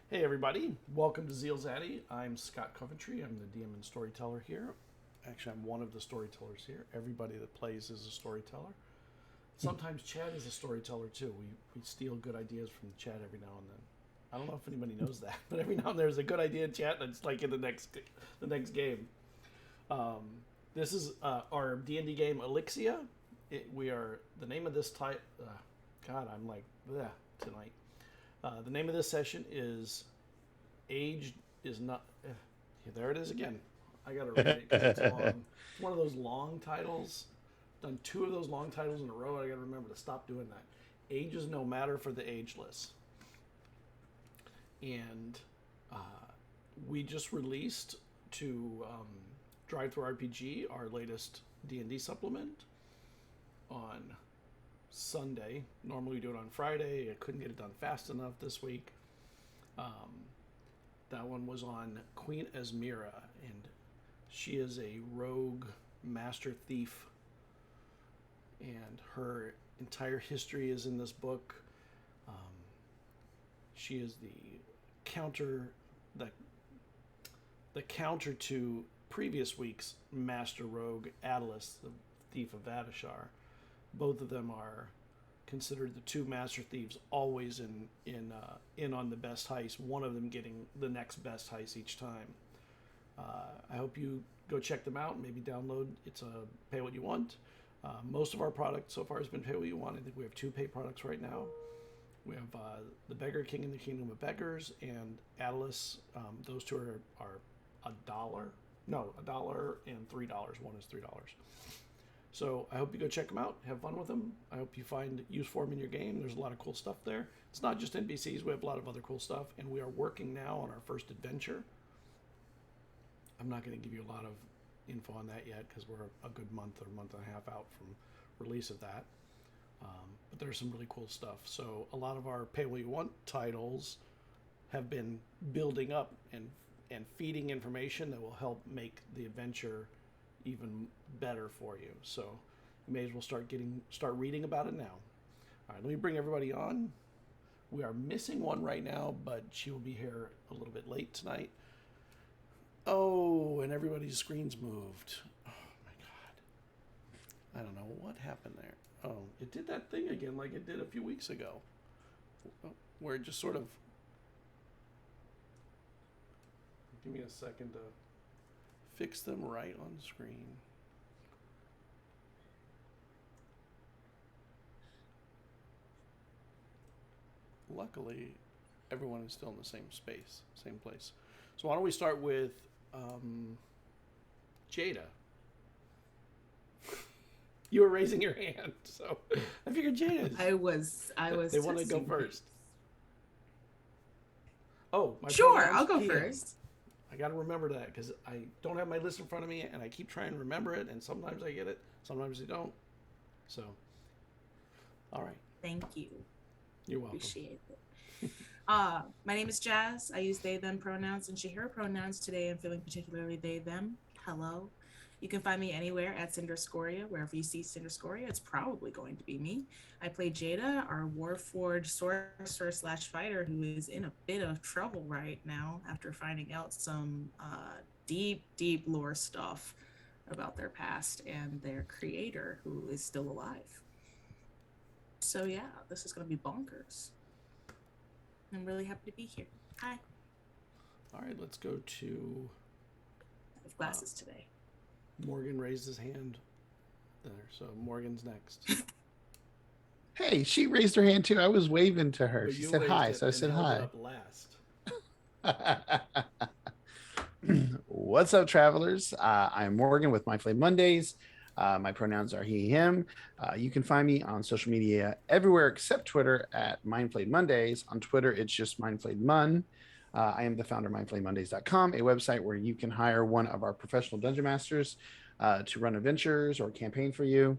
Hey everybody, welcome to ZealZaddy. I'm Scott Coventry. I'm the DM and storyteller here. Actually, I'm one of the storytellers here. Everybody that plays is a storyteller. Sometimes Chad is a storyteller too. We steal good ideas from Chad every now and then. I don't know if anybody knows that, but every now and then there's a good idea in chat that's like in the next game. Um, this is our D&D game Elixia. We are the name of this type. God, I'm like bleh, tonight. The name of this session is Age is Not. There it is again. I gotta read it because it's long. It's one of those long titles. Done two of those long titles in a row. I gotta remember to stop doing that. Age is no matter for the ageless. And uh, we just released to Drive Through RPG our latest D&D supplement on Sunday. Normally we do it on Friday. I couldn't get it done fast enough this week. That one was on Queen Esmira, and she is a rogue master thief, and her entire history is in this book. Um, she is counter the the counter to previous week's master rogue Ageless, the thief of Vadashar. Both of them are considered the two master thieves, always in on the best heist. One of them getting the next best heist each time. I hope you go check them out. Maybe download. It's a pay what you want. Most of our product so far has been pay what you want. I think we have two pay products right now. We have the Beggar King in the Kingdom of Beggars and Atlas. Those two are $1. No, $1 and $3. One is $3. So I hope you go check them out. Have fun with them. I hope you find use for them in your game. There's a lot of cool stuff there. It's not just NPCs. We have a lot of other cool stuff. And we are working now on our first adventure. I'm not going to give you a lot of info on that yet because we're a good month or month and a half out from release of that. But there's some really cool stuff. So a lot of our pay what you want titles have been building up and feeding information that will help make the adventure even better for you. So you may as well start reading about it now. All right, let me bring everybody on. We are missing one right now, but she will be here a little bit late tonight. Oh, and everybody's screens moved. Oh my god. I don't know what happened there. Oh, it did that thing again like it did a few weeks ago. Where it just sort of... Give me a second to fix them right on screen. Luckily, everyone is still in the same space, same place. So why don't we start with Jada? You were raising your hand, so I figured Jada. I was. They want to go first. Oh, my Sure, I'll go PM. first. I got to remember that because I don't have my list in front of me, and I keep trying to remember it, and sometimes I get it, sometimes I don't. So, all right. Thank you. You're welcome. Appreciate it. My name is Jazz. I use they, them pronouns and she, her pronouns today. I'm feeling particularly they, them. Hello. You can find me anywhere at Cinderscoria. Wherever you see Cinderscoria, it's probably going to be me. I play Jada, our Warforged sorcerer / fighter who is in a bit of trouble right now after finding out some deep lore stuff about their past and their creator who is still alive. So yeah, this is going to be bonkers. I'm really happy to be here. Hi. All right, let's go to... I have glasses today. Morgan raised his hand there, so Morgan's next. Hey, she raised her hand too. I was waving to her. But She you said waved hi, it so I and said held it hi. up last. What's up, travelers? I'm Morgan with My Flame Mondays. My pronouns are he, him. You can find me on social media everywhere except Twitter at Mindflayed Mondays. On Twitter, it's just Mindflayed Mun. I am the founder of mindflamemondays.com, a website where you can hire one of our professional dungeon masters to run adventures or campaign for you.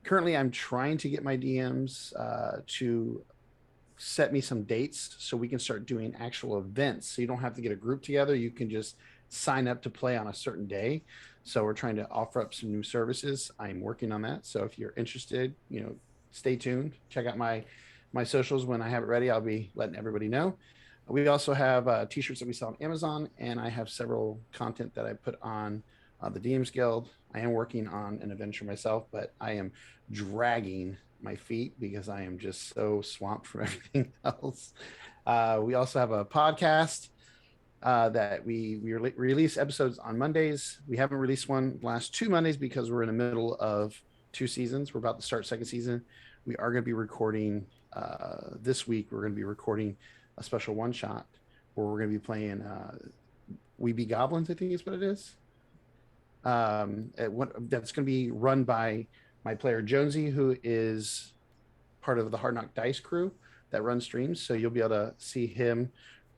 Currently, I'm trying to get my DMs to set me some dates so we can start doing actual events. So you don't have to get a group together. You can just sign up to play on a certain day. So we're trying to offer up some new services. I'm working on that. So if you're interested, stay tuned. Check out my socials. When I have it ready, I'll be letting everybody know. We also have t-shirts that we sell on Amazon, and I have several content that I put on the DMs Guild. I am working on an adventure myself, but I am dragging my feet because I am just so swamped from everything else. We also have a podcast that we release episodes on Mondays. We haven't released one last 2 Mondays because we're in the middle of 2 seasons. We're about to start second season. We are going to be recording this week. We're going to be recording a special one shot where we're going to be playing We Be Goblins, I think is what it is. That's going to be run by my player Jonesy, who is part of the Hard Knock Dice crew that runs streams. So you'll be able to see him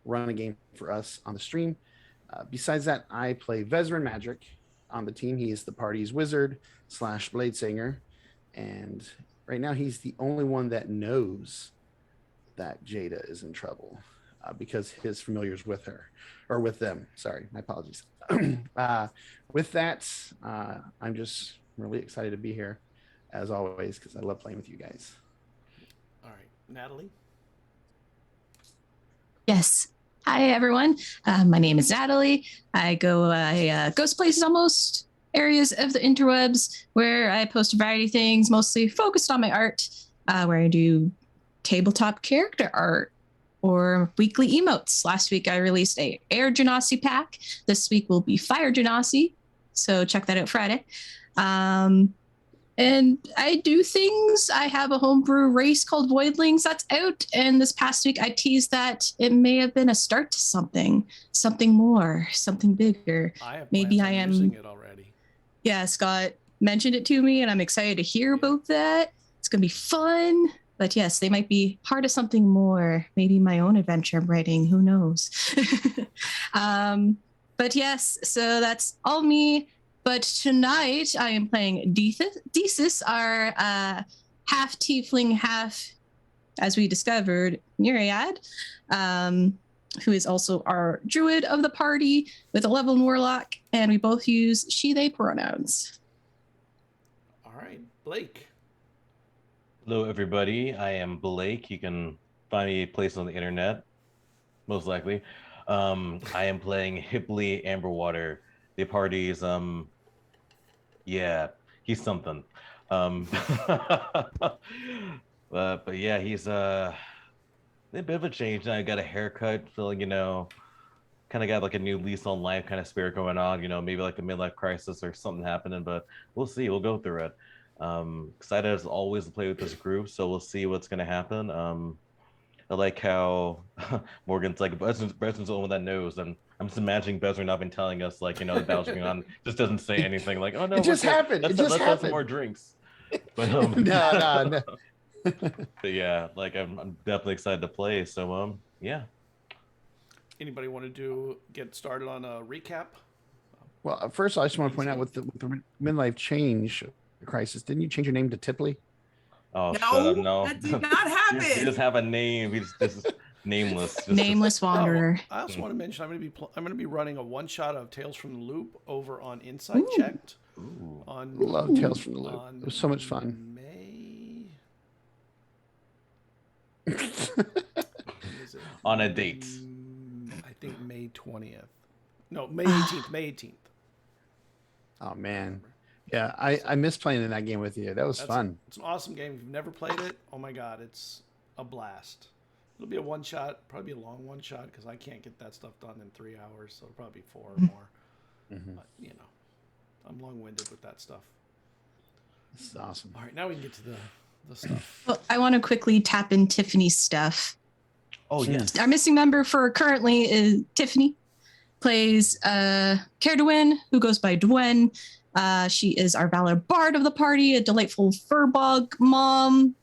run a game for us on the stream. Besides that, I play Vesryn Magic on the team. He is the party's wizard / blade singer. And right now he's the only one that knows that Jada is in trouble because his familiar's with her or with them. Sorry, my apologies. With that, I'm just really excited to be here as always because I love playing with you guys. All right, Natalie. Yes. Hi, everyone. My name is Natalie. I go places on most areas of the interwebs where I post a variety of things, mostly focused on my art, where I do tabletop character art or weekly emotes. Last week, I released a Air Genasi pack. This week will be Fire Genasi. So check that out Friday. And I do things. I have a homebrew race called Voidlings that's out. And this past week, I teased that it may have been a start to something more, something bigger. Maybe I am using it already. Yeah, Scott mentioned it to me, and I'm excited to hear about that. It's going to be fun. But yes, they might be part of something more. Maybe my own adventure I'm writing. Who knows? But yes, so that's all me. But tonight I am playing Desis, our half tiefling, half, as we discovered, Myriad, who is also our druid of the party with a level warlock, and we both use she/they pronouns. All right, Blake. Hello, everybody. I am Blake. You can find me a place on the internet, most likely. I am playing Hipley Amberwater. The party's he's something. But yeah, he's a bit of a change now. I got a haircut, feeling, kind of got like a new lease on life kind of spirit going on, maybe like the midlife crisis or something happening, but we'll see. We'll go through it. Excited as always to play with this group, so we'll see what's gonna happen. I like how Morgan's like, Besryn's the one that knows, and I'm just imagining Besryn not been telling us, like, the battle's going on, just doesn't say anything, like, oh no, it just happened. Let's have some more drinks. But No. But yeah, like I'm definitely excited to play. So yeah. Anybody want to get started on a recap? Well, first I just want to point out with the midlife change crisis, didn't you change your name to Tipley? Oh, no, no, that did not happen. He doesn't have a name. He's just nameless. Nameless wanderer. Oh, I also want to mention I'm going to be running a one shot of Tales from the Loop over on Insight Checked. Ooh. Love Tales from the Loop. It was so much fun. On a date. I think May 20th. No, May 18th. May 18th. Oh man. Yeah, I miss playing in that game with you. That was fun. It's an awesome game. If you've never played it, oh my god, it's a blast. It'll be a one shot, probably a long one shot because I can't get that stuff done in 3 hours, so it'll probably be 4 or more. Mm-hmm. But I'm long-winded with that stuff. This is awesome. All right, now we can get to the stuff. Well, I want to quickly tap in Tiffany's stuff. Oh yes. Our missing member for currently is Tiffany. Plays Cerridwen, who goes by Dwen. She is our Valor Bard of the party, a delightful Firbolg mom.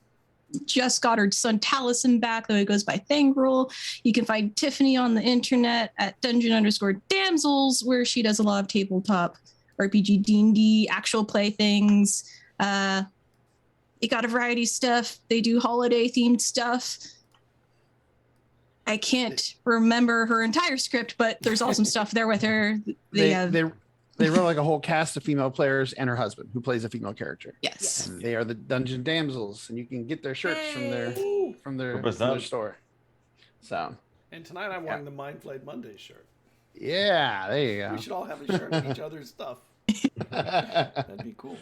Just got her son Taliesin back, though he goes by Thangrel. You can find Tiffany on the internet at dungeon_damsels, where she does a lot of tabletop RPG, D&D, actual play things. They got a variety of stuff. They do holiday-themed stuff. I can't remember her entire script, but there's awesome stuff there with her. They wrote like a whole cast of female players and her husband, who plays a female character. Yes. And they are the Dungeon Damsels, and you can get their shirts from their store. So And tonight I'm wearing the Mind Flayed Monday shirt. Yeah, there you go. We should all have a shirt of each other's stuff. That'd be cool.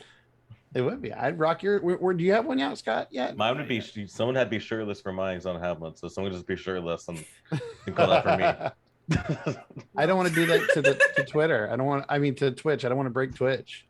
It would be. I'd rock your. Where do you have one out, Scott? Yet? Mine would be someone had to be shirtless for mine. 'Cause I don't have one, so someone just be shirtless and you call that for me. I don't want to do that to Twitter. I don't want. I mean, to Twitch. I don't want to break Twitch.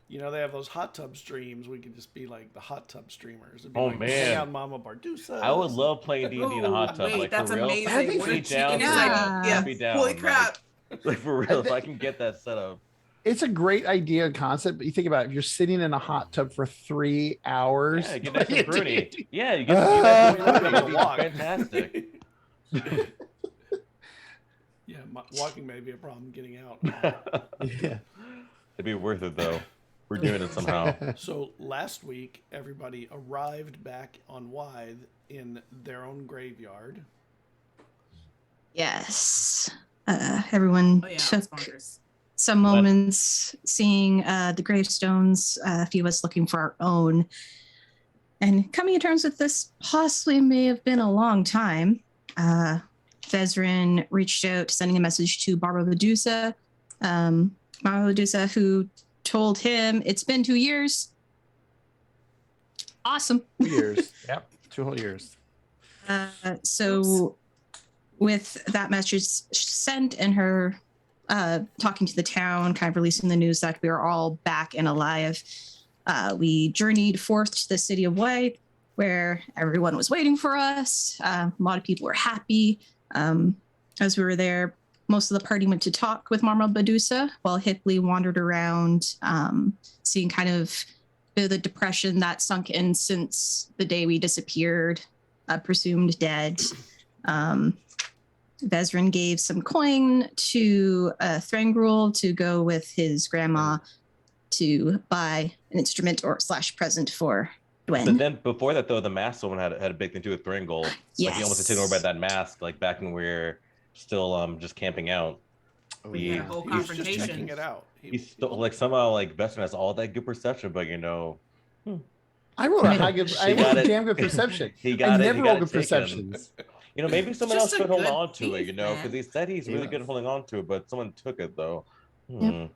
You know, they have those hot tub streams. We could just be like the hot tub streamers. It'd be Oh, like, man. hang out Mama Bardusa. I would love playing D&D in a hot tub. Wait, like that's for real. amazing. That'd be What Be a down chicken for idea. that. Yeah. Be down, Holy like- crap. Like for real, if I can get that set up. It's a great idea and concept, but you think about it, if you're sitting in a hot tub for 3 hours. Yeah, get that some Bruni. Yeah, you get That'd that be a walk. fantastic. Yeah, walking may be a problem getting out. Yeah. It'd be worth it though. We're doing it somehow. So last week, everybody arrived back on Wythe in their own graveyard. Yes. Everyone Oh yeah, took it's bonkers. some moments seeing the gravestones, a few of us looking for our own, and coming to terms with this possibly may have been a long time. Vesryn reached out, sending a message to Barbara Medusa, who told him it's been 2 years. Awesome. 2 years. Yep. 2 whole years. So with that message sent and her talking to the town, kind of releasing the news that we are all back and alive, we journeyed forth to the city of White, where everyone was waiting for us. A lot of people were happy. As we were there, most of the party went to talk with Marma Medusa, while Hipley wandered around, seeing kind of the depression that sunk in since the day we disappeared, presumed dead. Vesryn gave some coin to Thrangrul to go with his grandma to buy an instrument or / present for Dwen. But then before that though, the mask one had a big thing to do with Thringle. Like he almost had taken over by that mask, like back when we were still just camping out. We had a whole He was just checking confrontation. it out. He's still like somehow like Vesryn has all that good perception, but you know, I rolled a high good. I He got rolled a it. damn good perception. He I got it. never He rolled got good it taken. perceptions. You know, maybe someone Just else a could hold good on to it, thief, you know, because man. he said he's really He good at was. holding on to it, but someone took it though. Yep.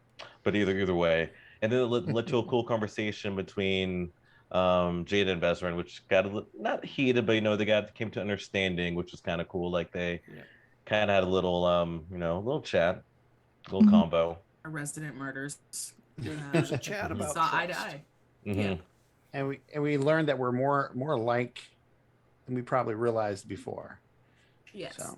But either way, and then it led to a cool conversation between Jada and Vesryn, which got not heated, but you know, they came to understanding, which was kind of cool. Like they kind of had a little you know, little chat, little Mhm. combo. Our resident murders. There's a chat We about saw eye to trust. eye. Mhm. And we learned that we're more alike than we probably realized before. Yes. So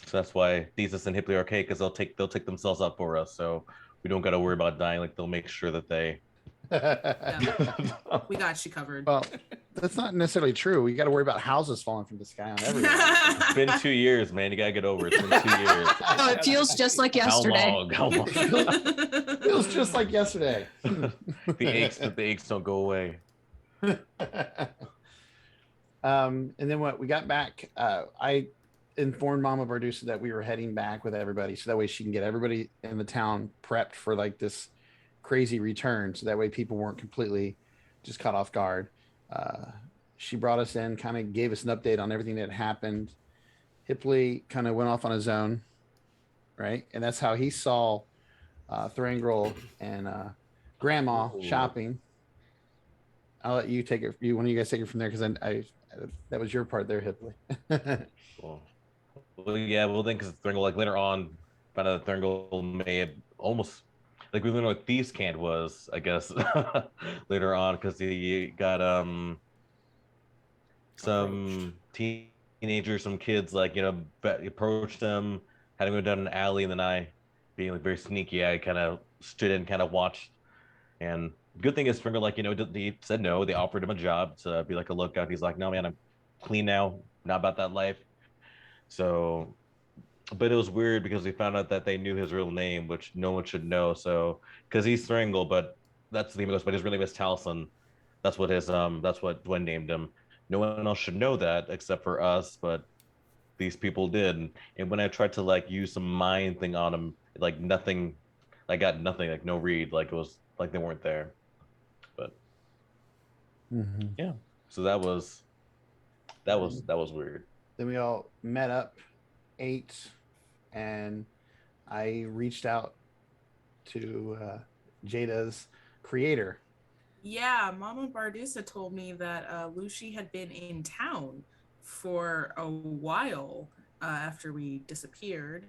So that's why Thesis and Hipley are okay, because they'll take themselves up for us, so we don't got to worry about dying. Like they'll make sure that they. We got you covered. well, that's not necessarily true. We got to worry about houses falling from the sky on everyone. It's been 2 years, man. You gotta get over it. It's been 2 years. Oh, it feels just like yesterday. How long? Feels just like yesterday. The aches don't go away. And then what we got back, I informed Mama Bardusa that we were heading back with everybody, so that way she can get everybody in the town prepped for like this crazy return, so that way people weren't completely just caught off guard. She brought us in, kind of gave us an update on everything that happened. Hipley kind of went off on his own, right? And that's how he saw Thrangrul and Grandma shopping. I'll let you take it. One of you guys take it from there, because I that was your part there, Hipley. Well, yeah. Well, then, because Thringle, like later on, found out that Thringle may have almost like we learned what Thieves' Cant was, I guess, later on, because he got some teenagers, some kids, like, you know, approached him, had him go down an alley, and then I, being like very sneaky, I kind of stood in, kind of watched. And good thing is Thringle, like, you know, he said no. They offered him a job to be like a lookout. He's like, no, man, I'm clean now, not about that life. So, but it was weird because we found out that they knew his real name, which no one should know. So, because he's Thrangle, but that's the name he goes, but his real name is Talson. That's what that's what Dwen named him. No one else should know that except for us, but these people did. And when I tried to like use some mind thing on him, like nothing, I got nothing, like no read, like it was like they weren't there. But yeah, so that was That was weird. Then we all met up, ate, and I reached out to Jada's creator. Yeah, Mama Bardusa told me that Lucy had been in town for a while after we disappeared.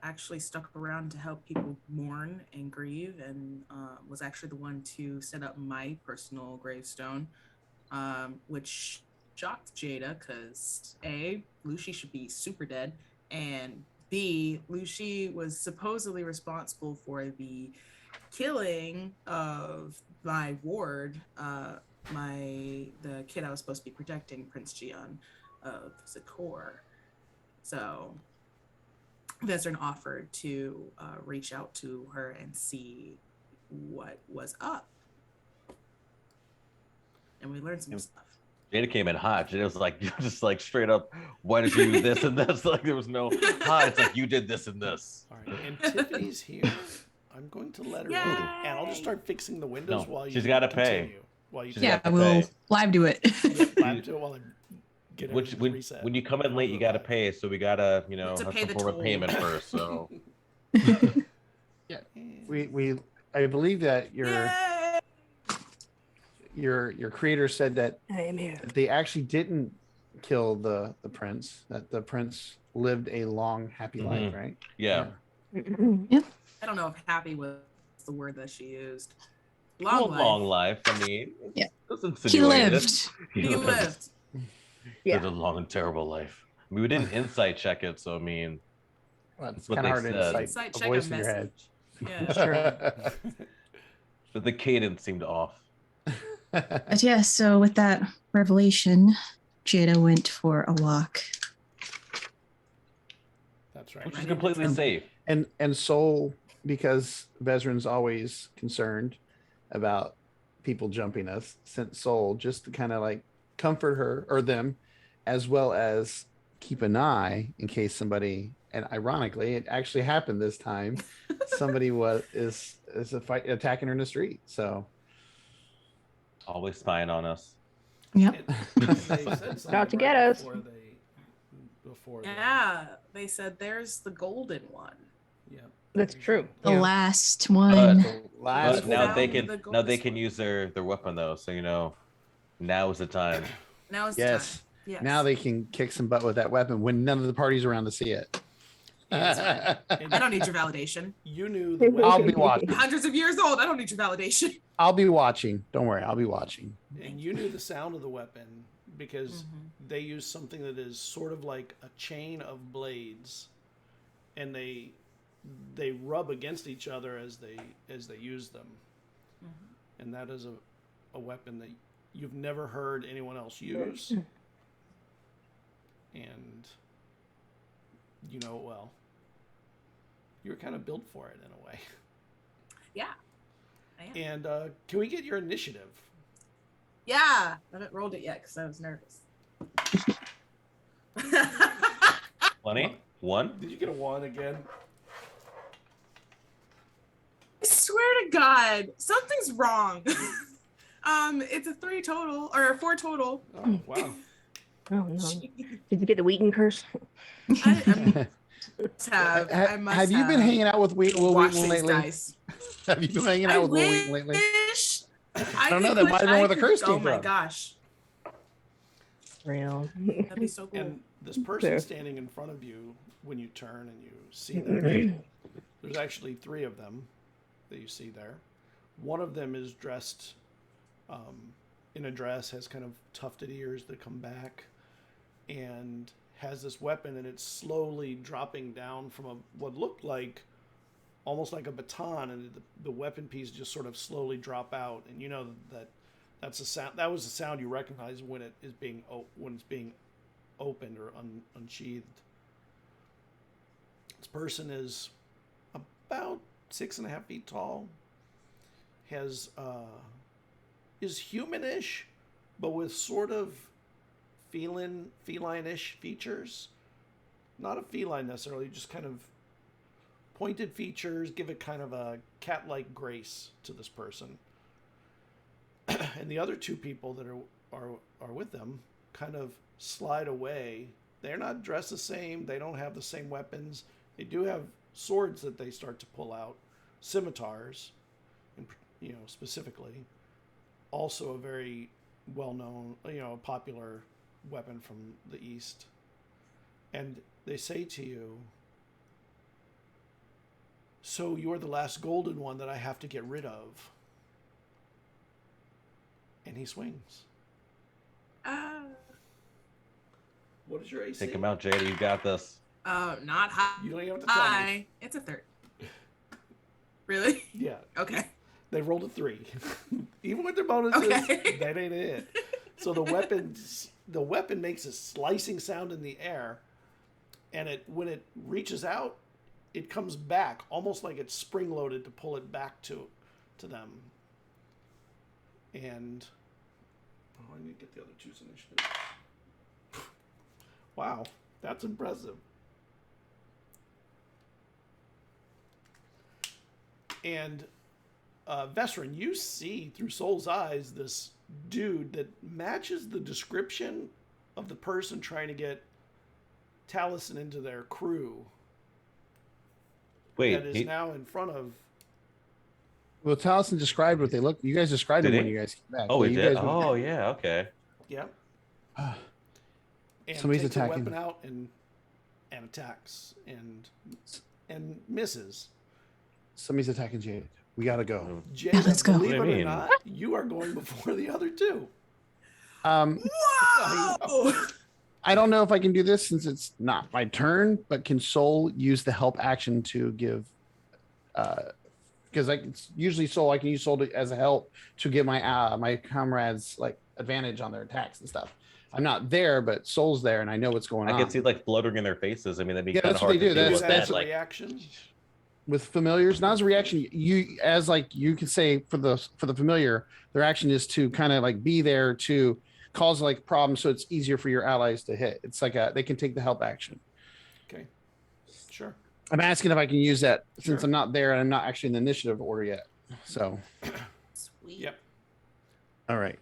Actually stuck around to help people mourn and grieve, and was actually the one to set up my personal gravestone, which shocked Jada because A, Lucy should be super dead, and B, Lucy was supposedly responsible for the killing of my ward, the kid I was supposed to be protecting, Prince Gian of Zakor. So Vesryn offered to reach out to her and see what was up. And we learned some stuff. Jada came in hot. Jada was like, just like straight up, why did you do this and this? Like there was no hot. It's like you did this and this. All right, and Tiffany's here. I'm going to let her in, and I'll just start fixing the windows while you. She's got to pay. While you we'll live do it. live do it while I get everything reset. When you come in late, you got to pay. So we gotta, have to pay some the form of toll. payment first. So Yeah, we I believe that your creator said that I am here. they actually didn't kill the prince. That the prince lived a long, happy life, right? yeah. I don't know if happy was the word that she used. Long life. I mean, Yeah. that's He insinuated. lived. He lived. Yeah. Lived a long and terrible life. I mean, we didn't insight check it, so I mean, Well, it's what kind of they hard to said. incite Insight a check voice a in your head. message. Yeah. but the cadence seemed off. But yeah, so with that revelation, Jada went for a walk. That's right. Which is completely safe. And Soul, because Vesryn's always concerned about people jumping us, sent Soul just to kind of like comfort her or them, as well as keep an eye in case somebody. And ironically, it actually happened this time. Somebody is attacking her in the street. So Always spying on us. Yep. Out to get us. Yeah, they said there's the golden one. Yeah. That's true. The Yeah. last one. last But now they Found can the now they goldest can one. use their weapon though. So now is the time. Now is the yes, time. Yes. now they can kick some butt with that weapon when none of the parties around to see it. I don't need your validation. You knew the I'll weapon, be watching. Hundreds of years old. I don't need your validation. I'll be watching. Don't worry, I'll be watching. and you knew the sound of the weapon because Mm-hmm. they use something that is sort of like a chain of blades, and they rub against each other as they use them. Mm-hmm. And that is a weapon that you've never heard anyone else use, and you know it well. You were kind of built for it in a way. Yeah. I am. And can we get your initiative? Yeah. I haven't rolled it yet because I was nervous. 20? 1? Did you get a 1 again? I swear to God, something's wrong. It's a 3 total or a 4 total. Oh, wow. Oh no! Did you get the Wheaton curse? I must have. I must have you been hanging out with Will watched Wheaton these lately? dice. Have you been hanging I out with Will Wheaton lately? wish. I don't know, could that might have been where the curse Oh came my from. gosh, Real. that'd be so cool. And this person Fair. standing in front of you, when you turn and you see them, there's actually 3 of them that you see there. One of them is dressed in a dress, has kind of tufted ears that come back, and has this weapon, and it's slowly dropping down from what looked like almost like a baton, and the weapon piece just sort of slowly drop out, and you know that's a sound. That was a sound you recognize when it's being opened or unsheathed. This person is about 6.5 feet tall. Has is humanish, but with sort of feline-ish features. Not a feline necessarily, just kind of pointed features, give it kind of a cat-like grace to this person. And the other 2 people that are with them kind of slide away. They're not dressed the same. They don't have the same weapons. They do have swords that they start to pull out, scimitars, specifically. Also a very well-known, popular weapon from the East. And they say to you, "So you're the last golden one that I have to get rid of." And he swings. What is your AC? Take him out, Jada. You got this. Not high. You don't even have to tell me. It's a 3rd. Really? Yeah. Okay. They rolled a 3. Even with their bonuses, Okay. that ain't it. So the weapon makes a slicing sound in the air, and when it reaches out, it comes back almost like it's spring-loaded to pull it back to them. And I need to get the other two's initiative. Wow, that's impressive. And Vesryn, you see through Soul's eyes this dude that matches the description of the person trying to get Taliesin into their crew. Wait, that is now in front of. Well, Taliesin described what they look. You guys described Did it when he? you guys came back. Oh, Yeah, we you did. guys went- Oh, yeah. Okay. Yeah. And Somebody's takes attacking. a weapon out and attacks and misses. Somebody's attacking Jade. We gotta go. Jay, let's go. believe it What do you or mean? not, you are going before the other two. Whoa! I don't know if I can do this since it's not my turn, but can Soul use the help action to give? Because it's usually Soul. I can use Soul as a help to give my my comrades like advantage on their attacks and stuff. I'm not there, but Soul's there, and I know what's going on. I can see like blood in their faces. I mean, that'd be Yeah, kind of that's what hard they to do. deal Is with that that. as a Like, reaction? With familiars, not as a reaction. You as like you could say for the familiar, their action is to kind of like be there to cause like problems, so it's easier for your allies to hit. It's like they can take the help action. Okay. Sure. I'm asking if I can use that since Sure. I'm not there and I'm not actually in the initiative order yet. So, Sweet. Yep. all right.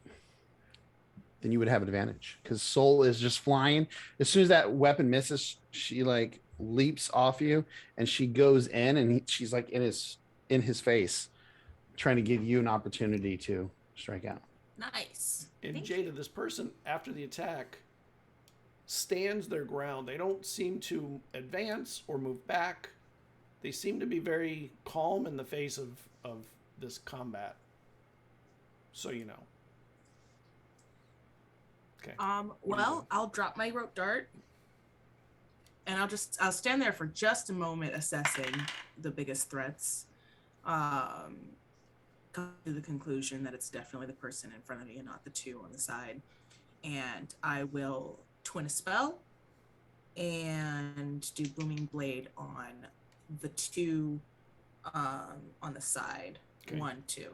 Then you would have advantage because Soul is just flying. As soon as that weapon misses, she like leaps off you and she goes in and she's like in his face, trying to give you an opportunity to strike out. Nice. And Thank Jada, this person after the attack stands their ground. They don't seem to advance or move back. They seem to be very calm in the face of this combat. So you know. Okay. Well, I'll drop my rope dart and I'll stand there for just a moment assessing the biggest threats. Come to the conclusion that it's definitely the person in front of me and not the two on the side. And I will twin a spell and do Booming Blade on the two on the side. Okay. 1, 2.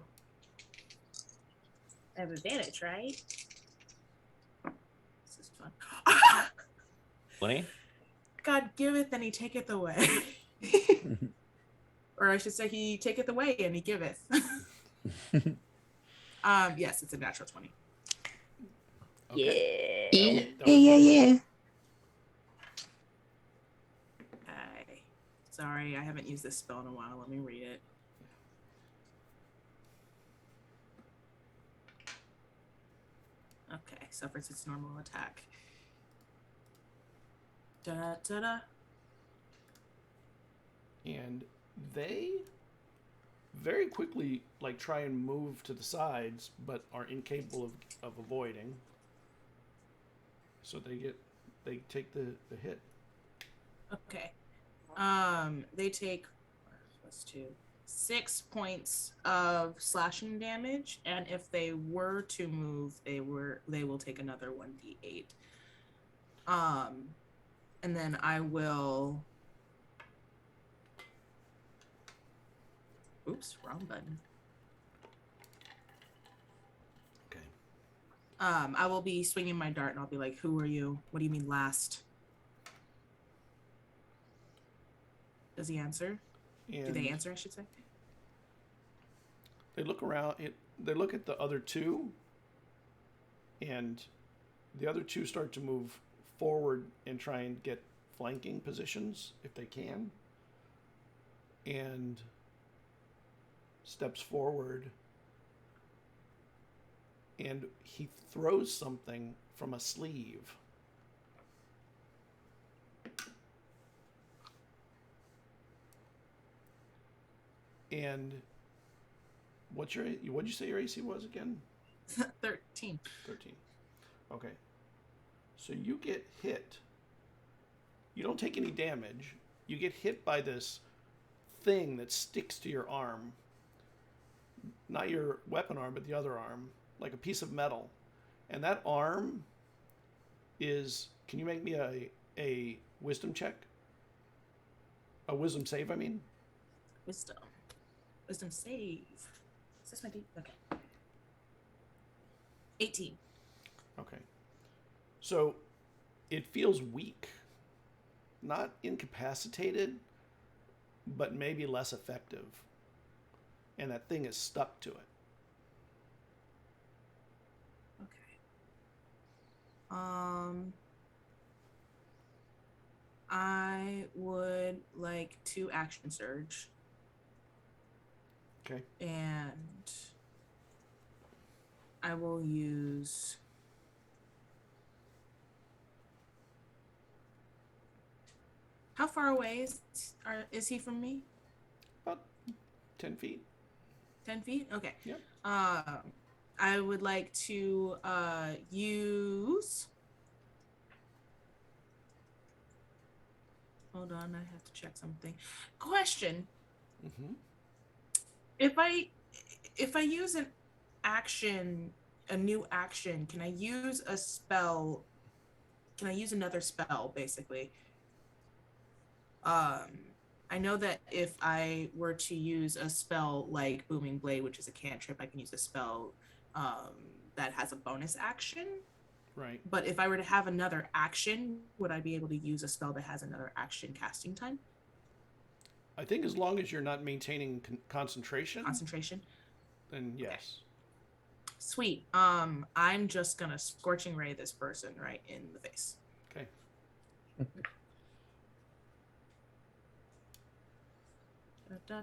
I have advantage, right? This is fun. 20? God giveth and he taketh away. Or I should say he taketh away and he giveth. Yes, it's a natural 20. Okay. Yeah. Yeah. Sorry, I haven't used this spell in a while. Let me read it. Okay, suffers its normal attack. Da-da-da. And they very quickly like try and move to the sides, but are incapable of avoiding. So they take the hit. Okay. They take 6 points of slashing damage, and if they were to move, they will take another 1d8. And then I will. Oops, wrong button. Okay. I will be swinging my dart, and I'll be like, "Who are you? What do you mean last?" Does he answer? And Do they answer? I should say. they look around. They look at the other two, and The other two start to move forward and try and get flanking positions if they can. And steps forward. And he throws something from a sleeve. And what'd you say your AC was again? 13. 13. Okay. So you get hit. You don't take any damage. You get hit by this thing that sticks to your arm. Not your weapon arm, but the other arm. Like a piece of metal. And that arm is... Can you make me a wisdom check? A wisdom save, I mean? Wisdom save. Is this my D? Okay. 18. Okay. So it feels weak. Not incapacitated, but maybe less effective. And that thing is stuck to it. Okay. I would like to action surge. Okay. And I will use... How far away is he from me? About 10 feet. 10 feet? Okay. Yep. I would like to use... Hold on, I have to check something. Question. Mm-hmm. If I use an action, a new action, can I use a spell? Can I use another spell, basically? I know that if I were to use a spell like Booming Blade, which is a cantrip, I can use a spell that has a bonus action. Right. But if I were to have another action, would I be able to use a spell that has another action casting time? I think as long as you're not maintaining concentration, then yes. Okay. Sweet. I'm just gonna Scorching Ray this person right in the face. Okay. Da.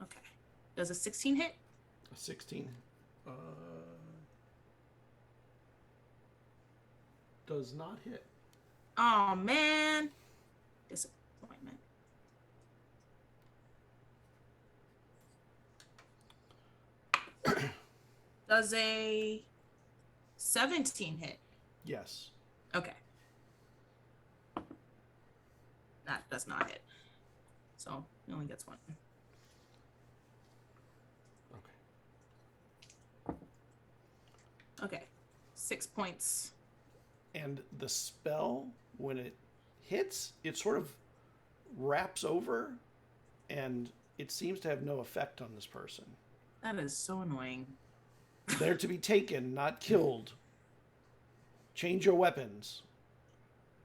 Okay. Does a 16 hit? A 16. Does not hit. Oh man. Disappointment. Does a 17 hit? Yes. Okay. That does not hit. So he only gets one. Okay. Okay. 6 points. And the spell, when it hits, it sort of wraps over, and it seems to have no effect on this person. That is so annoying. They're to be taken, not killed. Change your weapons.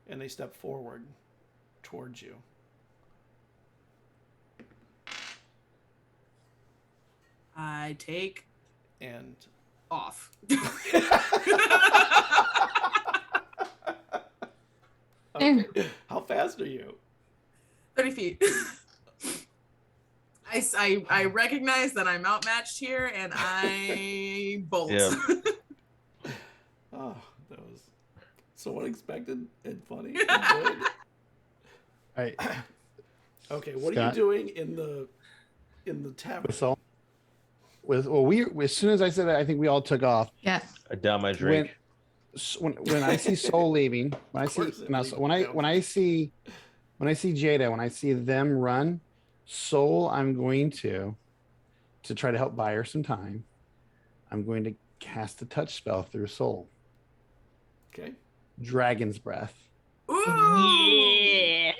And they step forward towards you. I take And off. okay. How fast are you? 30 feet. I recognize that I'm outmatched here, and I bolt. Yeah. Oh, that was so unexpected and funny. And good. All right. Okay, what are Scott? you doing in the tavern? With Soul. We as soon as I said that, I think we all took off. Yeah. I down my drink. When I see Soul leaving, when I see Jada, when I see them run, Soul, I'm going to try to help buy her some time. I'm going to cast a touch spell through Soul. Okay. Dragon's Breath. Yeah.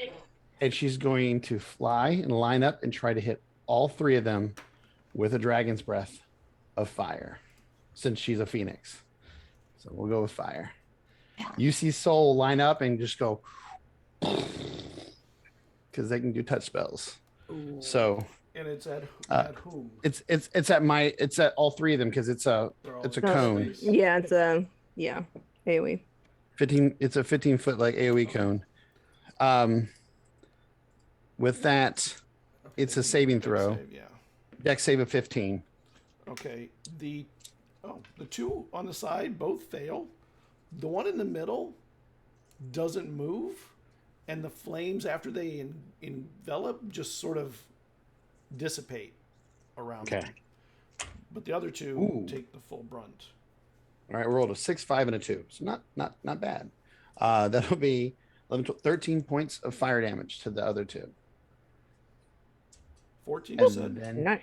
And she's going to fly and line up and try to hit all three of them with a Dragon's Breath of fire, since she's a phoenix. So we'll go with fire. Yeah. You see Soul line up and just go, because they can do touch spells. Ooh. So And it's at whom? It's at all three of them because it's a cone. Yeah, it's a AoE. 15. It's a 15-foot like AoE cone. With that, it's a saving throw. Save, yeah. Dex save of 15. Okay. The two on the side both fail. The one in the middle doesn't move, and the flames after they envelop just sort of dissipate around them. But the other two take the full brunt. All right, we rolled a 6, 5, and a 2. So not bad. That'll be 13 points of fire damage to the other two. 14 And said? then Nice.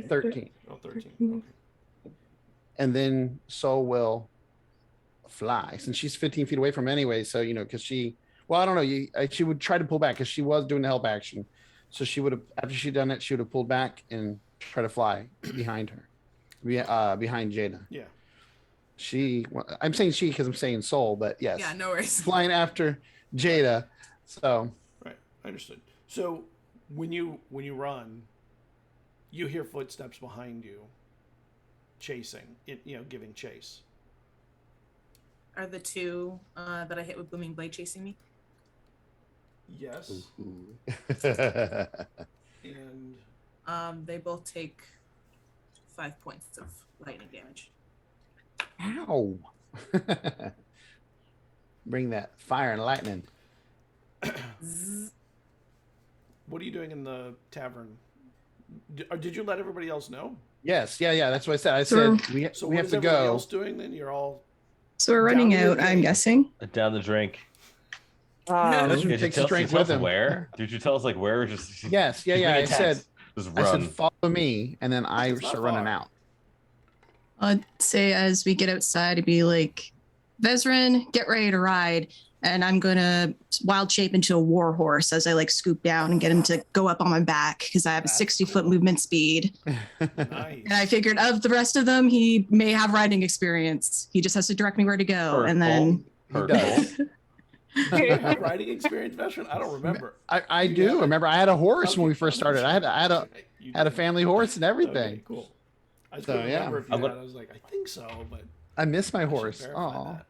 13. Oh, 13. Okay. And then Soul will fly since she's 15 feet away from anyway. So, because she would try to pull back because she was doing the help action. So she would have, after she'd done it, she would have pulled back and try to fly behind her, behind Jada. Yeah. I'm saying she because I'm saying Soul, but yes. Yeah, no worries. Flying after Jada. So. Right. I understood. So when you run, you hear footsteps behind you chasing, giving chase. Are the two that I hit with Booming Blade chasing me? Yes. And they both take 5 points of lightning damage. Ow. Bring that fire and lightning. what are you doing in the tavern? Did you let everybody else know? Yes. Yeah. That's what I said. I So- said we So have what is to everybody go. else doing then? You're all So we're running Down to out, the I'm gate. guessing. Down the drink. That's Um, what Did you takes tell, the drink did you tell with us him. where? Did you tell us like where? Just Yes. Yeah. just I bring a said. text. Just I run. said follow me, and then I It's not start running far. out. I'd say as we get outside, it'd be like, Vesryn, get ready to ride. And I'm going to wild shape into a war horse as I like scoop down and get him to go up on my back because I have a That's 60-foot cool. movement speed. nice. And I figured of the rest of them, he may have riding experience. He just has to direct me where to go. And then He does. Do you have riding experience, veteran? I don't remember. I You do. have it? Remember, I had a horse Okay, when we first started. I had You a did. family horse and everything. Okay, cool. I just So, couldn't yeah. remember if you I'm had. gonna- I was like, I think so, but I miss my I should horse. verify Oh, that.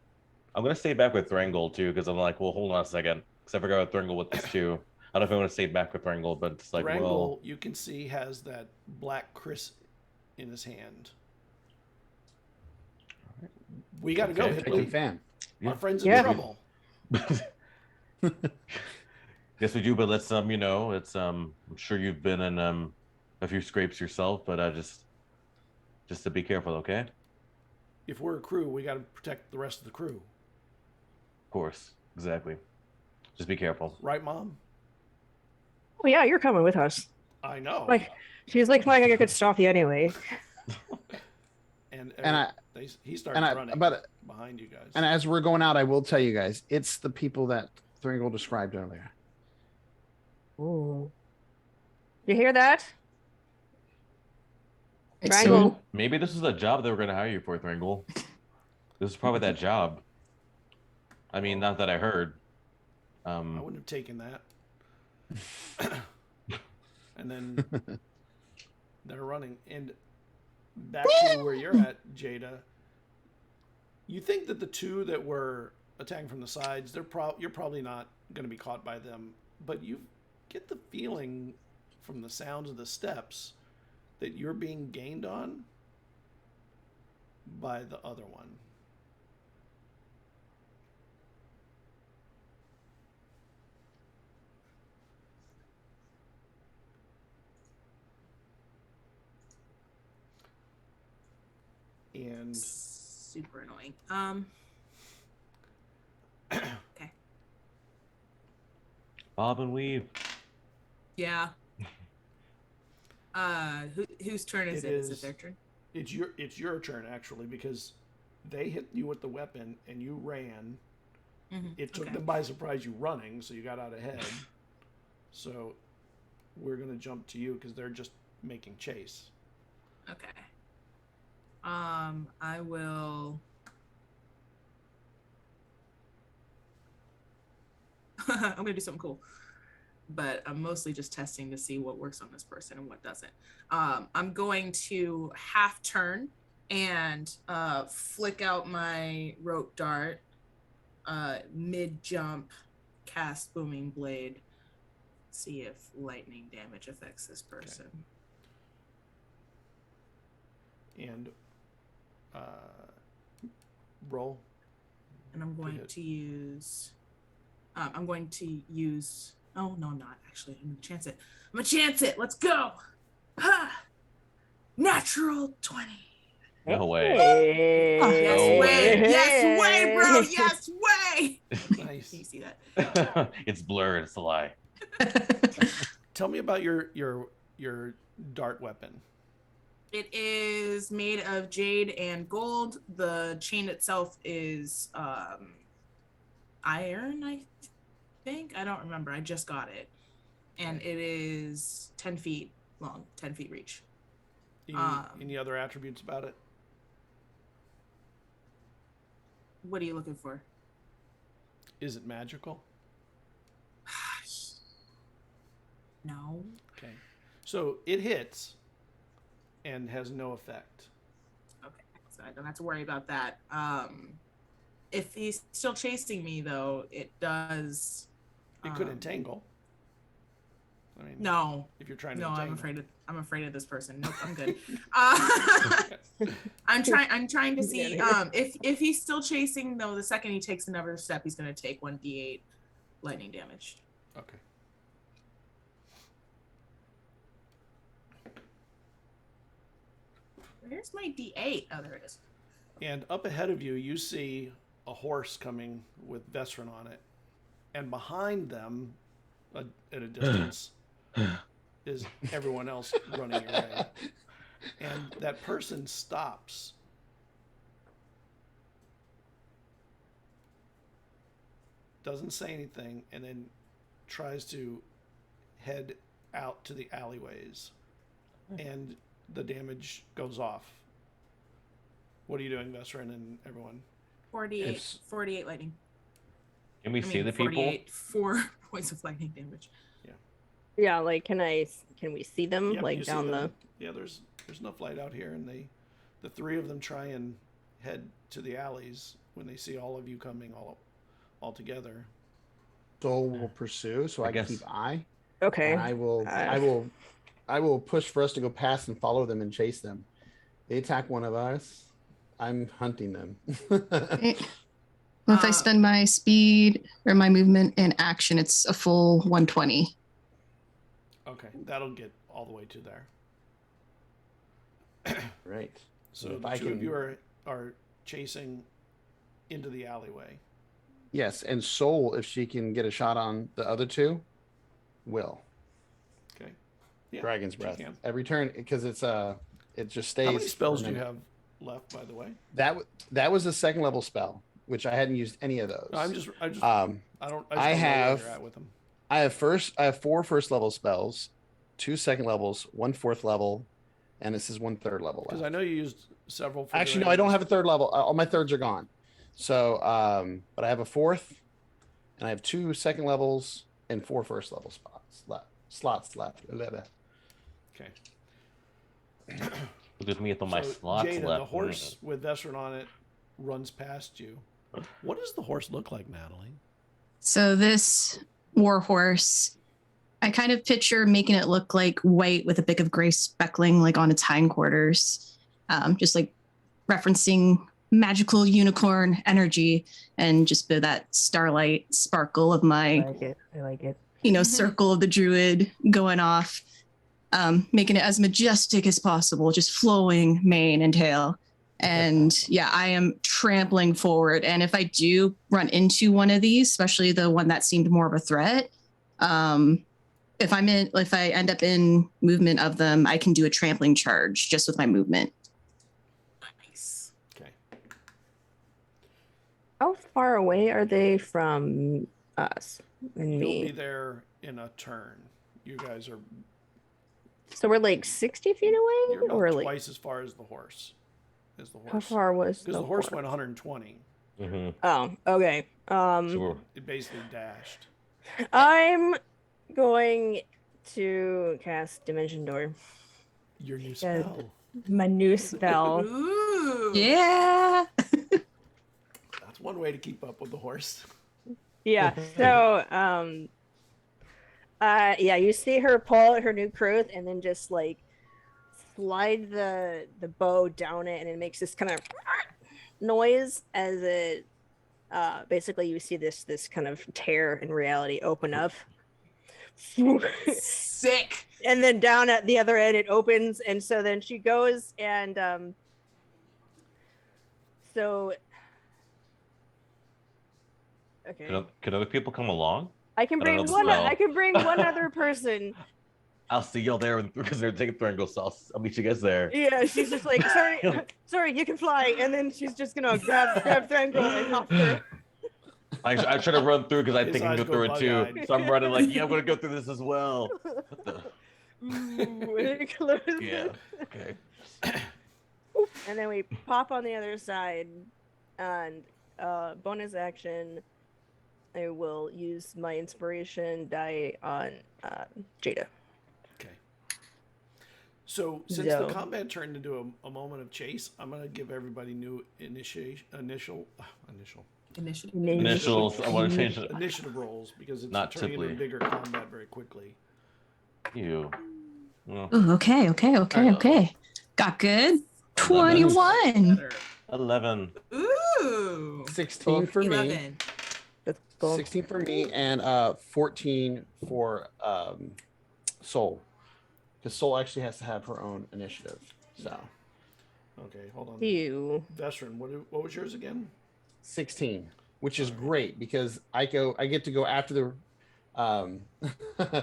I'm gonna stay back with Thrangle too because I'm like, well, hold on a second, because I forgot about Thrangle with this too. I don't know if I want to stay back with Thrangle, but it's like, Wrangle, you can see, has that black Chris in his hand. We got to go, Okay. big Hipley. fan. Our friend's in Yeah. trouble. yes, we do. But let's it's I'm sure you've been in a few scrapes yourself, but just to be careful, okay? If we're a crew, we got to protect the rest of the crew. Of course, exactly. Just be careful. Right, Mom? oh yeah, you're coming with us. I know. Like she's like, I could stop you anyway. and he starts running behind you guys. And as we're going out, I will tell you guys, it's the people that Thringle described earlier. Ooh. You hear that? it's Wrangle. Maybe this is a job they were gonna hire you for, Thrangle. This is probably that job. I mean, not that I heard. I wouldn't have taken that. And then they're running. And back to where you're at, Jada. You think that the two that were attacking from the sides, you're probably not going to be caught by them, but you get the feeling from the sounds of the steps that you're being gained on by the other one. And Super annoying. Okay. Bob and weave. Yeah. Whose turn is It it? Is is- it their turn? it's your turn actually, because they hit you with the weapon and you ran. Mhm, It took okay. them by surprise, you running, so you got out ahead. So we're gonna jump to you because they're just making chase. Okay. I will. I'm gonna do something cool. but I'm mostly just testing to see what works on this person and what doesn't. I'm going to half turn and flick out my rope dart, mid jump, cast booming blade, see if lightning damage affects this person. Okay. And roll. And I'm going to use. Oh no, I'm not actually. I'm gonna chance it. Let's go. Ha! Natural 20. No way. Yes No way. way. Yes way, bro. Yes way. Nice. Can you see that? It's blurred. It's a lie. Tell me about your dart weapon. It is made of jade and gold. The chain itself is iron, I think. I don't remember. I just got it. And it is 10 feet long, 10 feet reach. Any other attributes about it? What are you looking for? Is it magical? No. Okay. So it hits and has no effect. Okay. So I don't have to worry about that. If he's still chasing me, though, it does. It could entangle. I mean, No. if you're trying to No, entangle. I'm afraid of this person. Nope, I'm good. I'm trying to see if he's still chasing though. The second he takes another step, he's going to take 1d8 lightning damage. Okay. Where's my d8? Oh, there it is. And up ahead of you, you see a horse coming with Vesryn on it, and behind them, at a distance, is everyone else running away. And that person stops. Doesn't say anything, and then tries to head out to the alleyways. And the damage goes off. What are you doing, Vesryn and everyone? 48 lightning. Can we see the people? 4 points of lightning damage. Yeah, like can we see them Yep, like you see down them. the? Yeah, there's enough light out here, and the three of them try and head to the alleys when they see all of you coming all together. Soul will pursue, so I can guess. keep eye. Okay. And I will push for us to go past and follow them and chase them. They attack one of us. I'm hunting them. Okay. Well, if I spend my speed or my movement in action, it's a full 120. Okay, that'll get all the way to there. Right. So If the I two of can- you are chasing into the alleyway. Yes, and Soul, if she can get a shot on the other two, will. Okay. Yeah, Dragon's she Breath. can. Every turn, because it just stays. How many spells for do a you minute. have left, by the way? That was a second level spell, which I hadn't used any of those. No, I just I don't know where you're at with them. I have 4 first level spells, 2 second levels, 1 fourth level, and this is 1 third level Because left. I know you used several. For Actually, your no, I don't enemies. have a third level. All my thirds are gone. So, but I have a 4th, and I have 2 second levels and 4 first level slots left. Okay. Look at me with all my So, slots Jaden, left. the horse with Vesryn on it runs past you. What does the horse look like, Natalie? So this war horse, I kind of picture making it look like white with a bit of gray speckling like on its hindquarters, just like referencing magical unicorn energy and just that starlight sparkle of my, I like it. circle of the druid going off, making it as majestic as possible, just flowing mane and tail. And yeah, I am trampling forward. And if I do run into one of these, especially the one that seemed more of a threat, if I end up in movement of them, I can do a trampling charge just with my movement. Nice. Okay. How far away are they from us and You'll be me? there in a turn. You guys are So we're like 60 feet away, you're about or like twice as far as the horse. how far was Because the horse went 120. Mm-hmm. Oh, okay. So It basically dashed. I'm going to cast Dimension Door. Your new Yeah. spell. My new spell. Ooh. Yeah. That's one way to keep up with the horse. Yeah. So, yeah, you see her pull out her new cruth and then just like slide the bow down it, and it makes this kind of noise as it basically you see this kind of tear in reality open up. Sick. And then down at the other end it opens, and so then she goes and so okay. Can other people come along? I can I don't bring know the one. spell. I can bring one other person. I'll see y'all there because they're taking Thrangle, so I'll meet you guys there. Yeah, she's just like, sorry, you can fly, and then she's just gonna grab Thrangle and hop through. I try to run through because I His think I can eyes go through go it too. bug-eyed. So I'm running like, yeah, I'm gonna go through this as well. What the? Ooh, and it closes. Yeah. Okay. And then we pop on the other side, and bonus action, I will use my inspiration die on Jada. Okay. So since the combat turned into a moment of chase, I'm gonna give everybody new initials. Initials. I want to change it. Initiative rolls because it's Not turning into simply. bigger combat very quickly. You. Well, Ooh, okay. Got good. 21. 11. Ooh. 16 for me. 11. That's cool. 16 for me, and 14 for Soul. Because Soul actually has to have her own initiative. So Okay, hold on. You. Vesryn, what was yours again? 16, which is great because I get to go after the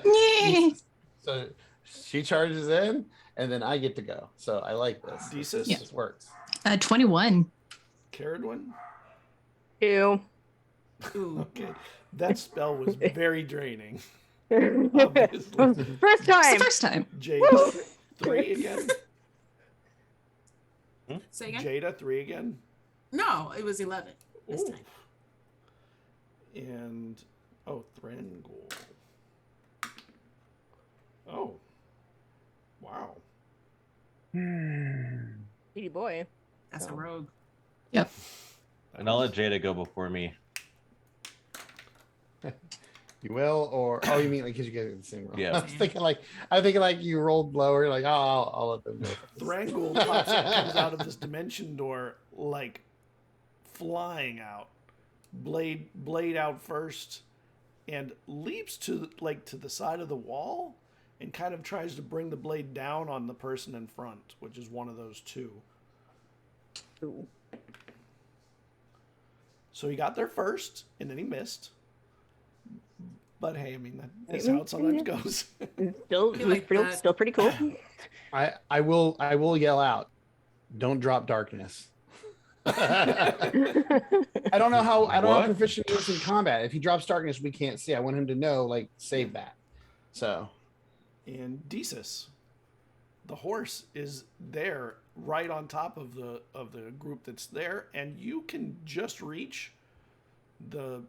Yay. so she charges in and then I get to go. So I like this. Desus? This works. 21. Cerridwen? You. Ooh. Okay. That spell was very draining. Obviously. First It's time. the first time. Jada, 3 again? Say again? Jada, 3 again? No, it was 11 this Ooh. time. And, Thrangle. Oh. Wow. Pretty boy. That's a rogue. Yep. And I'll let Jada go before me. You will, or you mean like because you get the same roll? Yeah. I was thinking like you rolled lower, like I'll let them go. Thrangle comes out of this dimension door like flying out, blade out first, and leaps to the side of the wall and kind of tries to bring the blade down on the person in front, which is one of those two. Ooh. So he got there first, and then he missed. But hey, I mean that's how it sometimes goes. Still pretty cool. I will yell out, "Don't drop darkness." I don't know how proficient he is in combat. If he drops darkness, we can't see. I want him to know, like, save that. So, And Desus, the horse, is there right on top of the group that's there, and you can just reach the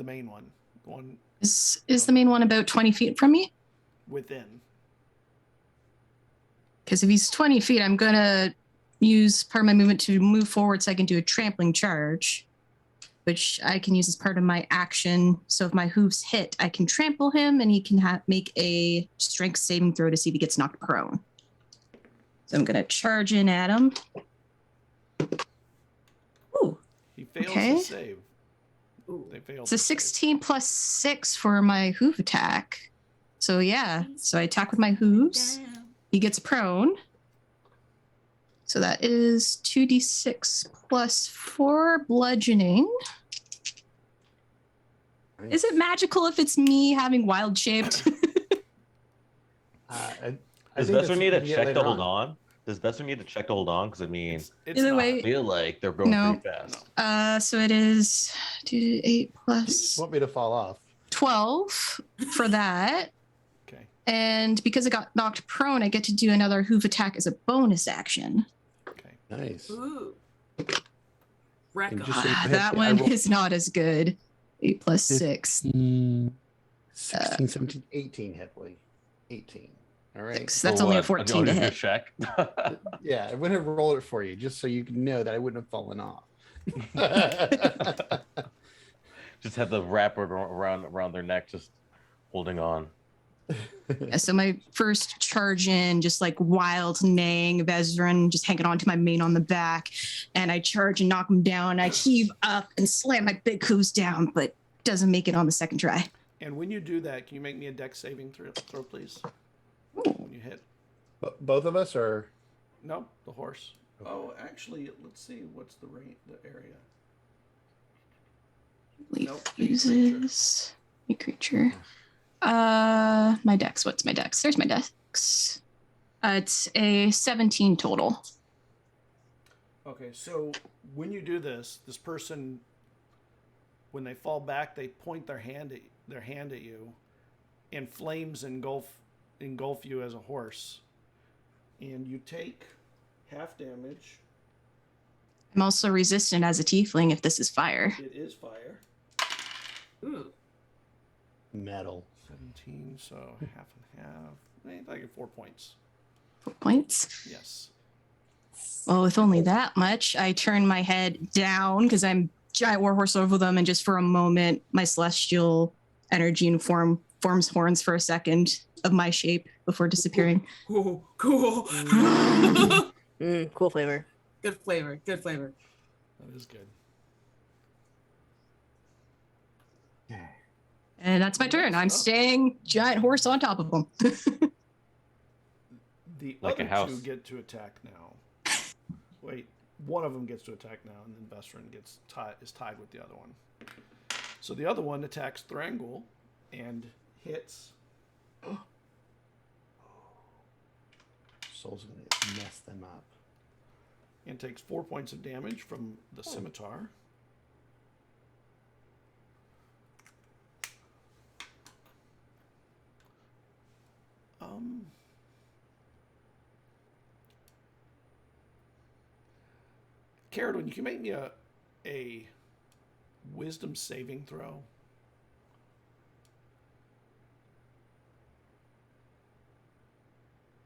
main one Is the main one about 20 feet from me? within. Because if he's 20 feet, I'm going to use part of my movement to move forward so I can do a trampling charge, which I can use as part of my action. So if my hooves hit, I can trample him and he can make a strength saving throw to see if he gets knocked prone. So I'm going to charge in at him. Ooh, He fails Okay. to save. They failed. it's a 16 plus 6 for my hoof attack. So yeah, so I attack with my hooves. Damn. He gets prone. So that is 2d6 plus 4 bludgeoning. Is it magical if it's me having wild shaped? I Does think Vesryn that's need a what we get check later to hold on? Does Vesryn need a check to hold on? Because I mean, It's Either not. way- I feel like they're going No. pretty fast. So it is 2d8 You plus want me to fall off? 12 for that. Okay. And because I got knocked prone, I get to do another hoof attack as a bonus action. Okay. Nice. Ooh. And Wreck just so you know, That I one rolled- is not as good. 8 plus 6. 16, 17, 18 hit point. 18. All right. 6. That's only a 14 to hit. Check. Yeah, I went and rolled it for you just so you can know that I wouldn't have fallen off. Just have the wrapper around their neck, just holding on. Yeah, so my first charge in, just like wild neighing, Vesryn just hanging on to my mane on the back, and I charge and knock him down. I heave up and slam my big hooves down, but doesn't make it on the second try. And when you do that, can you make me a dex saving throw, please? When you hit. Both of us, or No, the horse. Oh, actually, let's see. What's the area? Nope, Uses a creature. My dex. What's my dex? There's my dex. It's a 17 total. Okay, so when you do this person, when they fall back, they point their hand at you, and flames engulf you as a horse, and you take half damage. I'm also resistant as a tiefling if this is fire. It is fire. Ooh. metal. 17, so half and half. I get 4 points. 4 points. Yes. Well, with only that much, I turn my head down because I'm giant warhorse over them, and just for a moment, my celestial energy and forms horns for a second of my shape before disappearing. Cool. Cool. Cool flavor. Good flavor. Good flavor. That is good. And that's my turn. I'm staying giant horse on top of them. The Like a other house. two get to attack now. Wait, one of them gets to attack now, and then Vesryn is tied with the other one. So the other one attacks Thrangle and hits. Soul's gonna mess them up. And takes 4 points of damage from the scimitar. Cerridwen, you can make me a wisdom saving throw.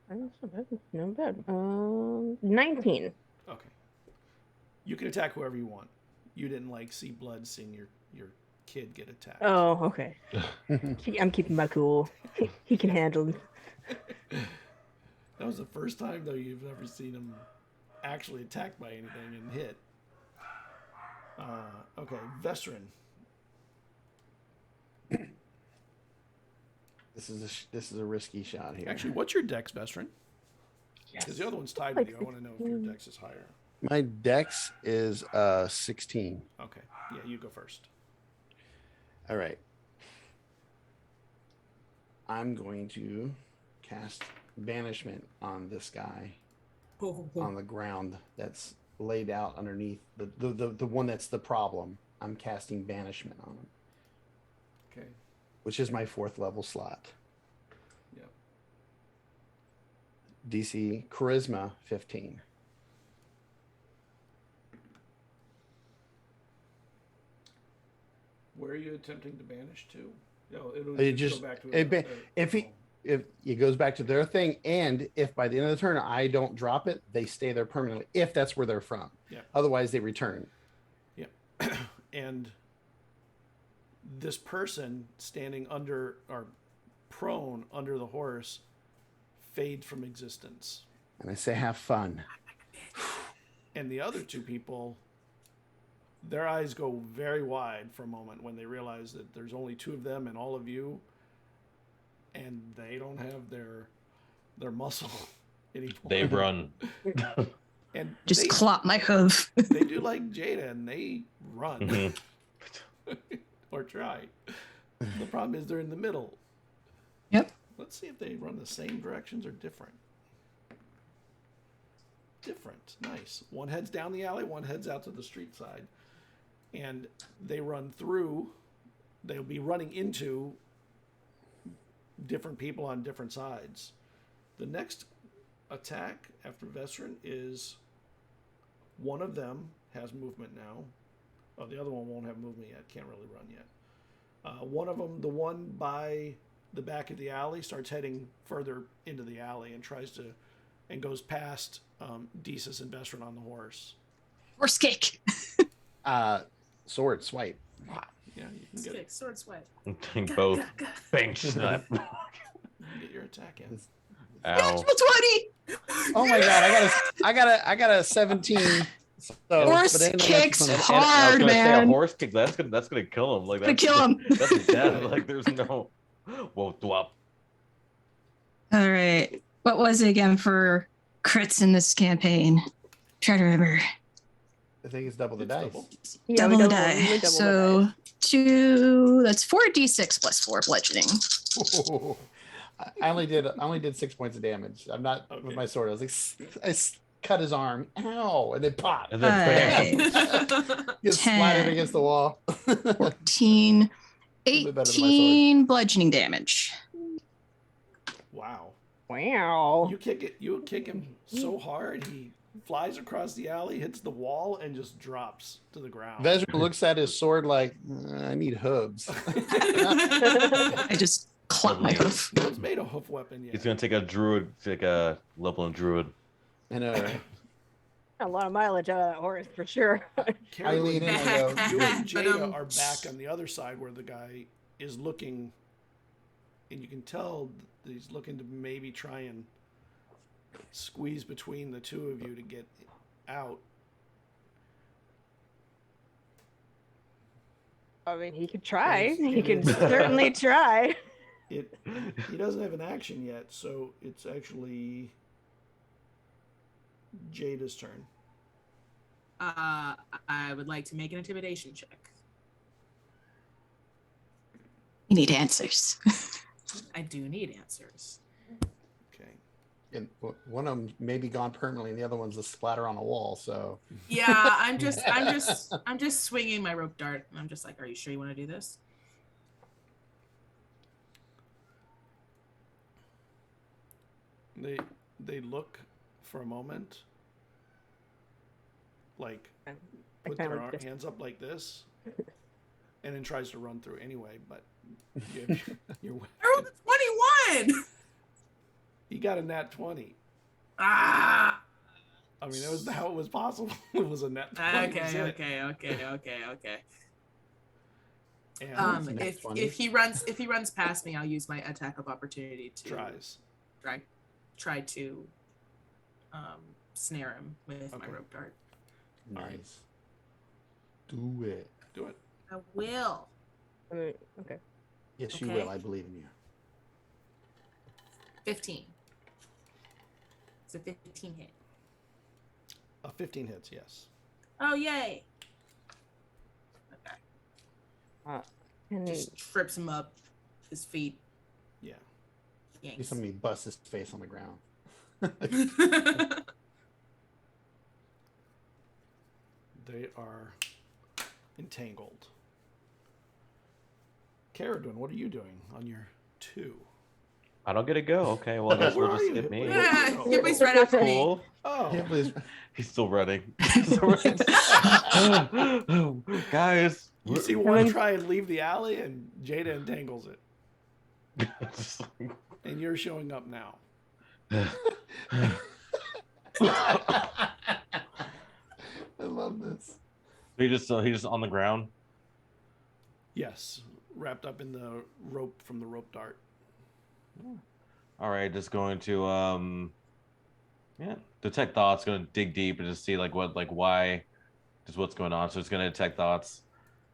Not bad. 19. Okay. You can attack whoever you want. You didn't see blood seeing your kid get attacked. Oh, okay. I'm keeping my cool. He can handle it. That was the first time, though, you've ever seen him actually attacked by anything and hit. Okay, Vesryn. This is a risky shot here. Actually, what's your dex, Vesryn? Because the other one's tied with you. I want to know if your dex is higher. My dex is 16. Okay, yeah, you go first. All right. I'm going to cast banishment on this guy on the ground that's laid out underneath the one that's the problem. I'm casting banishment on him. Okay. Which is my 4th level slot. Yep. DC Charisma 15. Where are you attempting to banish to? No, it'll It just go back to if it goes back to their thing, and if by the end of the turn I don't drop it, they stay there permanently. If that's where they're from. Yeah. Otherwise, they return. Yeah. And this person standing under or prone under the horse fades from existence. And I say, have fun. And the other two people, their eyes go very wide for a moment when they realize that there's only 2 of them and all of you, and they don't have their muscle anymore. They run. And Just clop my hoof. they do like Jada, and they run. Mhm. Or try. The problem is they're in the middle. Yep. Let's see if they run the same directions or different. Different. Nice. One heads down the alley, one heads out to the street side. And they run through. They'll be running into different people on different sides. The next attack after Vesryn is one of them has movement now. Oh, the other one won't have movement yet. Can't really run yet. One of them, the one by the back of the alley, starts heading further into the alley and goes past Desus and Vesryn on the horse. Horse kick. Sword swipe. Yeah, you can get Sword swipe. Both. Bang snap. you can get your attack in. Ow. Natural 20. Oh my god, I got a 17. So, Horse but ain't no kicks natural 20. And I was hard, gonna say, a man. horse kick. That's gonna kill him. Like Gonna that's kill him. That's death. Like there's no. Whoa, thwop. All right. What was it again for crits in this campaign? Try to remember. I think it's double the It's dice. double. Yeah, Double we the double- die. we double the So dice. 2. That's 4d6 plus 4 bludgeoning. I only did 6 points of damage. I'm not Okay. with my sword. I was like, cut his arm. Ow! And then pop. And then bam. Gets splattered 10. against the wall. 14. little bit better than my 18 bludgeoning damage. Wow. Wow. You kick him so hard he flies across the alley, hits the wall, and just drops to the ground. Vesryn looks at his sword like, I need hooves. I just clap my hoof. No one's made a hoof weapon yet. He's gonna take a druid, take a level in druid. And A lot of mileage out of that horse for sure. I lean in and I go, You and Jada are back on the other side where the guy is looking, and you can tell that he's looking to maybe try and squeeze between the two of you to get out. I mean, he could try. Yes, He it could is. certainly try. He doesn't have an action yet, so it's actually Jada's turn. I would like to make an intimidation check. You need answers. I do need answers. Okay. and one of them may be gone permanently, and the other one's a splatter on a wall. So Yeah, I'm just swinging my rope dart, and I'm just like, are you sure you want to do this? They look for a moment, like put kinda their like this. hands up like this, and then tries to run through anyway. But you're I rolled a 21. you got a nat 20. Ah. I mean, that was how it was possible. It was a nat 20. That's it. Okay. And nat If 20. if he runs past me, I'll use my attack of opportunity to tries. try to snare him with my Okay. rope dart. nice. Do it. Do it. I will. I mean, okay. Yes, you Okay. will. I believe in you. 15. It's a 15 hit. 15 hits, yes. Oh yay! Okay. And Just trips him up, his feet. Yeah. You Yanks. saw me bust his face on the ground. They are entangled. Cerridwen, what are you doing on your 2? I don't get to go. Okay, well I guess Where we'll are just you? skip me. Where- Yeah, everybody's right after me. Cool. Oh, Yeah, please. He's still running. He's still running. Guys. you see one try and leave the alley, and Jada entangles it. And you're showing up now. I love this. He's just on the ground. Yes, wrapped up in the rope from the rope dart. All right, just going to detect thoughts. Going to dig deep and just see why, just what's going on. So it's going to detect thoughts.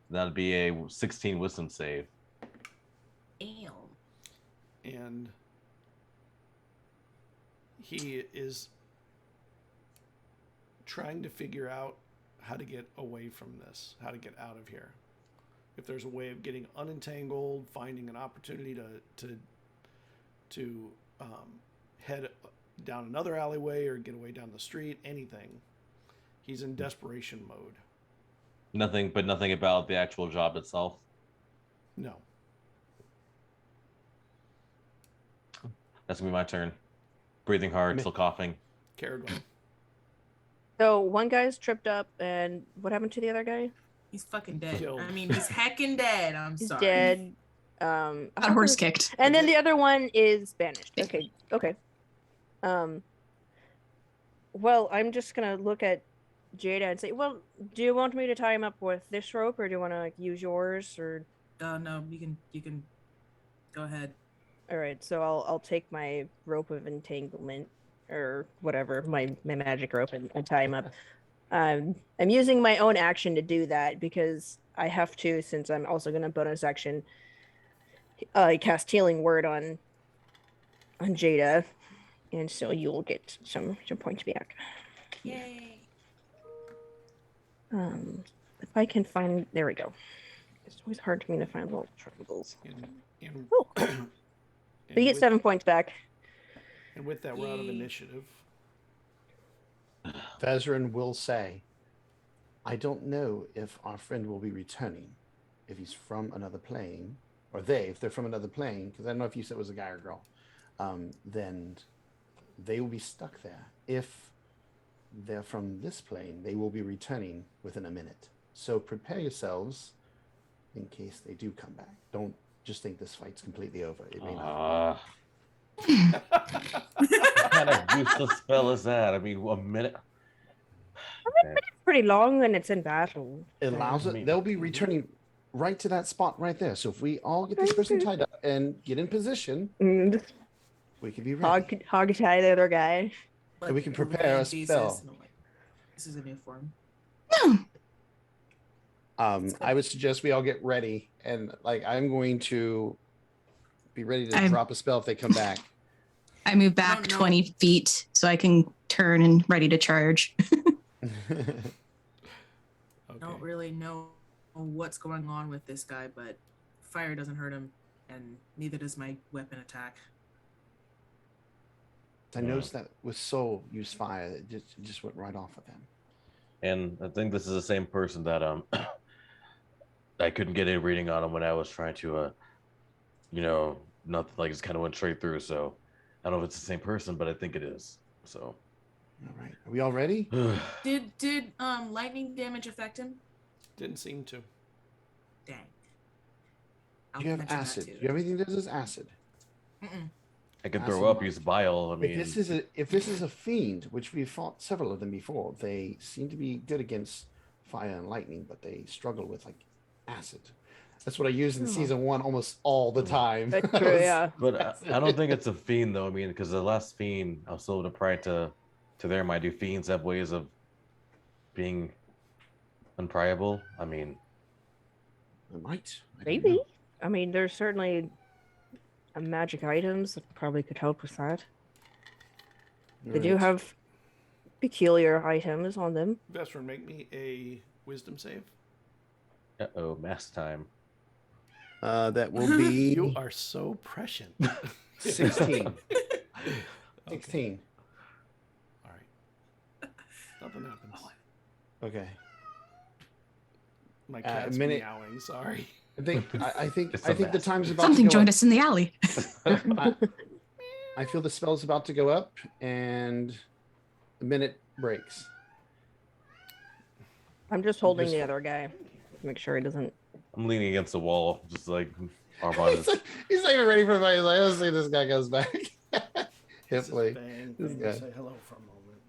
That'd be a 16 wisdom save. Damn. And he is trying to figure out how to get away from this, how to get out of here. If there's a way of getting unentangled, finding an opportunity to head down another alleyway or get away down the street, anything. He's in desperation mode. Nothing about the actual job itself. No. That's gonna be my turn. Breathing hard, still coughing. Cerridwen. so one guy's tripped up, and what happened to the other guy? He's fucking dead. Killed. I mean, he's heckin' dead. I'm He's sorry. dead. Got horse kicked. And then the other one is banished. Okay. Well, I'm just gonna look at Jada and say, well, do you want me to tie him up with this rope, or do you want to like, use yours, or? Oh no, you can go ahead. All right, so I'll take my rope of entanglement or whatever, my magic rope, and tie him up. I'm using my own action to do that because I have to, since I'm also gonna bonus action cast Healing Word on Jada, and so you'll get some points back. Yay. If I can find, there we go. It's always hard for me to find little triangles. And, Oh. and So you get 7 points back. And with that, we're out of Yay. initiative. Vesryn will say, I don't know if our friend will be returning, if he's from another plane, or if they're from another plane, because I don't know if you said it was a guy or girl, then they will be stuck there. If they're from this plane, they will be returning within a minute. So prepare yourselves in case they do come back. Don't just think this fight's completely over. It may not. What kind of useless spell is that? I mean, a minute. Okay. Pretty long when it's in battle. It allows I it. mean- They'll be returning right to that spot right there. So if we all get this person tied up and get in position, Just we can be ready. hog tie the other guy. And we can prepare a spell. This is a new form. I would suggest we all get ready, and like I'm going to be ready to I'm- drop a spell if they come back. I move back don't know. 20 feet so I can turn and ready to charge. Okay. Don't really know what's going on with this guy, but fire doesn't hurt him, and neither does my weapon attack. I noticed that with Soul use fire, it just went right off of them. And I think this is the same person that I couldn't get a reading on him when I was trying to nothing, like, just kind of went straight through. So I don't know if it's the same person, but I think it is. So All right, are we all ready? Did lightning damage affect him? Didn't seem to. Dang. Do you have mention that acid? too. Do you have anything that does acid? Mm-mm. I could Acid throw up, might- use bile. I mean, If this is a fiend, which we've fought several of them before, they seem to be good against fire and lightning, but they struggle with like acid. That's what I use in season 1 almost all the time. That's true, yeah. but I don't think it's a fiend though. I mean, because the last fiend, I was still prior to their mind. Do fiends have ways of being unpriable? I mean, It might. I don't Maybe. know. I mean, there's certainly magic items that probably could help with that. They do Right. have peculiar items on them. Vesryn, make me a wisdom save. mass time. That will be You are so prescient. 16. Okay. 16. All right. Nothing happens. Okay. My cat's minute- meowing. Sorry. I think It's I a think the mess. time's about Something to go joined up. us in the alley. I feel the spell's about to go up and the minute breaks. I'm just holding Just- the other guy to make sure he doesn't. I'm leaning against the wall, just like arm on He's not even ready for my. Like, let's see if this guy goes back. Hip Just play. bang, This bang, guy. say hello for a moment.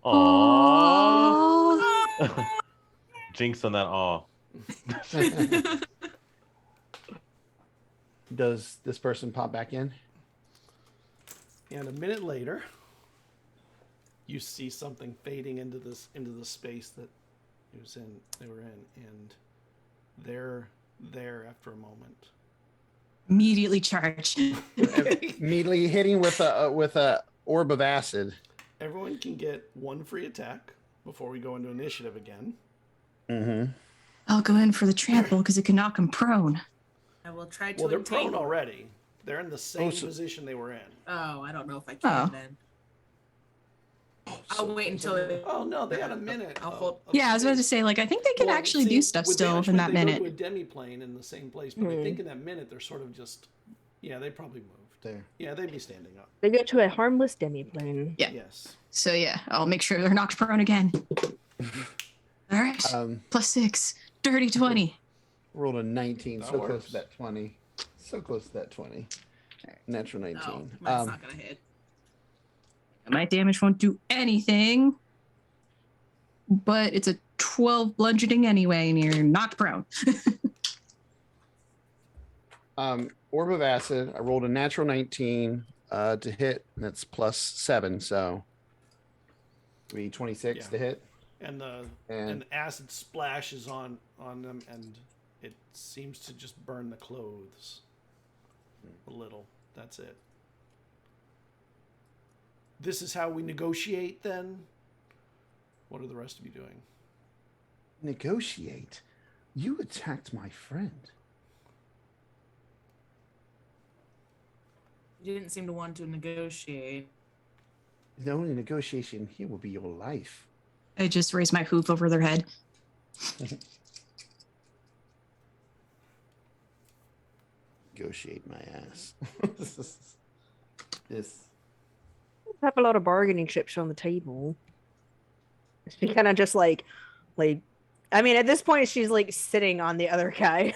Aww. Jinx on that aw. Does this person pop back in? And a minute later, you see something fading into the space that they were in, and they're there after a moment. Immediately charge. Immediately hitting with a orb of acid. Everyone can get one free attack before we go into initiative again. Mm-hmm. I'll go in for the trample because it can knock him prone. I will try to Well, they're entangle. prone already. They're in the same so- position they were in. Oh, I don't know if I can Oh. then. I'll wait until Oh no, they had a minute. I'll hold- Yeah, I was about to say, like, I think they can Well, actually see, do stuff with still banishment, in that they minute. Go to a demi-plane in the same place, but I think in that minute they're sort of just, yeah, they probably moved. There. Yeah, they'd be standing up. They get to a harmless demi-plane. Yeah. Yes. So yeah, I'll make sure they're knocked prone again. All right, +6. Dirty 20. Rolled a 19. That So close works. to that 20. So close to that 20. Natural 19. No, mine's not gonna hit. My damage won't do anything, but it's a 12 bludgeoning anyway, and you're knocked prone. Orb of Acid. I rolled a natural 19 to hit, and that's +7, so be 26 Yeah. to hit. And the And- and acid splashes on them, and it seems to just burn the clothes a little. That's it. This is how we negotiate, then? What are the rest of you doing? Negotiate? You attacked my friend. You didn't seem to want to negotiate. The only negotiation here will be your life. I just raise my hoof over their head. Negotiate my ass. This. Have a lot of bargaining chips on the table. She kind of just like, I mean, at this point, she's like sitting on the other guy.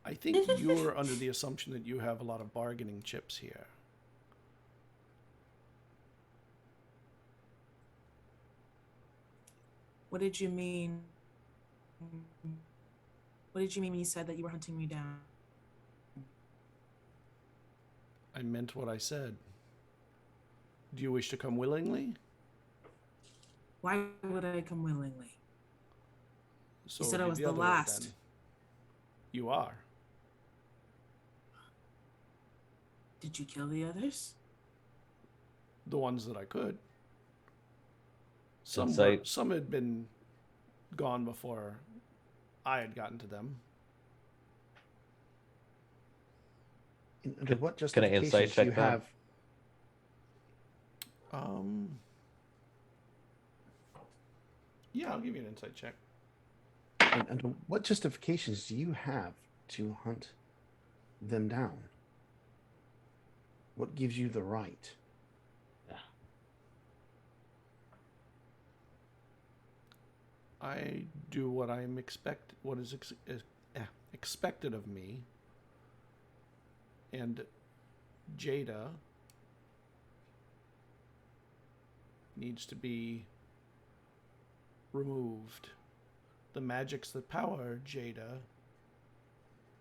I think you're under the assumption that you have a lot of bargaining chips here. What did you mean? What did you mean when you said that you were hunting me down? I meant what I said. Do you wish to come willingly? Why would I come willingly? So said I it'd was be the other way last. then. You are. Did you kill the others? The ones that I could. Insight. Some had been gone before I had gotten to them. Under what Can I insight justifications check you that? have? Yeah, I'll give you an insight check. And under what justifications do you have to hunt them down? What gives you the right? I do what what is expected of me, and Jada needs to be removed. The magics that power Jada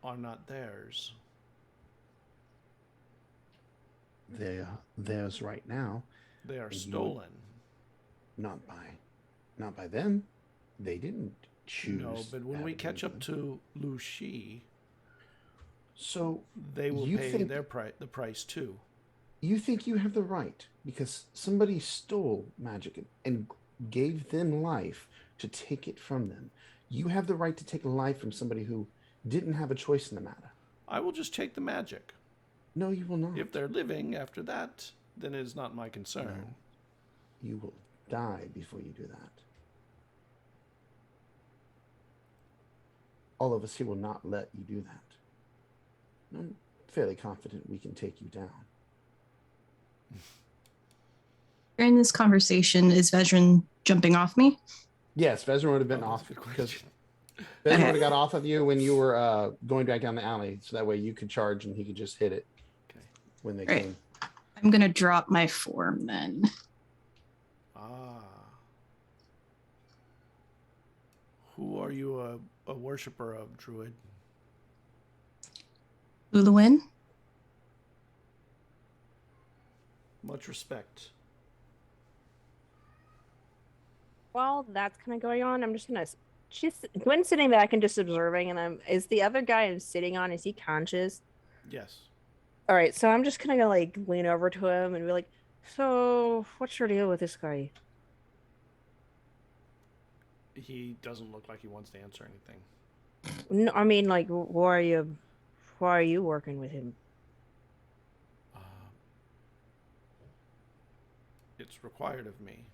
are not theirs. They're theirs right now, They are And you would- stolen. not by them. They didn't choose. No, but when we catch up to Lu Shi, So they will You pay think- the price too. you think you have the right because somebody stole magic and gave them life to take it from them. You have the right to take life from somebody who didn't have a choice in the matter. I will just take the magic. No, you will not. If they're living after that, then it is not my concern. You will die before you do that. All of us here will not let you do that. I'm fairly confident we can take you down. During this conversation, is Vesryn jumping off me? Yes, Vesryn would have been Oh, that's off a good because question. Vesryn Okay. would have got off of you when you were going back down the alley, so that way you could charge and he could just hit it Okay. when they Right. came. I'm going to drop my form then. Ah. Who are you a worshiper of, Druid? Luluin? Much respect. While that's kind of going on, I'm just gonna. Gwen's sitting back and just observing, and is the other guy I'm sitting on? Is he conscious? Yes. All right, so I'm just gonna like lean over to him and be like, "So, what's your deal with this guy?" He doesn't look like he wants to answer anything. No, I mean, like, why are you working with him? It's required of me.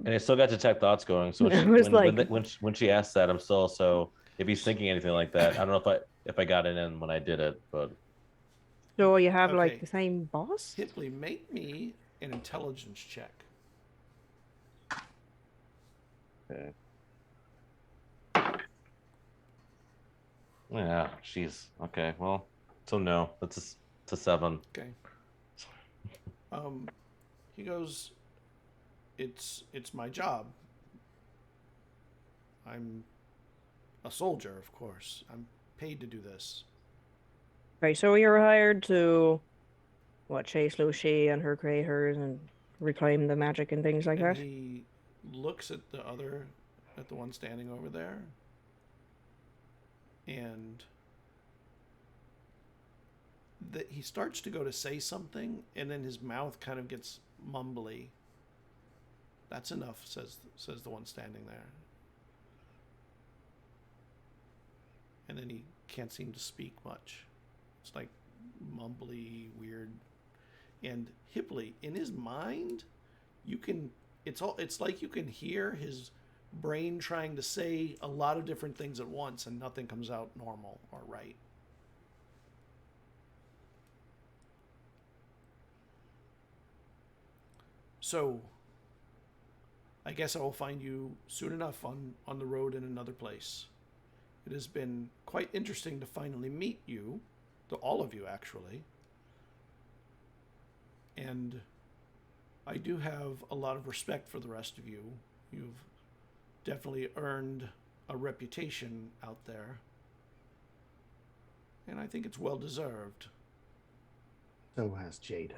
And I still got detect thoughts going. So I was when she asked that, I'm still so if he's thinking anything like that, I don't know if I got it in when I did it, but So you have Okay. like the same boss? Hipley, make me an intelligence check. Okay. Yeah, jeez. Okay, well, so no, it's a 7. Okay. He goes, it's my job. I'm a soldier, of course. I'm paid to do this. Okay, so you were hired to chase Lucy and her creators and reclaim the magic and things like And that? he looks at the one standing over there, and he starts to go to say something, and then his mouth kind of gets mumbly. That's enough, says the one standing there. And then he can't seem to speak much. It's like mumbly, weird. And Hipley, in his mind, it's like you can hear his brain trying to say a lot of different things at once, and nothing comes out normal or right. So I guess I will find you soon enough on the road in another place. It has been quite interesting to finally meet you, to all of you actually. And I do have a lot of respect for the rest of you. You've definitely earned a reputation out there. And I think it's well deserved. So has Jada.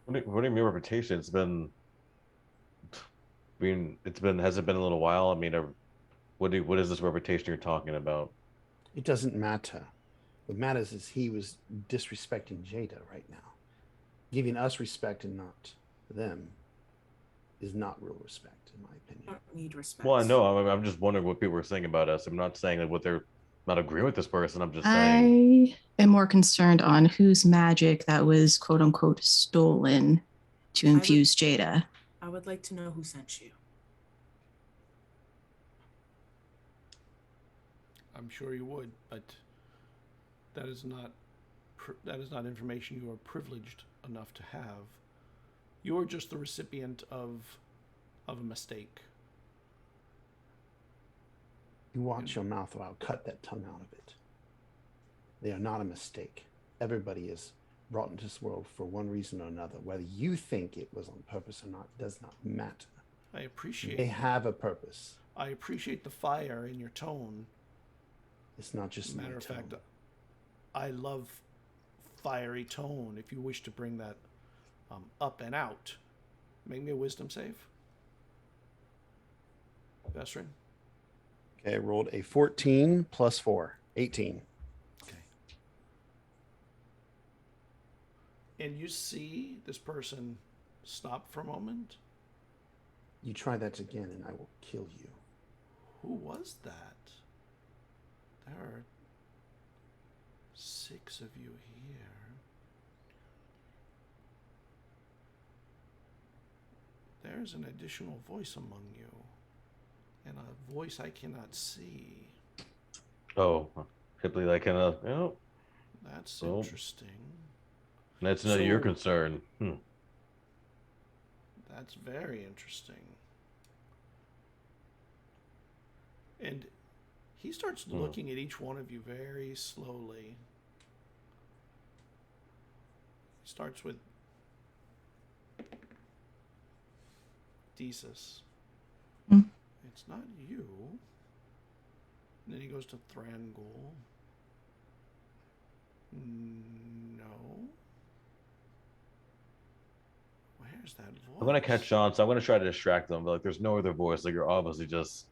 What do you mean reputation? It's been. Has it been a little while? I mean, what is this reputation you're talking about? It doesn't matter. What matters is he was disrespecting Jada right now. Giving us respect and not them is not real respect, in my I opinion. don't need respect. Well, I know. I'm just wondering what people were saying about us. I'm not saying that what they're not agreeing with this person. I'm just saying. I am more concerned on whose magic that was quote unquote stolen to infuse Jada. I would like to know who sent you. I'm sure you would, but that is not information you are privileged enough to have. You're just the recipient of a mistake. You watch your mouth or I'll cut that tongue out of it. They are not a mistake. Everybody is brought into this world for one reason or another. Whether you think it was on purpose or not does not matter. I appreciate They have a purpose. I appreciate the fire in your tone. It's not just Matter of fact, I love fiery tone. If you wish to bring that up and out, make me a wisdom save. Vesryn? Okay, I rolled a 14 plus 4, 18. Okay. And you see this person stop for a moment. You try that again and I will kill you. Who was that? There are 6 of you here. There's an additional voice among you, and a voice I cannot see. Oh, Hipley, that kind of. Oh, That's Oh. interesting. that's none of your So- concern. That's very interesting. And he starts looking at each one of you very slowly. He starts with Desus. Hmm. It's not you. And then he goes to Thrangle. No. Where's that voice? I'm gonna catch on, so I'm gonna try to distract them. But like, there's no other voice. Like, you're obviously just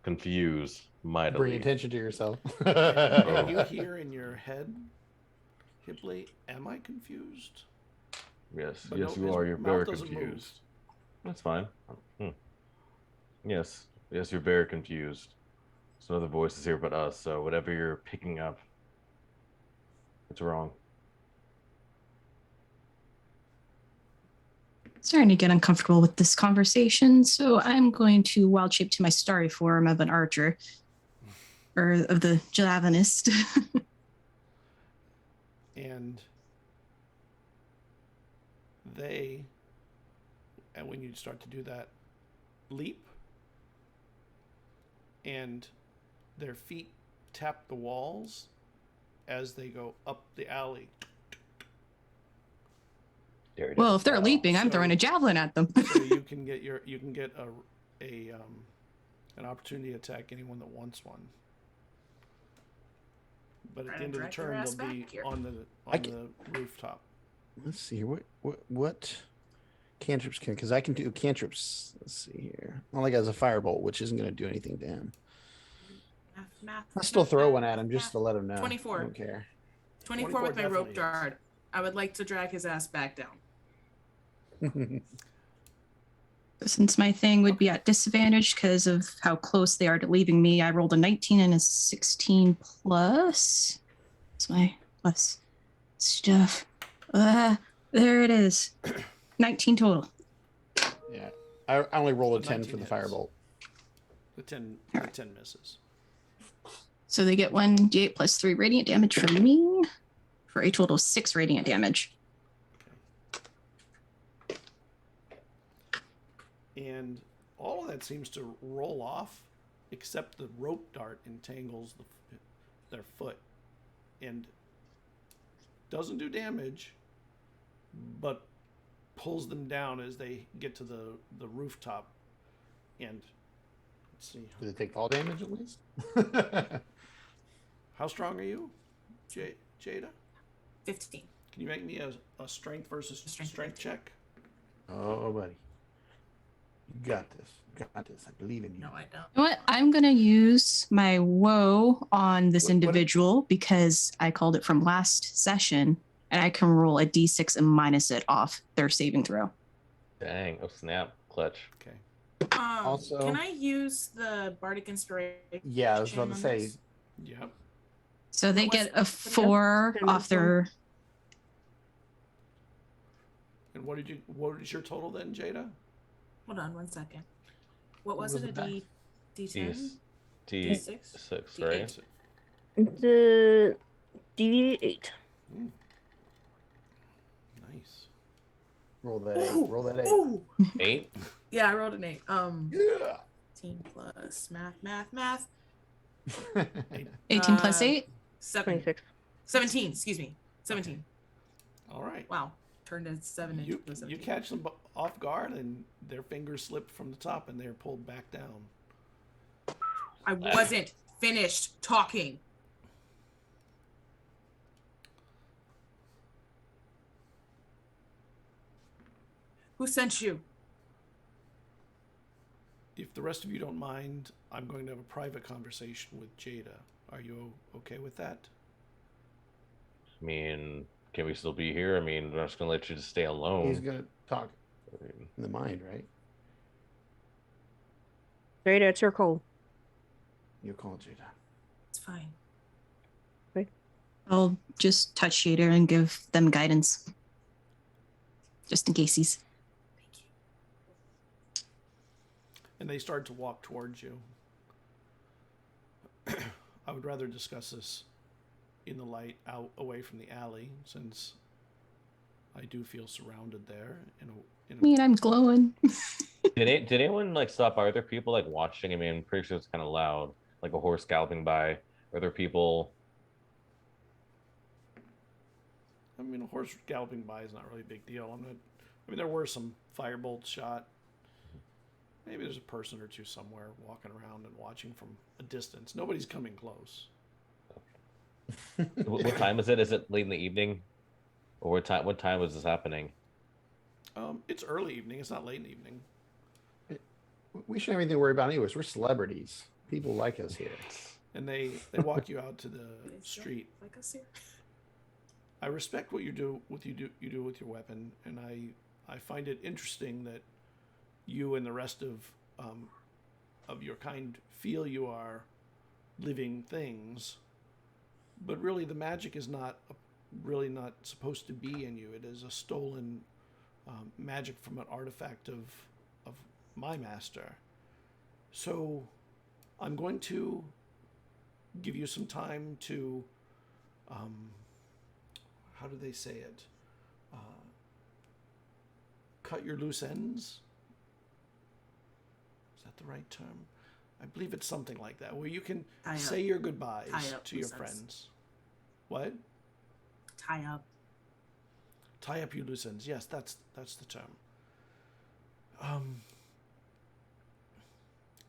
confused mightily. Bring attention to yourself. And you hear in your head, Hipley, am I confused? Yes, But yes, no, you his are. You're mouth very doesn't move. confused. That's fine. Yes, you're very confused. There's no other voices here but us. So whatever you're picking up, it's wrong. Starting to get uncomfortable with this conversation, so I'm going to wild shape to my starry form of an archer, or of the javelinist. And when you start to do that leap, and their feet tap the walls as they go up the alley. Well, if they're leaping, I'm throwing a javelin at them. So you can get an opportunity to attack anyone that wants one. But at the end of the turn, they'll be on the rooftop. Let's see here. What cantrips can? Because I can do cantrips. Let's see here. Only has a firebolt, which isn't going to do anything to him. I'll still throw one at him just to let him know. 24. I don't care. 24 with my rope definitely dart. I would like to drag his ass back down. Since my thing would be at disadvantage because of how close they are to leaving me, I rolled a 19 and a 16 plus. That's my plus stuff. There it is. 19 total. Yeah, I only rolled a 10 for the hits. firebolt. The 10 misses. So they get 1d8 plus 3 radiant damage from me for a total of 6 radiant damage. And all of that seems to roll off, except the rope dart entangles their foot and doesn't do damage, but pulls them down as they get to the rooftop. And let's see. Did it take fall damage at least? How strong are you, Jada? 15. Can you make me a strength versus strength check? Oh, buddy. You got this. You got this. I believe in you. No, I don't. You know what? I'm going to use my woe on this What- individual because I called it from last session, and I can roll a d6 and minus it off their saving throw. Dang! Oh snap! Clutch. Okay. Also- Can I use the Bardic Inspiration? Yeah, I was about to on say. this? Yep. So they What was- get a 4 And off this one? their... And what is your total then, Jada? Hold on 1 second. What was was it? the A best? D10? D6, D6? right? The D8. Nice. Roll that 8. Roll that 8. Ooh. 8. Yeah, I rolled an 8. Yeah. 18 plus math. 18 plus 8? 26. 17, excuse me. 17. All right. Wow. Turned a 7 into a You 17. catch them off guard, and their fingers slip from the top, and they're pulled back down. I wasn't finished talking. Who sent you? If the rest of you don't mind, I'm going to have a private conversation with Jada. Are you okay with that? I mean, can we still be here? I mean, I'm just gonna let you just stay alone. He's gonna talk I mean, in the mind, right? Jada, it's your call. You call Jada. It's fine. I'll just touch Shader and give them guidance. Just in case he's... Thank you. And they start to walk towards you. I would rather discuss this in the light, out away from the alley, since I do feel surrounded there. I mean, I'm glowing. did anyone like stop by? Are there people like watching? I mean, I'm pretty sure it's kind of loud, like a horse galloping by. Are there people? I mean, a horse galloping by is not really a big deal. I mean, there were some firebolts shot. Maybe there's a person or two somewhere walking around and watching from a distance. Nobody's coming close. What time is it? Is it late in the evening, or what time? What time was this happening? It's early evening. It's not late in the evening. We shouldn't have anything to worry about anyways. We're celebrities. People like us here. And they walk you out to the street. Like us here. I respect what you do with your weapon, and I find it interesting that you and the rest of your kind feel you are living things, but really the magic is not supposed to be in you. It is a stolen magic from an artifact of my master. So I'm going to give you some time to how do they say it? Cut your loose ends? Is that the right term? I believe it's something like that, where you can Tie up. say your goodbyes Tie up to your loose ends. friends. What? Tie up. Tie up your loose ends. Yes, that's the term.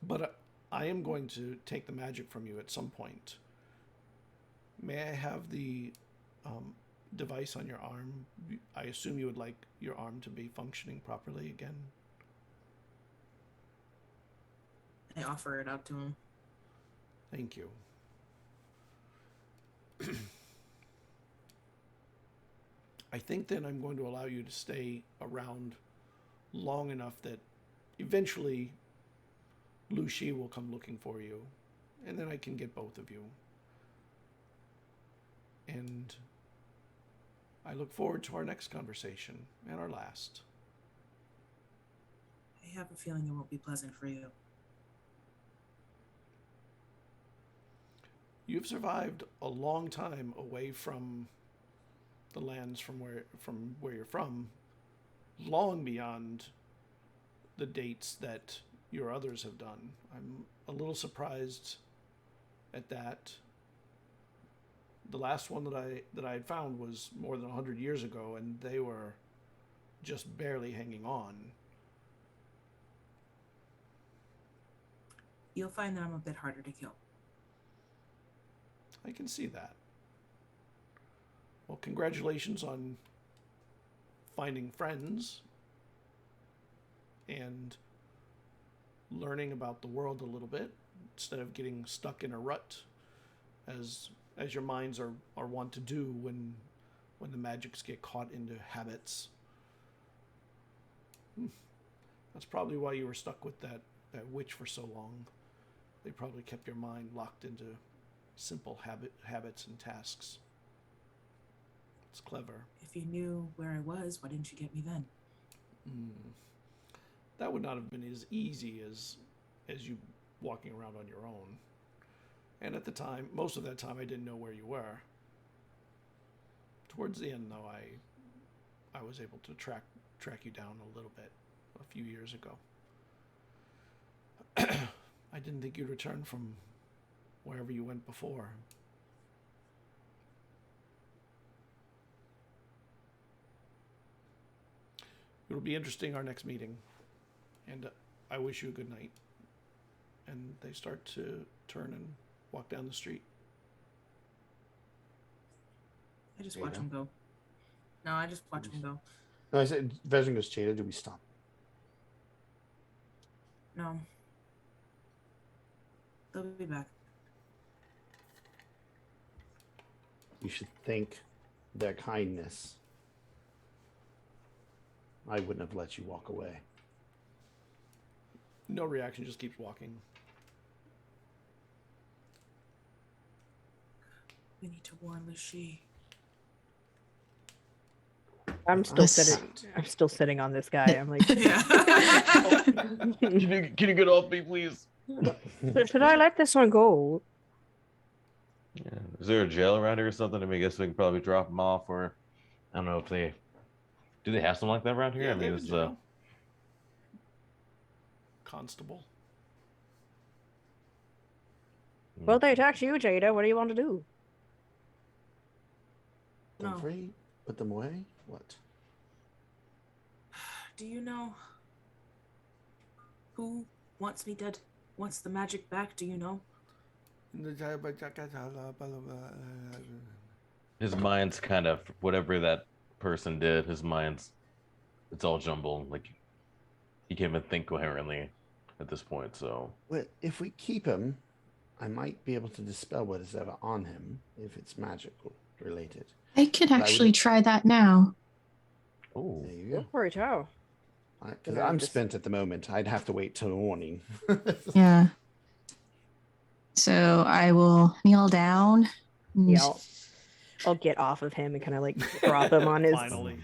But I am going to take the magic from you at some point. May I have the device on your arm? I assume you would like your arm to be functioning properly again. I offer it out to him. Thank you. I think then I'm going to allow you to stay around long enough that eventually Lucy will come looking for you, and then I can get both of you. And I look forward to our next conversation, and our last. I have a feeling it won't be pleasant for you. You've survived a long time away from the lands from where you're from, long beyond the dates that your others have done. I'm a little surprised at that. The last one that I had found was more than 100 years ago, and they were just barely hanging on. You'll find that I'm a bit harder to kill. I can see that. Well, congratulations on finding friends and learning about the world a little bit instead of getting stuck in a rut as your minds are wont to do when the magics get caught into habits. That's probably why you were stuck with that witch for so long. They probably kept your mind locked into simple habits and tasks. It's clever. If you knew where I was, why didn't you get me then? That would not have been as easy as you walking around on your own. And at the time, most of that time, I didn't know where you were. Towards the end, though, I was able to track you down a little bit a few years ago. I didn't think you'd return from wherever you went before. It'll be interesting, our next meeting. And I wish you a good night. And they start to turn and walk down the street. I just There you watch go. him go. No, I just watch him go. No, I said, Vesryn goes, Jada, do we stop? No. They'll be back. You should thank their kindness. I wouldn't have let you walk away. No reaction, just keeps walking. We need to warn Lucy. I'm still Us. sitting on this guy. I'm like, Yeah. Can you get off me, please? should I let this one go? Yeah. Is there a jail around here or something? I mean, I guess we can probably drop them off, or I don't know if they do. They have something like that around here. Yeah, I they mean, have a it's jail. Constable. Well, they attacked you, Jada. What do you want to do? Them No. free? Put them away? What? Do you know who wants me dead? Wants the magic back? Do you know? his mind's kind of whatever that person did. His mind's it's all jumbled. Like he can't even think coherently at this point. So Well, if we keep him, I might be able to dispel what is ever on him if it's magical related. I could But I actually would- try that now. oh, There you Go go. for it, how? Because Yeah, I'm just- spent at the moment. I'd have to wait till morning. Yeah. So I will kneel down. and- Yeah, I'll get off of him and kind of like drop him on his. Finally.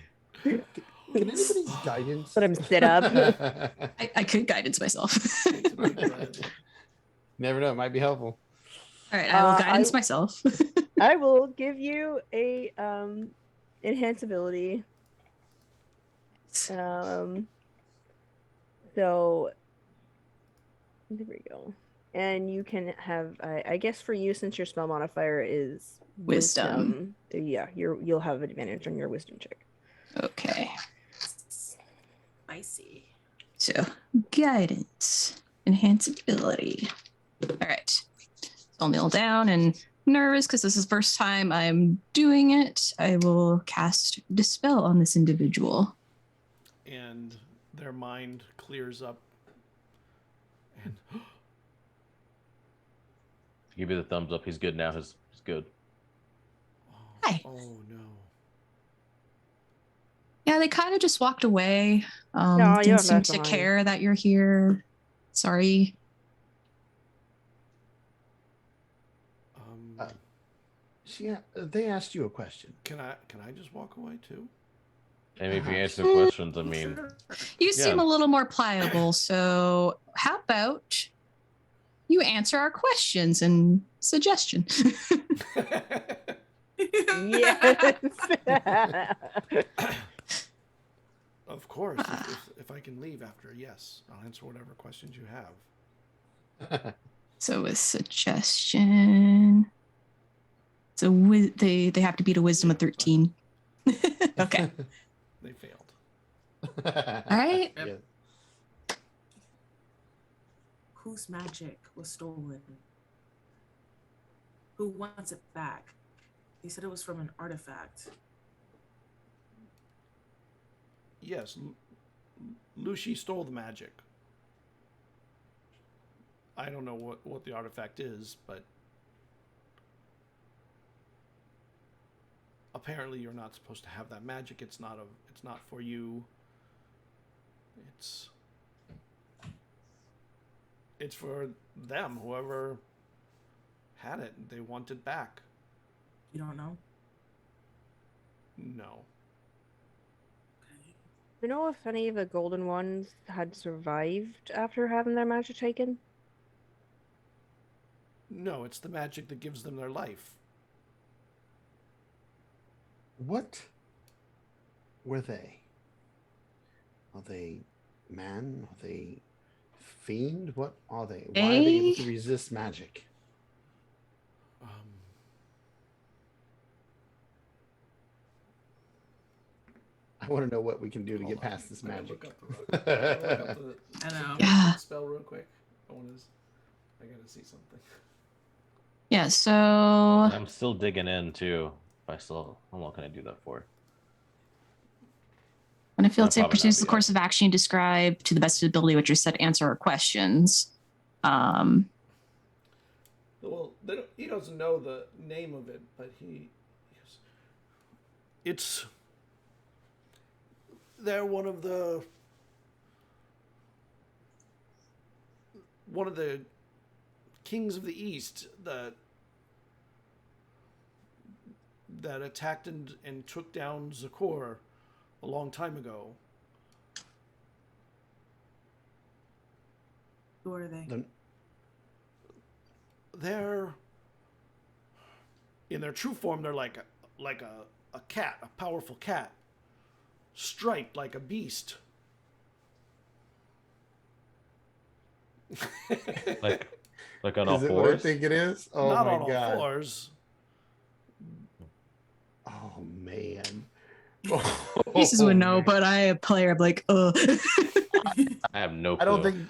Can anybody's guidance? Let him sit up. I could guidance myself. Takes a big breath. Never know. It might be helpful. All right, I will I- guidance myself. I will give you a enhance ability. So there we go. And you can have, I guess, for you, since your spell modifier is Wisdom. yeah, you'll have advantage on your wisdom check. Okay. Spicy. So, guidance, enhance ability. All right. So I'll kneel down and nervous because this is the first time I'm doing it. I will cast Dispel on this individual. And their mind clears up. And Give you the thumbs up. He's good now. He's good. Hi. Oh no. Yeah, they kind of just walked away. No, you Didn't don't seem left to behind. care that you're here. Sorry. They asked you a question. Can I just walk away too? And if you answer the questions, I mean, You seem Yeah. a little more pliable, so how about you answer our questions and suggestion? Yes. Of course. If I can leave after, yes, I'll answer whatever questions you have. So with suggestion, so they have to beat a wisdom of 13. Okay. They failed. All right. Yeah. Whose magic was stolen? Who wants it back? He said it was from an artifact. Yes, Lucy stole the magic. I don't know what the artifact is, but apparently you're not supposed to have that magic. It's not for you. It's for them, whoever had it. They want it back. You don't know? No. Do you know if any of the golden ones had survived after having their magic taken? No, it's the magic that gives them their life. What were they? Are they man? Are they fiend? What are they? Why are they able to resist magic? I want to know what we can do to get past this magic. I know. Yeah. Spell real quick. I gotta see something. Yeah, so I'm still digging in too. I'm not gonna do that for. when a field No, save probably pursues not, the course of action, you describe to the best of your ability what you're set to answer our questions. Well, he doesn't know the name of it, but they're one of the kings of the East that attacked and took down Zakor a long time ago. Who are they? They're in their true form. They're like a cat, a powerful cat, striped like a beast. Like on all Is it what I fours? think it is? Oh Not my on god. all fours. Oh man. Pieces would know, but I, a player, I'm like, ugh. I have no clue.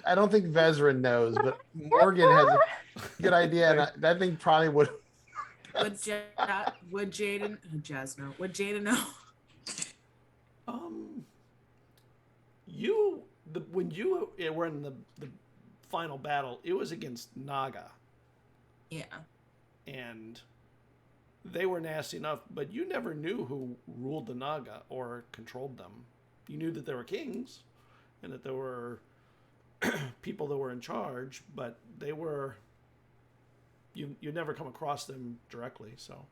I don't think Vesryn knows, but Morgan has a good idea, and that thing probably would. Would Jada know? When you were in the final battle, it was against Naga, Yeah. and they were nasty enough, but you never knew who ruled the Naga or controlled them. You knew that there were kings and that there were people that were in charge, but they were you never come across them directly, so.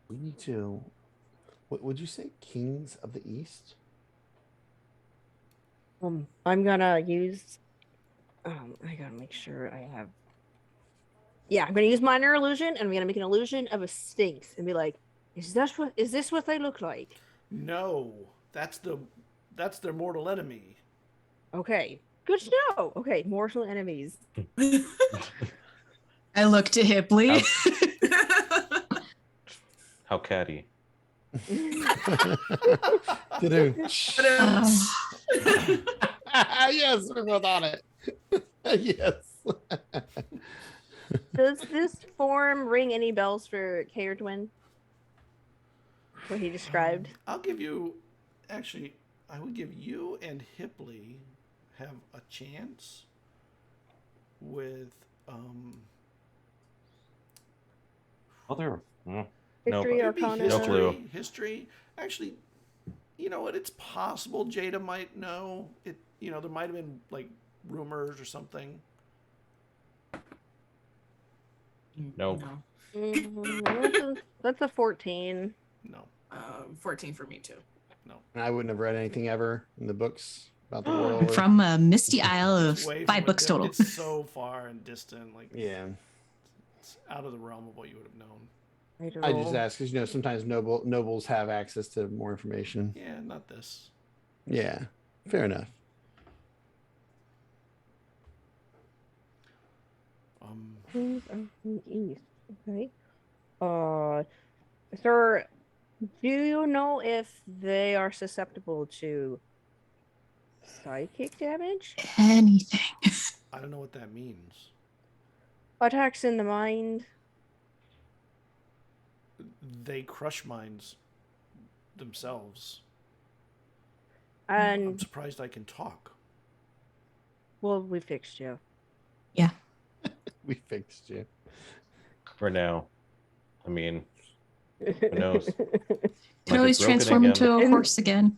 We need to. What would you say? Kings of the East? I'm gonna use. I gotta make sure I have. Yeah, I'm gonna use minor illusion, and I'm gonna make an illusion of a sphinx, and be like, "Is this what they look like?" No, that's the That's their mortal enemy. Okay. Good to know. Okay, mortal enemies. I looked at Hipley. How catty. Yes, we're both on it. Yes. Does this form ring any bells for Cerridwen? What he described? I'll give you, actually, I would give you and Hipley have a chance with Other. History, No, Arcana. No clue. History. Actually, you know what? It's possible Jada might know. It. You know, there might have been like rumors or something. Nope. No. That's a 14. No. 14 for me too. I wouldn't have read anything ever in the books about the world. From a misty isle of Way 5 from books total. It's so far and distant. Like, Yeah. it's out of the realm of what you would have known. I just ask because you know sometimes nobles have access to more information. Yeah, not this. Yeah, fair enough. Kings of the East. Okay. Sir, do you know if they are susceptible to psychic damage? Anything. I don't know what that means. Attacks in the mind? They crush minds themselves. And, I'm surprised I can talk. well, we fixed you. Yeah. We fixed you. For now. I mean, who knows? Can always transform into a again. horse again.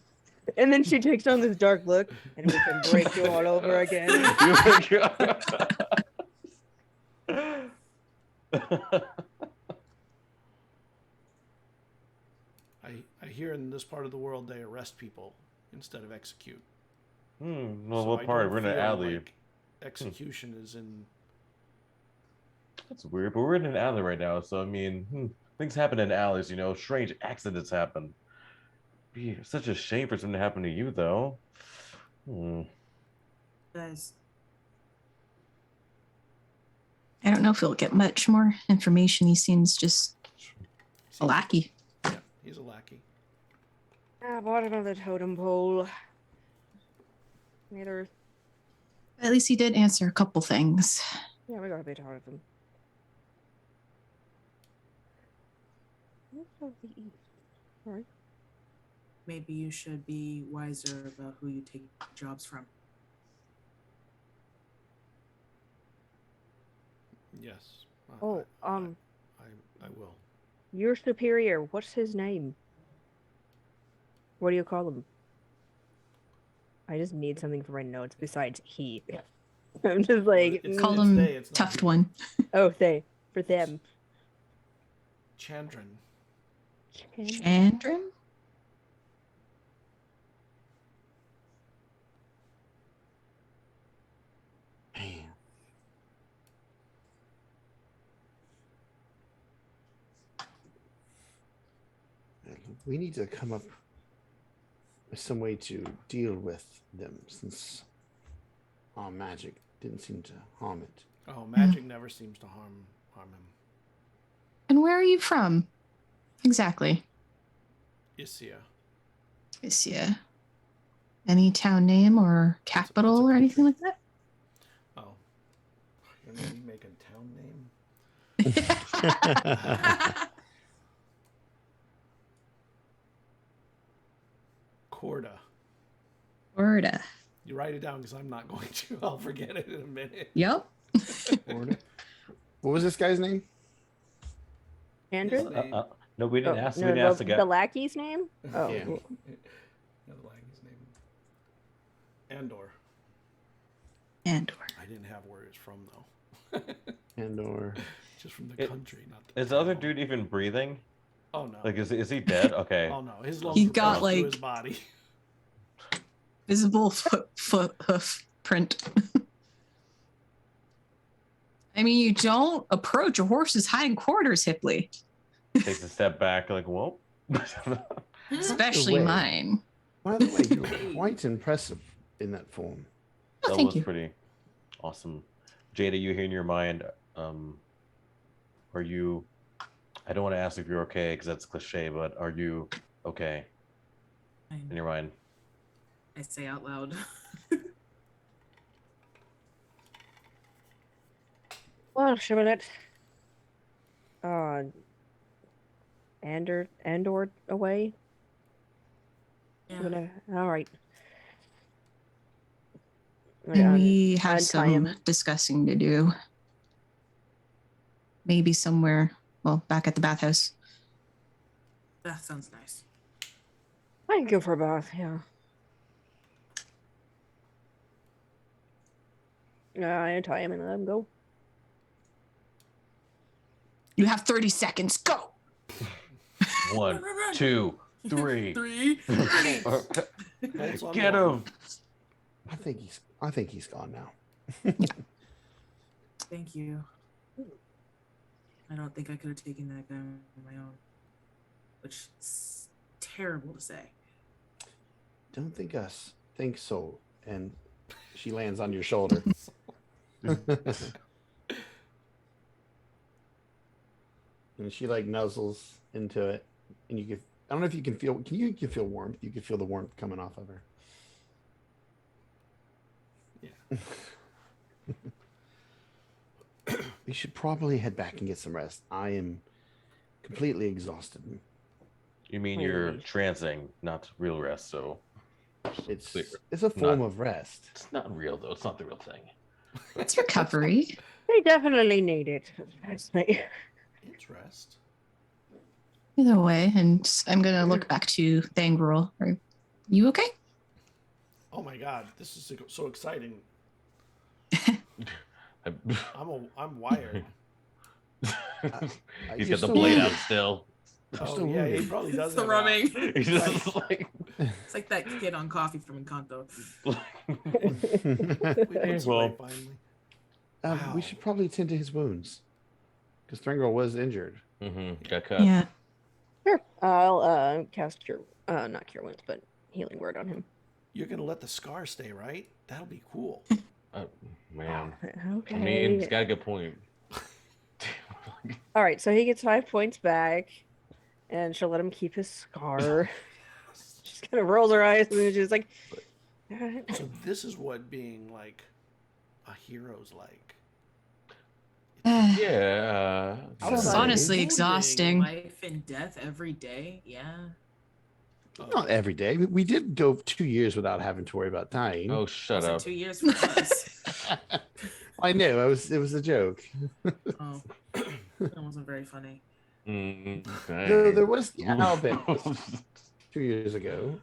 And then she takes on this dark look, and we can break you all over again. I hear in this part of the world they arrest people instead of execute. Well, So what I part? don't We're in an feel alley. like execution is in. That's weird, but we're in an alley right now, so I mean, things happen in alleys, you know, strange accidents happen. Be such a shame for something to happen to you, though. Guys, I don't know if we'll get much more information. He seems just a lackey. Yeah, he's a lackey. Bottom of the totem pole. Neither. At least he did answer a couple things. Yeah, we got a bit out of him. Right. maybe you should be wiser about who you take jobs from. Yes. Oh, I will. your superior, what's his name? What do you call him? I just need something for my notes besides he. I'm just like, Called it's him they, it's not Tuft you. One. oh, they, for them. Chandran. Chandran? Man. We need to come up with some way to deal with them since our magic didn't seem to harm it. Oh, magic never seems to harm him. And where are you from? Exactly. Issia. Elixia. Any town name or capital or anything like that? Oh. You're gonna make a town name? Corda. Florida. You write it down because I'm not going to. I'll forget it in a minute. Yep. Florida. What was this guy's name? Andrew? Name. No, we didn't ask. No, We didn't ask the guy. the lackey's name? Oh, Yeah. cool. Yeah, the lackey's name. Andor. Andor. I didn't have where it's from though. Andor. Just from the country, not the Is the other town. dude even breathing? Oh no. Like, is he dead? Okay. Oh no. His lungs He were got, pushed through like- his body. Visible hoof print. I mean, you don't approach a horse's hiding quarters, Hipley. Takes a step back, like, whoa. Especially way. mine. By the way, you were quite impressive in that form. Oh, That thank was you. pretty awesome. Jada, you hear in your mind, are you, I don't want to ask if you're okay because that's cliche, but are you okay in your mind? I say out loud. Well, a minute. Andor away. Yeah. All right. And we have untie some him. discussing to do. Maybe somewhere, well, back at the bathhouse. That sounds nice. I can go for a bath. Yeah. I untie him and let him go. You have 30 seconds. Go. 1, 2, 3. 3. Bolts on Get one. him! I think he's gone now. Thank you. I don't think I could have taken that guy on my own, which is terrible to say. Don't think so. And she lands on your shoulder. And she like nuzzles into it, and you can. I don't know if you can feel. You can feel warmth. You can feel the warmth coming off of her. Yeah. We should probably head back and get some rest. I am completely exhausted. You mean you're trancing, not real rest, so It's Clear. a form Not- of rest. it's not real though. It's not the real thing. It's recovery. They definitely need it. Trust me. It's rest. Either way, and I'm gonna look back to Thangrel. Are you okay? Oh my god, this is so exciting. I'm wired. He's You're got the still blade wounded. out still. Oh still yeah, he wounded. probably does. It's the have it out. rubbing. He's just like, It's like that kid on Coffee from Encanto. We put some Well. right finally. We Wow. should probably tend to his wounds, because Thrangrel was injured. got cut. Yeah. Sure. I'll cast not cure wounds, but healing word on him. You're gonna let the scar stay, right? That'll be cool. Man, Okay. I mean, he's got a good point. All right, so he gets 5 points back, and she'll let him keep his scar. Just kind of rolls her eyes and she's like, So this is what being like a hero's like. Yeah. It's Outside. honestly Wounding. exhausting. Life and death every day. Yeah. Not every day. We did go 2 years without having to worry about dying. Oh, shut Was it up. 2 years for us? I know. It was a joke. Oh, that wasn't very funny. There was the Albert 2 years ago,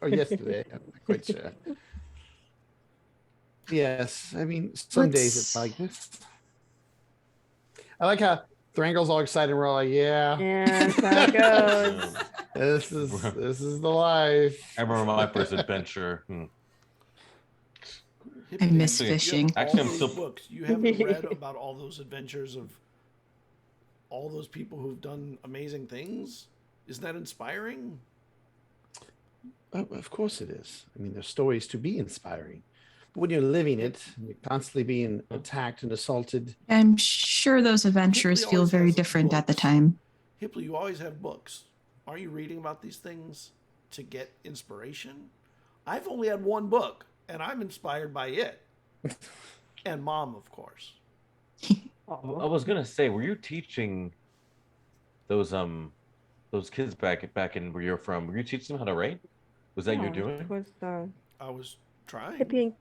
or yesterday. I'm not quite sure. Yes, I mean, some days it's like this. I like how Thrangrel's all excited. We're all like, yeah, yeah, that's how it goes. this is the life. I remember my first adventure. I miss Actually- fishing. Actually, I'm all still- those books. You haven't read about all those adventures of all those people who've done amazing things? Isn't that inspiring? Of course it is. I mean, there's stories to be inspiring. But when you're living it, you're constantly being attacked and assaulted. I'm sure those adventures Hipley feel always very has different at the books. time. Hipley, you always have books. Are you reading about these things to get inspiration? I've only had one book, and I'm inspired by it. And Mom, of course. I was gonna say, were you teaching those kids back in where you're from? Were you teaching them how to write? Was that No, your doing? It was I was trying. Hippie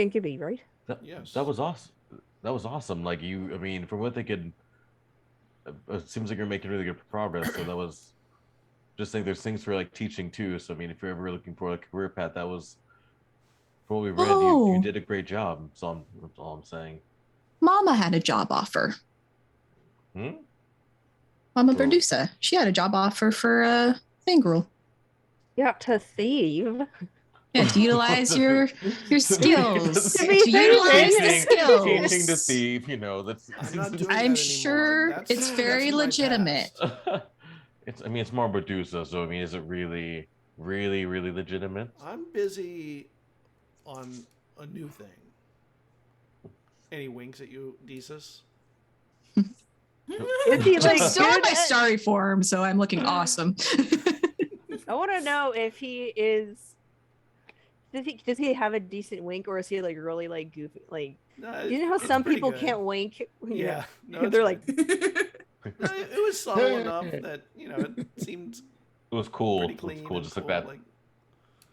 and Gibby, right? Yes. That was awesome. That was awesome. Like you, I mean, from what they could, it seems like you're making really good progress. So that was just saying. There's things for like teaching too. So I mean, if you're ever looking for a career path, that was from what we read. Oh. You did a great job. That's all I'm saying. Mama had a job offer. Hmm? Mama Cool. Verdusa. She had a job offer for Thangrel. Yeah, to thieve. Yeah, to utilize your skills. To To be utilize the basic. Teaching to skills. thieve. You know, that's. I'm not doing that I'm anymore. sure That's- it's very that's my legitimate. past. It's. I mean, it's more Medusa. So I mean, is it really? really, really legitimate. I'm busy on a new thing. Any winks at you, Desus? Is he I like still have good my at- starry form, so I'm looking awesome. I want to know if he is. Does he have a decent wink, or is he like really like goofy? Like, No, you know how it's some pretty people good. can't wink? Yeah, no, it's they're like, good. No, it was subtle enough that it seemed It was cool. pretty It was clean. cool, and just cool. like that.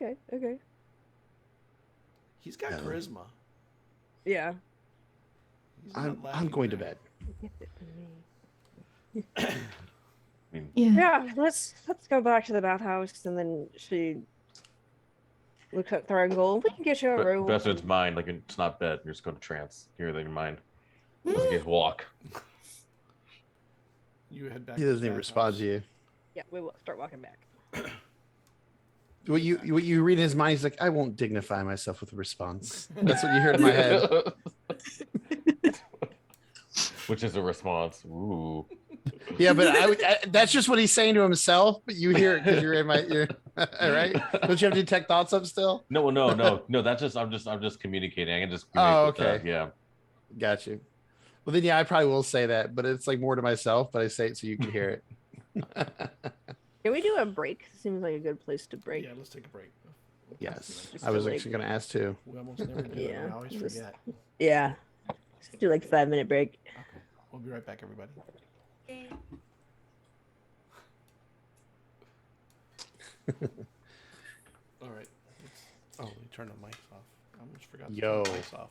Like okay, he's got Yeah. charisma. yeah. He's not I'm lacking going to that. bed. I mean, Yeah, let's go back to the bathhouse, and then she looks at Thrangle. We can get you a but room. best in its mind, like it's not bed. You're just going to trance. Hear that in your mind. Let's get walk. You head back. He to the doesn't even respond bathhouse. to you. Yeah, we will start walking back. What you read in his mind, he's like, I won't dignify myself with a response. That's what you heard in my head. Which is a response. Ooh. Yeah, but that's just what he's saying to himself. But you hear it because you're in my ear, right? Don't you have to detect thoughts up still? No. That's just I'm just communicating. I can just Oh, communicate with okay. yeah. Got you. Well, then yeah, I probably will say that, but it's like more to myself. But I say it so you can hear it. Can we do a break? Seems like a good place to break. Yeah, let's take a break. Yes, Just I was to, like- actually going to ask too. We almost never do it. Yeah, I always just- forget. Yeah. Let's do like 5-minute break. Okay, we'll be right back, everybody. All right. Oh, we turned the mics off. I almost forgot to Yo. turn the mics off.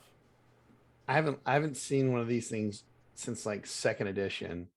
I haven't seen one of these things since like second edition.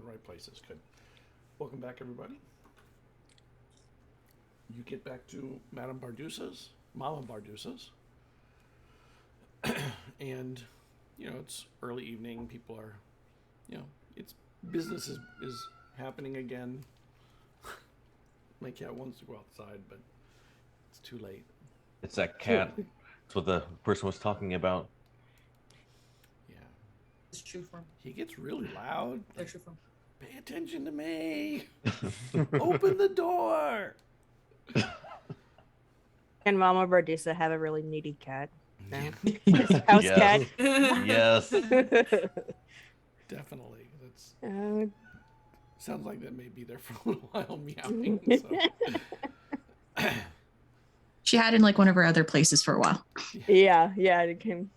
the right places. Good. Welcome back, everybody. You get back to Madame Bardusa's, Mama Bardusa's. And, you know, it's early evening. People are, you know, it's business is happening again. My cat wants to go outside, but it's too late. It's that cat. That's what the person was talking about. Yeah. It's true for him. He gets really loud. It's true for him. Pay attention to me. Open the door. And Mama Bardusa have a really needy cat. No. Yeah. House Yes. Yes. cat. Definitely. That's Uh, sounds like that may be there for a little while meowing. So. She had in like one of her other places for a while. yeah, it came.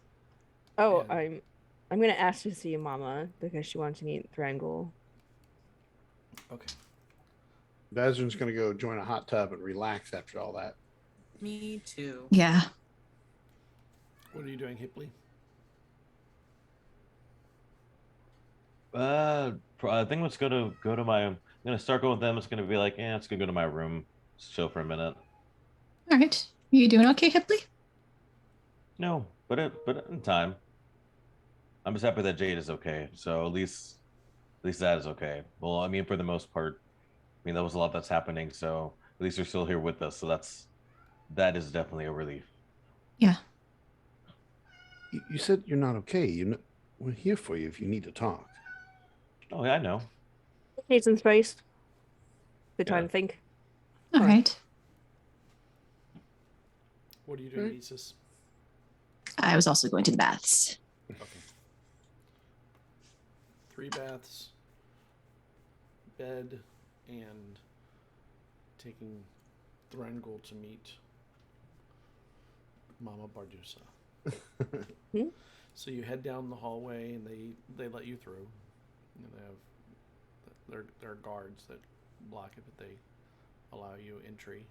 Oh, And- I'm gonna ask to see Mama because she wants to meet Thrangle. Okay. Vesryn's going to go join a hot tub and relax after all that. Me too. Yeah. What are you doing, Hipley? I think let's go to my. I'm gonna start going with them. It's gonna be like, let's go to my room, just chill for a minute. All right. You doing okay, Hipley? No, but in time. I'm just happy that Jade is okay. So at least that is okay. Well, I mean, for the most part, I mean, there was a lot that's happening. So at least they're still here with us. So that is definitely a relief. Yeah. You said you're not okay. We're here for you if you need to talk. Oh yeah, I know. Need some space. Good time Yeah. to think. All right. What are you doing, Isis? I was also going to the baths. Okay. 3 baths, bed, and taking Thrangle to meet Mama Bardusa. Hmm? So you head down the hallway, and they let you through. And they have there are guards that block it, but they allow you entry.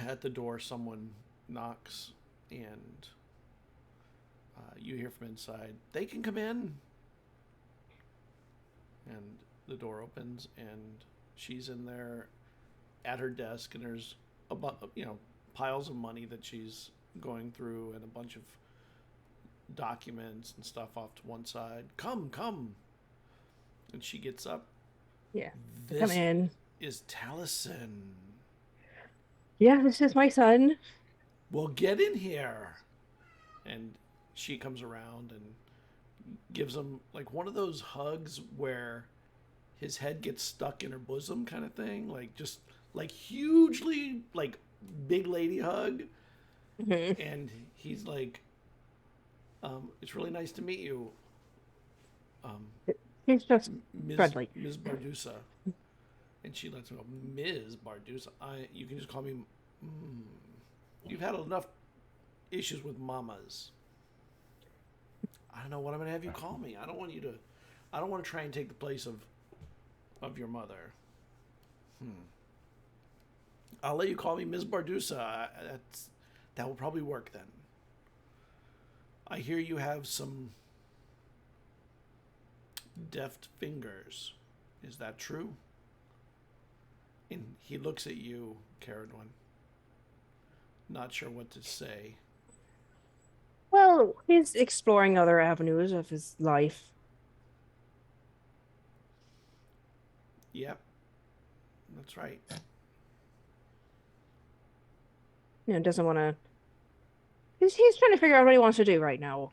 At the door, someone knocks, and you hear from inside, "They can come in." And the door opens, and she's in there at her desk, and there's piles of money that she's going through, and a bunch of documents and stuff off to one side. Come. And she gets up. Yeah. This Come in. is Taliesin. Yeah, this is my son. Well, get in here. And she comes around and gives him like one of those hugs where his head gets stuck in her bosom kind of thing. Like just like hugely like big lady hug. Mhm. And he's like, it's really nice to meet you. He's just Ms. friendly. Ms. Bardusa. And she lets him go, Ms. Bardusa. You can just call me. You've had enough issues with mamas. I don't know what I'm gonna have you call me. I don't want to try and take the place of your mother. I'll let you call me Ms. Bardusa. That will probably work then. I hear you have some deft fingers. Is that true? And he looks at you, Cerridwen. Not sure what to say. Well, he's exploring other avenues of his life. Yep. That's right. You know, doesn't want to. He's trying to figure out what he wants to do right now.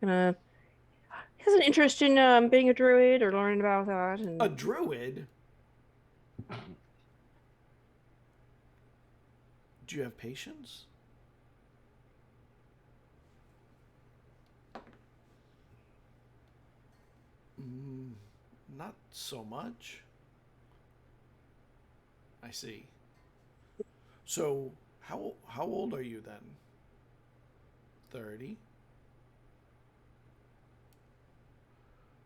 He has an interest in being a druid or learning about that. And A druid? Do you have patience? Not so much. I see. So, how old are you then? 30?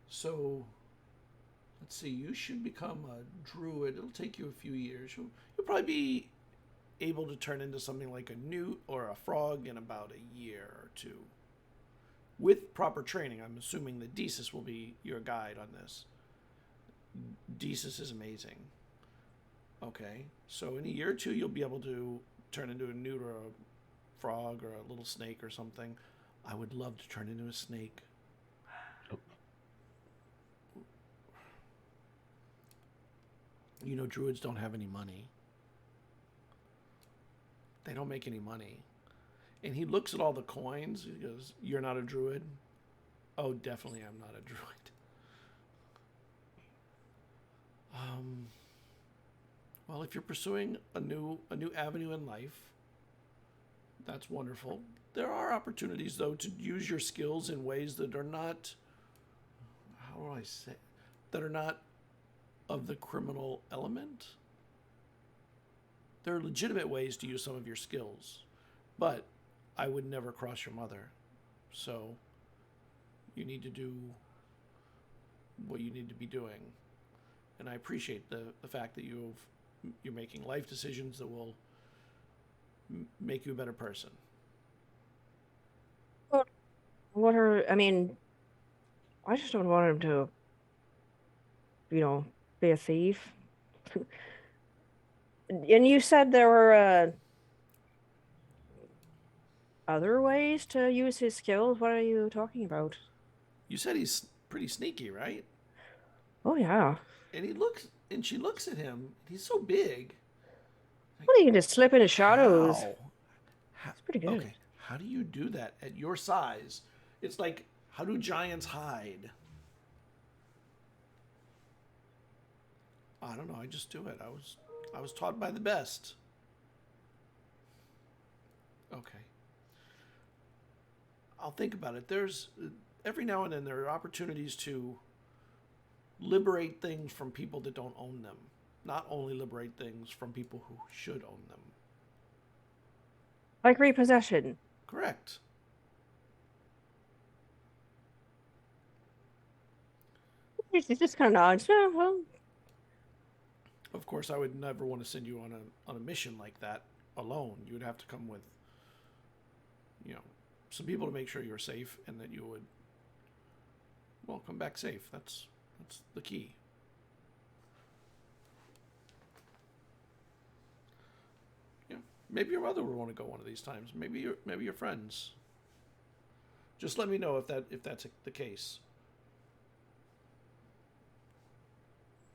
So, let's see, you should become a druid. It'll take you a few years. You'll probably be able to turn into something like a newt or a frog in about a year or two. with proper training, I'm assuming that Desus will be your guide on this. Desus is amazing. Okay, so in a year or two, you'll be able to turn into a newt or a frog or a little snake or something. I would love to turn into a snake. You know, druids don't have any money. They don't make any money. And he looks at all the coins. He goes, "You're not a druid?" "Oh, definitely I'm not a druid." Well, if you're pursuing a new avenue in life, that's wonderful. There are opportunities, though, to use your skills in ways that are not, how do I say, that are not of the criminal element. There are legitimate ways to use some of your skills, but I would never cross your mother. So you need to do what you need to be doing. And I appreciate the fact that you're making life decisions that will make you a better person. What are, I mean, I just don't want him to, be a thief. And you said there were other ways to use his skills. What are you talking about? You said he's pretty sneaky, right? Oh, yeah. And she looks at him. He's so big. Well, you can just slip into shadows. That's pretty good. Okay, how do you do that at your size? It's like, how do giants hide? I don't know. I just do it. I was taught by the best. Okay. I'll think about it. There's every now and then there are opportunities to liberate things from people that don't own them. Not only liberate things from people who should own them. Like repossession. Correct. It's just kind of nods. Yeah, well. Of course, I would never want to send you on a mission like that alone. You would have to come with, some people to make sure you're safe and that you would, come back safe. That's the key. Maybe your mother would want to go one of these times. Maybe your friends. Just let me know if that's the case.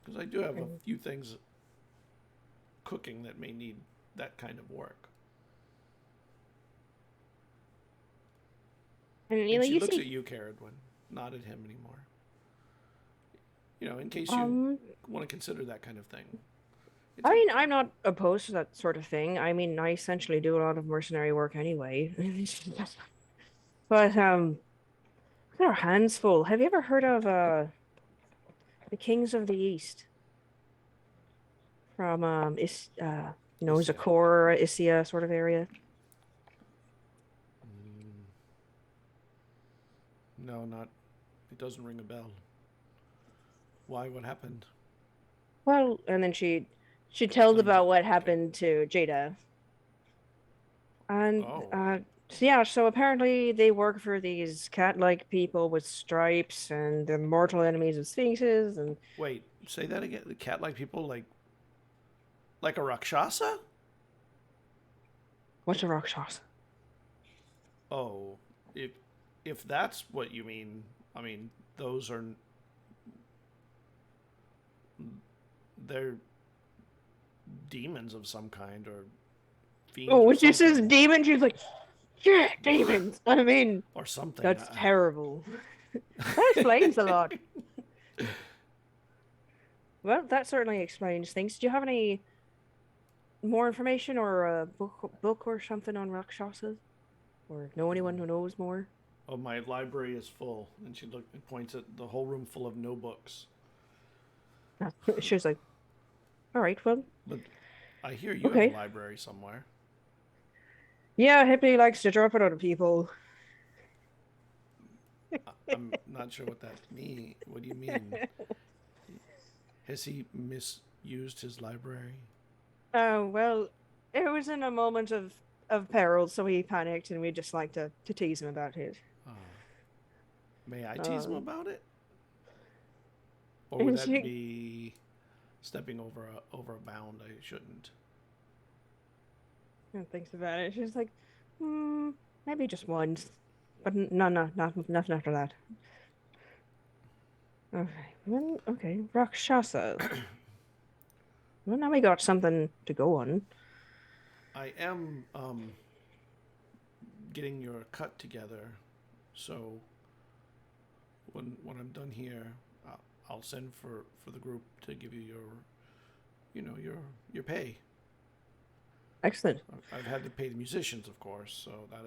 Because I do have a few things cooking that may need that kind of work. And she looks at you, Cerridwen, not at him anymore. In case you want to consider that kind of thing. I'm not opposed to that sort of thing. I mean, I essentially do a lot of mercenary work anyway. But there are hands full. Have you ever heard of the Kings of the East? From Zakor, Isia sort of area. No, not. It doesn't ring a bell. Why? What happened? Well, and then she tells about what happened to Jada. And so apparently they work for these cat-like people with stripes and the mortal enemies of sphinxes. And wait, say that again. The cat-like people, like a Rakshasa? What's a Rakshasa? Oh, if that's what you mean, I mean, those are... They're demons of some kind, or fiends. Oh, when she says demon, she's like, yeah, demons. I mean... Or something. That's terrible. That explains a lot. Well, that certainly explains things. Do you have any more information or a book or something on Rakshasas? Or know anyone who knows more? Oh, my library is full. And she points at the whole room full of no books. She was like, all right, well. But I hear you have a library somewhere. Yeah, Hippie likes to drop it on people. I'm not sure what that means. What do you mean? Has he misused his library? Oh, well, it was in a moment of peril, so he panicked, and we just like to tease him about it. May I tease him Um, about it? Or would and that she- be stepping over a bound I shouldn't? And thinks about it. She's like, maybe just once, but nothing after that. Okay, Rakshasa. Well, now we got something to go on. I am getting your cut together, so when I'm done here, I'll send for the group to give you your pay. Excellent. I've had to pay the musicians, of course, so that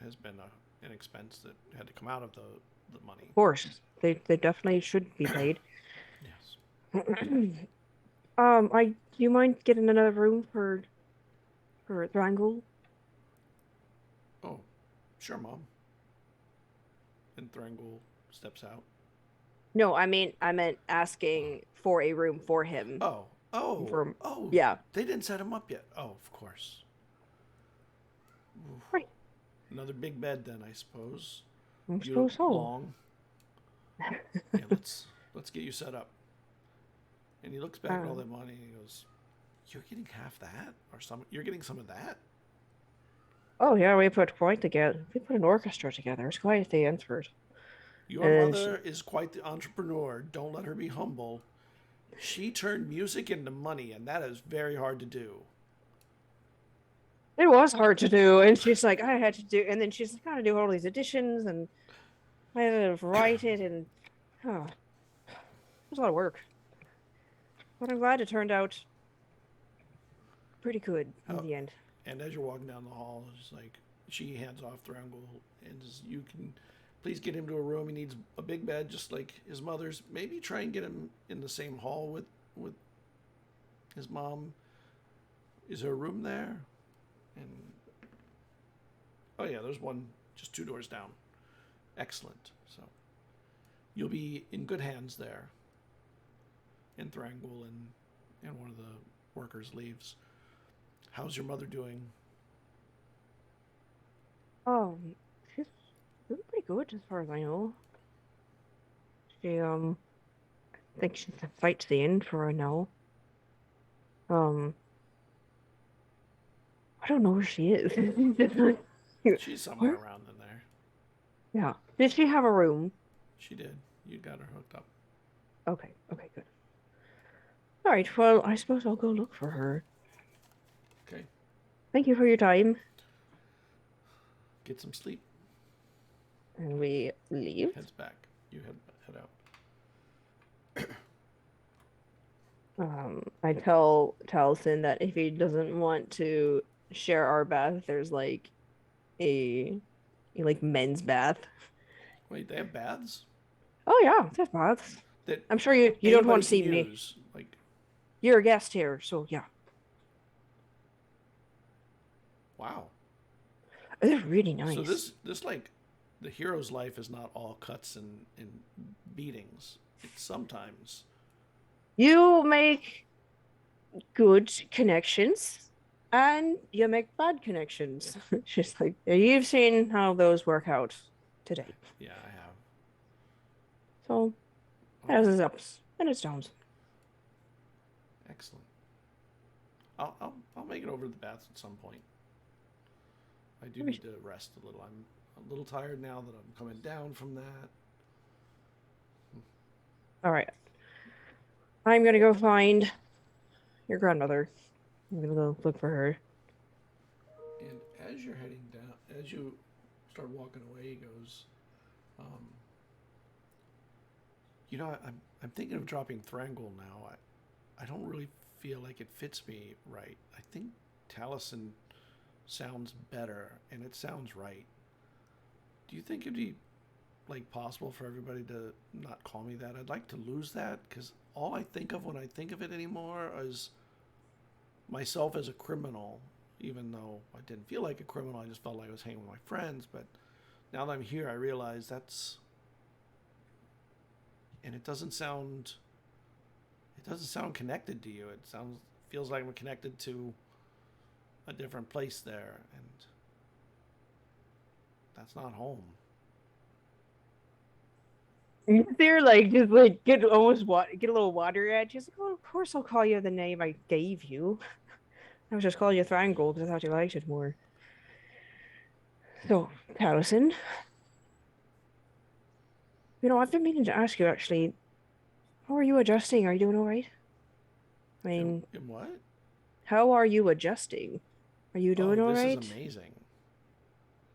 has been an expense that had to come out of the money. Of course, they definitely should be paid. Yes. Do you mind getting another room for Thrangle? Oh, sure, Mom. And Thrangle steps out. No, I meant asking for a room for him. Oh, For- yeah. They didn't set him up yet. Oh, of course. Oof. Right. Another big bed then, I suppose. I You suppose look so. long. Yeah, let's get you set up. And he looks back at all that money and he goes, "You're getting half that, or you're getting some of that." Oh yeah, we put an orchestra together. It's quite the effort. Your And mother is quite the entrepreneur. Don't let her be humble. She turned music into money, and that is very hard to do. It was hard to do, and she's like, I had to do, and then she's like, got to do all these additions, and I had to write it, and it was a lot of work. But I'm glad it turned out pretty good in the end. And as you're walking down the hall, it's like she hands off Thrangle and says, "You can please get him to a room. He needs a big bed, just like his mother's. Maybe try and get him in the same hall with his mom. Is there a room there?" And oh yeah, there's one just 2 doors down. Excellent. So you'll be in good hands there. And Thrangle and one of the workers leaves. How's your mother doing? She's doing pretty good as far as I know. She I think she's a fight to the end for her now. I don't know where she is. She's somewhere around in there. Yeah. Did she have a room? She did. You got her hooked up. Okay, good. All right, well, I suppose I'll go look for her. Okay. Thank you for your time. Get some sleep. And we leave. Heads back. You head out. I tell Taliesin that if he doesn't want to share our bath, there's like a men's bath. Wait, they have baths? Oh yeah, there's baths. That I'm sure you don't want anybody to see can me. use. Like, You're a guest here, so yeah. wow. They're really nice. So this like the hero's life is not all cuts and beatings. It's sometimes. You make good connections and you make bad connections. She's like, you've seen how those work out today. Yeah, I have. So it has its ups and its downs. Excellent. I'll make it over to the baths at some point. I do need to rest a little. I'm a little tired now that I'm coming down from that. All right. I'm going to go find your grandmother. I'm going to go look for her. And as you're heading down, as you start walking away, he goes, I'm thinking of dropping Thrangle now. I don't really feel like it fits me right. I think Taliesin sounds better, and it sounds right. Do you think it'd be like possible for everybody to not call me that? I'd like to lose that, because all I think of when I think of it anymore is myself as a criminal, even though I didn't feel like a criminal. I just felt like I was hanging with my friends. But now that I'm here, I realize that's, and it doesn't sound connected to you. It feels like I'm connected to a different place there, and that's not home. They're like just like get a little water at you. She's like, oh, of course I'll call you the name I gave you. I was just calling you Thrangle because I thought you liked it more. So, Taliesin, I've been meaning to ask you actually, how are you adjusting? Are you doing all right? I mean, In what? how are you adjusting? Are you doing all this right? is amazing.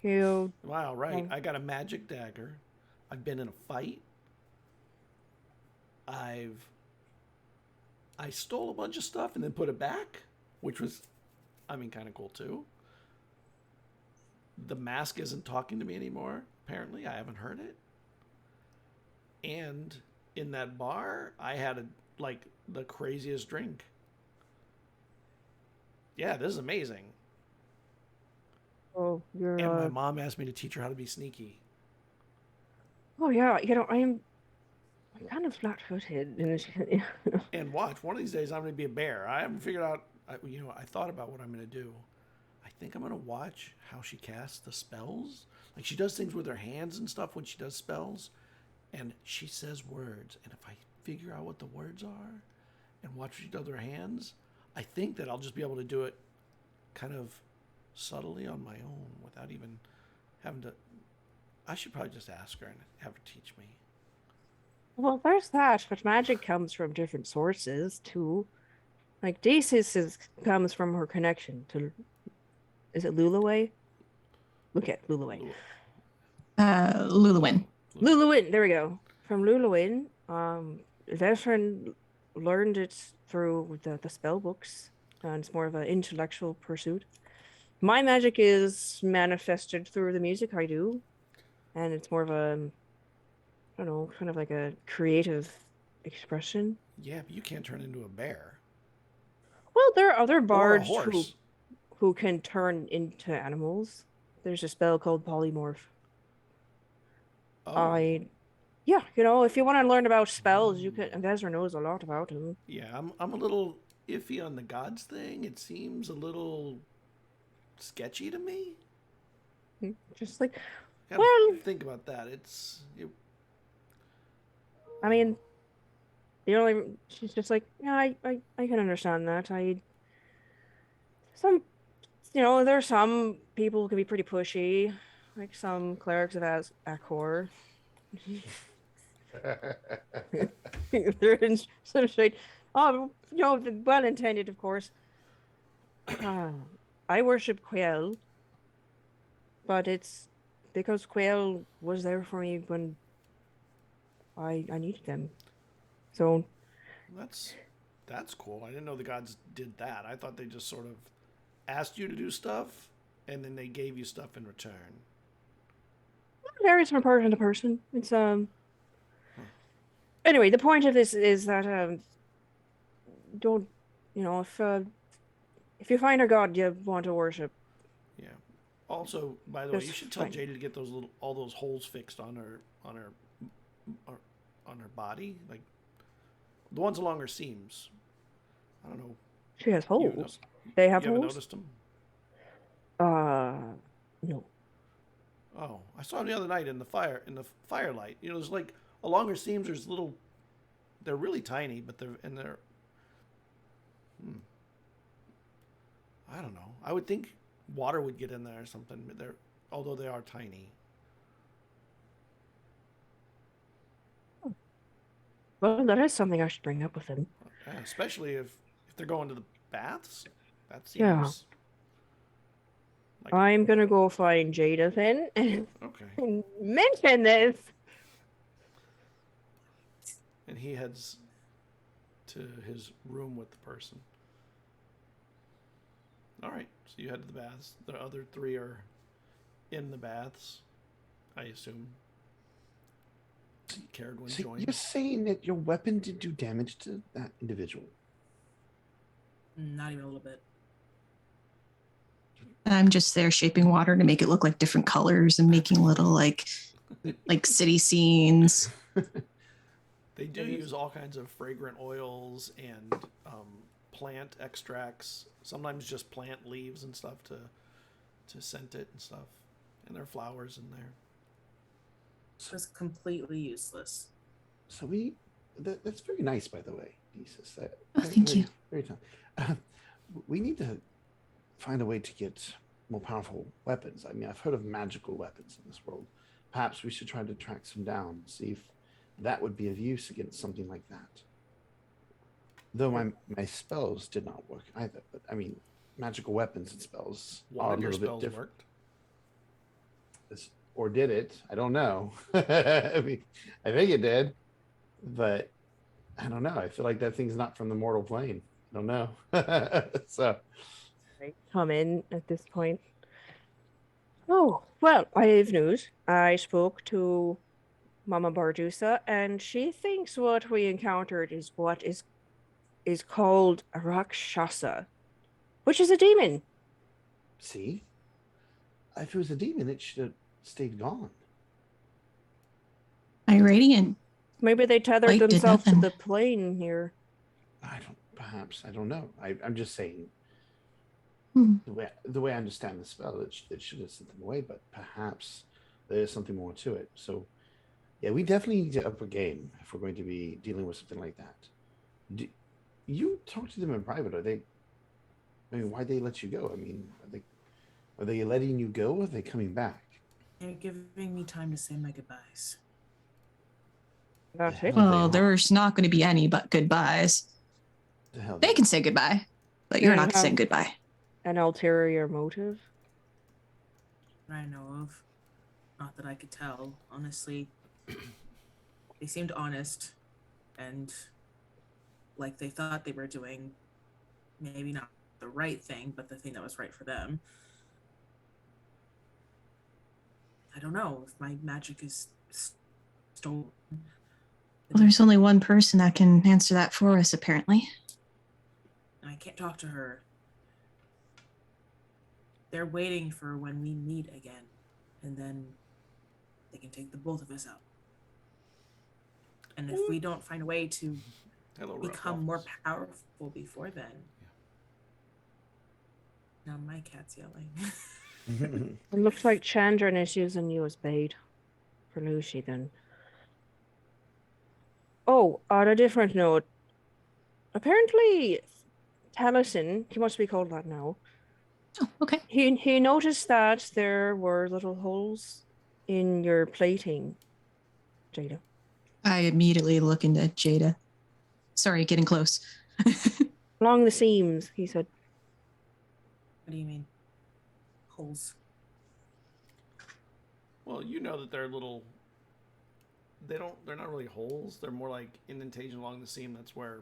You Wow, right. I got a magic dagger. I've been in a fight. I stole a bunch of stuff and then put it back, which was, kind of cool too. The mask isn't talking to me anymore. Apparently, I haven't heard it. And in that bar, I had the craziest drink. Yeah, this is amazing. Oh, you're. And my mom asked me to teach her how to be sneaky. Oh yeah, I'm kind of flat-footed. And watch, one of these days I'm going to be a bear. I haven't figured out. I thought about what I'm going to do. I think I'm going to watch how she casts the spells. Like she does things with her hands and stuff when she does spells, and she says words. And if I figure out what the words are, and watch what she does with her hands, I think that I'll just be able to do it, kind of subtly on my own without even having to. I should probably just ask her and have her teach me. Well, there's that, but magic comes from different sources too. Like Dacis comes from her connection to. Is it Lulaway? Look at Lulaway. Luluwin. Luluwin. There we go. From Luluwin, Vesryn learned it through the spell books, and it's more of an intellectual pursuit. My magic is manifested through the music I do, and it's more of a, I don't know, kind of like a creative expression. Yeah, but you can't turn into a bear. Well, there are other Or a bards horse. who can turn into animals. There's a spell called polymorph. Oh. Yeah, if you want to learn about spells, you can. And Vesryn knows a lot about them. Yeah, I'm a little iffy on the gods thing. It seems a little sketchy to me. Just like, Gotta think about that. I mean, she's just like, yeah, I can understand that. There's some people who can be pretty pushy, like some clerics of Akor. They're in some shade. Oh, well intended, of course. I worship Quail, but it's because Quail was there for me when I needed them. So that's cool. I didn't know the gods did that. I thought they just sort of asked you to do stuff and then they gave you stuff in return. It varies from person to person. It's Anyway, the point of this is that don't if you find a god you want to worship. Yeah. Also, by the way, you should tell fine. Jada to get all those holes fixed on her body, like the ones along her seams. I don't know. She has holes. They have you haven't holes. noticed them? No. Oh, I saw them the other night in the firelight. There's like along her seams. There's little. They're really tiny, but they're. I don't know. I would think water would get in there or something. Although they are tiny. Well, that is something I should bring up with him. Especially if they're going to the baths. That seems. Yeah. Like, I'm gonna go find Jada then and okay. mention this. And he heads to his room with the person. All right, so you head to the baths. The other three are in the baths, I assume. Cerridwen So joins. you're saying that your weapon did do damage to that individual? Not even a little bit. I'm just there shaping water to make it look like different colors and making little like city scenes. They do use all kinds of fragrant oils and plant extracts. Sometimes just plant leaves and stuff to scent it and stuff. And there are flowers in there. It was completely useless. So that's very nice, by the way, Jesus. Oh, thank you. Very we need to find a way to get more powerful weapons. I mean, I've heard of magical weapons in this world. Perhaps we should try to track some down, see if that would be of use against something like that. Though my spells did not work either. But I mean, magical weapons and spells One are a of your little bit spells different. worked. Or did it? I don't know. I mean, I think it did, but I don't know. I feel like that thing's not from the mortal plane. I don't know. So I come in at this point. Oh, well, I have news. I spoke to Mama Bardusa, and she thinks what we encountered is what is called a Rakshasa, which is a demon. see, if it was a demon, it should have stayed gone. My radiant. Maybe they tethered Light did themselves to nothing. the plane here. I don't know. I'm just saying Hmm. the way I understand the spell, it should have sent them away, but perhaps there's something more to it. So yeah, we definitely need to up a game if we're going to be dealing with something like that. You talk to them in private. Why'd they let you go? I mean, are they letting you go, or are they coming back? They're giving me time to say my goodbyes. That's The it. hell Well, they are. there's not going to be any but goodbyes. The hell They can say goodbye, but you're They not saying have- goodbye. An ulterior motive. That I know of. Not that I could tell, honestly. They seemed honest and like they thought they were doing maybe not the right thing, but the thing that was right for them. I don't know if my magic is stolen. Well, there's only one person that can answer that for us, apparently. I can't talk to her. They're waiting for when we meet again, and then they can take the both of us out. And if we don't find a way to Hello, become more Ruffles. powerful before then. Now my cat's yelling. It looks like Chandran is using you as bait for Lucy then. Oh, on a different note, apparently Taliesin, he must be called that now. Oh, okay. He noticed that there were little holes in your plating, Jada. I immediately look into Jada. Sorry, getting close. Along the seams, he said. What do you mean? Holes. Well, you know that they're little. They're not really holes. They're more like indentation along the seam. That's where,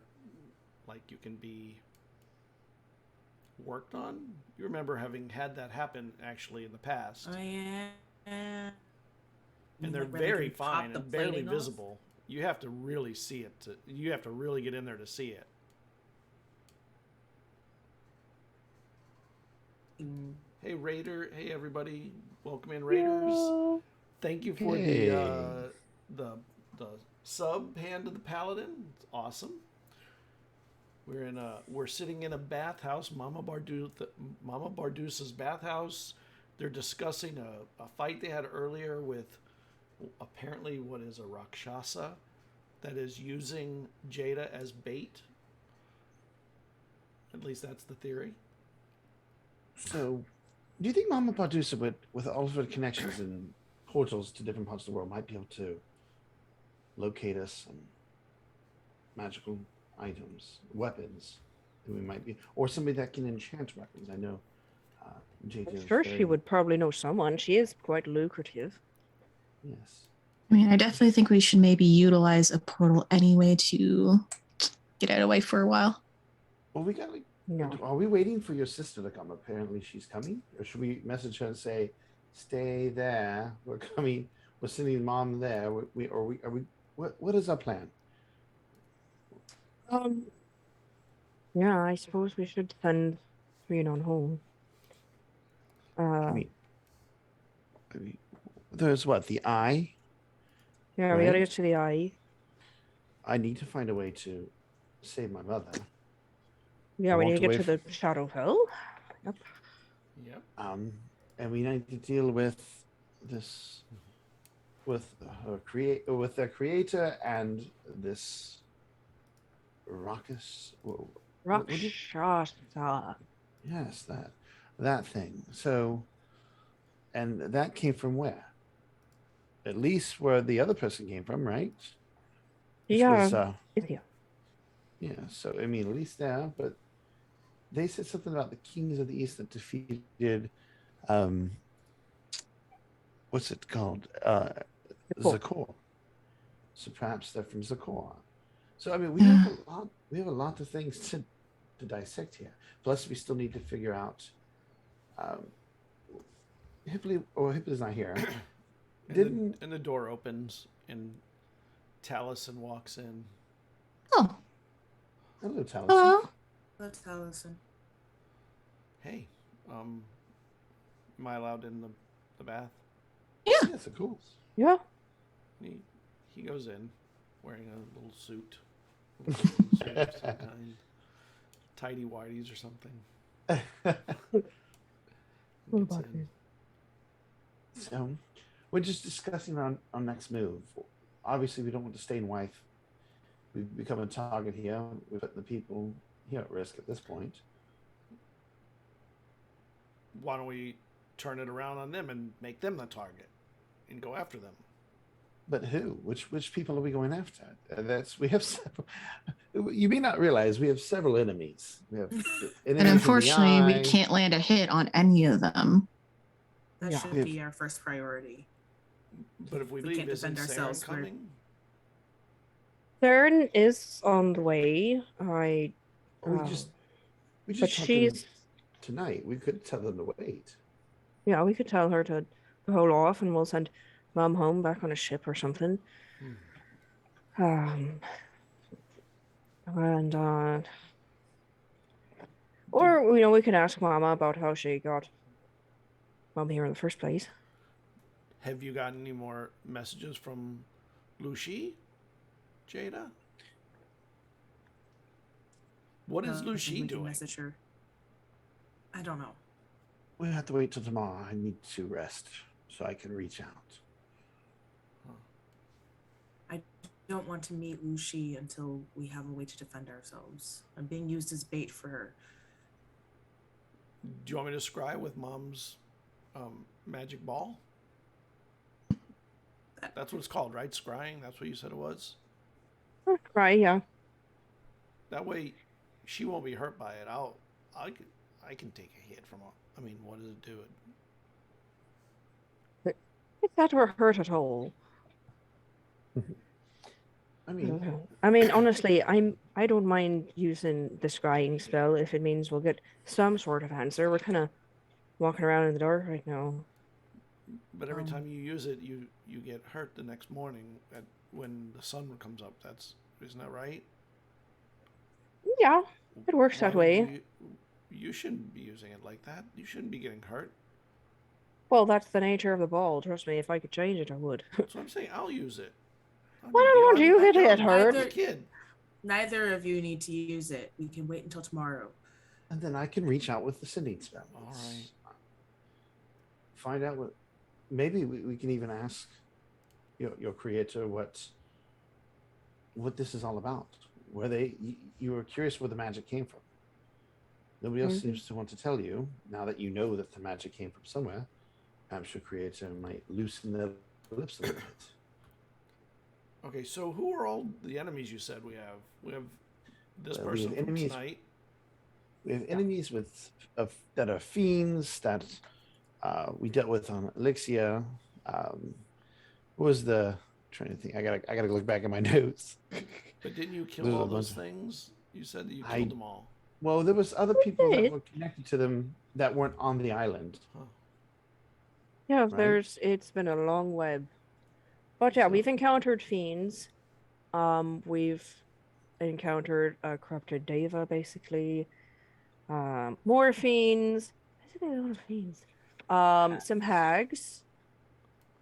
like, you can be worked on. You remember having had that happen actually in the past, Oh yeah. and mean, they're like where they very can pop fine the and barely plating off? visible. You have to really see it. You have to really get in there to see it. Mm, Hey Raider, hey everybody, welcome in Raiders. Yeah. Thank you for Hey. the sub hand to the paladin. It's awesome. We're sitting in a bathhouse, Mama Bardusa's bathhouse. They're discussing a fight they had earlier with apparently what is a Rakshasa that is using Jada as bait. At least that's the theory. So, do you think Mama Bardusa, with all of her connections and portals to different parts of the world, might be able to locate us some magical items, weapons that we might be, or somebody that can enchant weapons? I know Jada. I'm is sure very- she would probably know someone. She is quite lucrative. Yes. I mean, I definitely think we should maybe utilize a portal anyway to get out of the way for a while. Well, we got like. No. Are we waiting for your sister to come? Apparently, she's coming. Or should we message her and say, "Stay there. We're coming. We're sending Mom there." What is our plan? Yeah, I suppose we should send on home. I mean, there's what, the eye. Yeah, we gotta right? get to the eye. I need to find a way to save my mother. Yeah, I we need to walked get to away the Shadowfell. Yep. Yep. And we need to deal with this with their creator and this Raucous. Rakshasa. Yes, that thing. So, and that came from where? At least where the other person came from, right? Which was, Yeah. yeah. So I mean, at least there. But they said something about the kings of the east that defeated, what's it called? Zakor. So perhaps they're from Zakor. So I mean, we have a lot. We have a lot of things to dissect here. Plus, we still need to figure out. Hipley's not here. And the door opens and Taliesin walks in. Oh, Hello, Taliesin. hello. Let's Allison. Hey, am I allowed in the bath? Yes, of course. Yeah. He goes in wearing a little suit. A little suit of some kind. Tidy whities or something. Gets in. So, we're just discussing our next move. Obviously, we don't want to stay in wife. We've become a target here. We're putting the people here at risk at this point. Why don't we turn it around on them and make them the target and go after them? But who? Which people are we going after? We have several. You may not realize we have several enemies. We have And unfortunately, we can't land a hit on any of them. That Yeah. should be our first priority. But if we We leave, can't isn't defend Saren ourselves, we're- coming? Cern is on the way. We But just tell them she's tonight. We could tell them to wait. yeah. We could tell her to hold off, and we'll send Mom home back on a ship or something. And or we can ask Mama about how she got Mom here in the first place. Have you gotten any more messages from Lucy, Jada? What is No, Lucy we can doing? Message her. I don't know. We'll have to wait till tomorrow. I need to rest so I can reach out. I don't want to meet Lucy until we have a way to defend ourselves. I'm being used as bait for her. Do you want me to scry with Mom's magic ball? That's what it's called, right? Scrying? That's what you said it was? Right? Yeah. That way, she won't be hurt by it. I can take a hit from it. I mean, what does it do? It's not hurt at all. I mean, honestly, I don't mind using the scrying spell if it means we'll get some sort of answer. We're kind of walking around in the dark right now. But every time you use it, you get hurt the next morning when the sun comes up. Isn't that right? Yeah, it works that Why would way. You shouldn't be using it like that. You shouldn't be getting hurt. Well, that's the nature of the ball. Trust me, if I could change it, I would. That's what I'm saying. I'll use it. Why don't you get hurt? I'm a kid. Neither of you need to use it. We can wait until tomorrow. and then I can reach out with the sending spell. All right. Find out what. Maybe we can even ask your creator what this is all about. You were curious where the magic came from. Nobody else seems to want to tell you. Now that you know that the magic came from somewhere, perhaps your creator might loosen their lips a little bit. Okay, so who are all the enemies you said we have? We have this We person have from enemies- tonight. We have enemies that are fiends that we dealt with on Elixia. What was the trying to think? I gotta look back at my notes. But didn't you kill There's a all those bunch of- things? You said that you killed them all. Well, there was other people that did. were connected to them that weren't on the island. Yeah, Right. it's been a long web. But yeah, So- we've encountered fiends. We've encountered a corrupted Deva, basically. More fiends. Basically a lot of fiends. Some hags.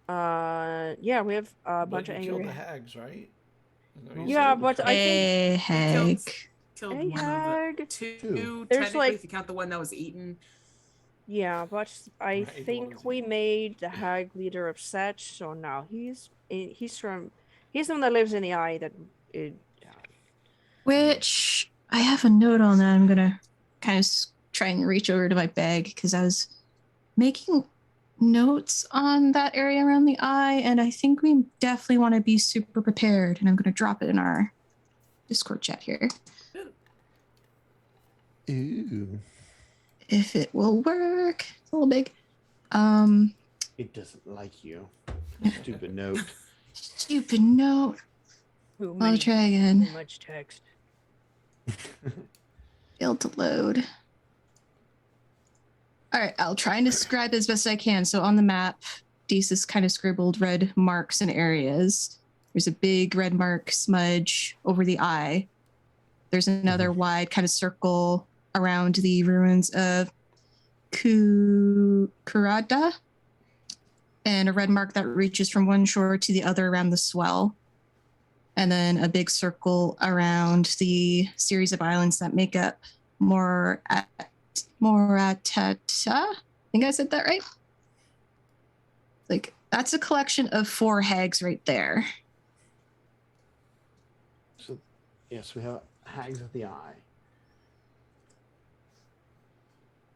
Yeah, we have a But bunch you of killed angry. the hags, right? Is that what you Yeah, said? but I think Heck. Killed a one of hag. the two. Two. There's Technically, like- if you count the one that was eaten. Yeah, but I Right, what is think he? we made the hag leader upset, so now he's the one that lives in the eye that Which I have a note on that. I'm gonna kind of try and reach over to my bag because I was making notes on that area around the eye, and I think we definitely want to be super prepared. And I'm gonna drop it in our Discord chat here. Ooh. If it will work. It's a little big. It doesn't like you. Stupid note. Stupid note. I'll try again. Too much text. Failed to load. All right, I'll try and describe as best I can. So on the map, Deezus kind of scribbled red marks in areas. There's a big red mark smudge over the eye. There's another wide kind of circle around the ruins of Kurada, and a red mark that reaches from one shore to the other around the swell. And then a big circle around the series of islands that make up Moratata. I think I said that right. Like, that's a collection of 4 hags right there. So, yes, we have hags of the eye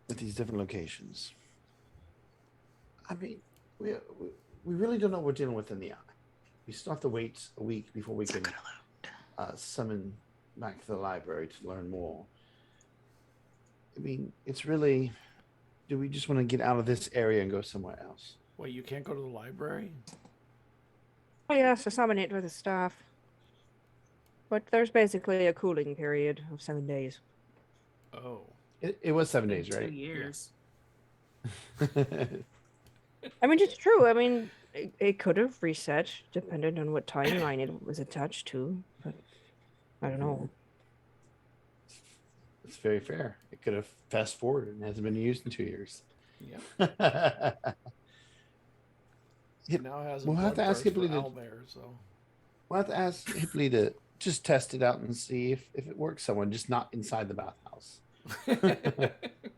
at these different locations. I mean, we really don't know what we're dealing with in the eye. We still have to wait a week before we can summon back to the library to learn more. I mean, it's really, do we just want to get out of this area and go somewhere else? Wait, you can't go to the library? Oh yeah, so summon it with the staff. But there's basically a cooling period of 7 days. Oh. It was 7 days, 2 right? years. I mean, it's true. I mean, it could have reset depending on what timeline it was attached to, but I don't know. It's very fair. It could have fast forwarded and hasn't been used in 2 years. Yeah. It now has a We'll have to ask bloodthirst for Hipley to- owlbear, so. We'll have to ask Hipley to just test it out and see if it works somewhere, just not inside the bathhouse.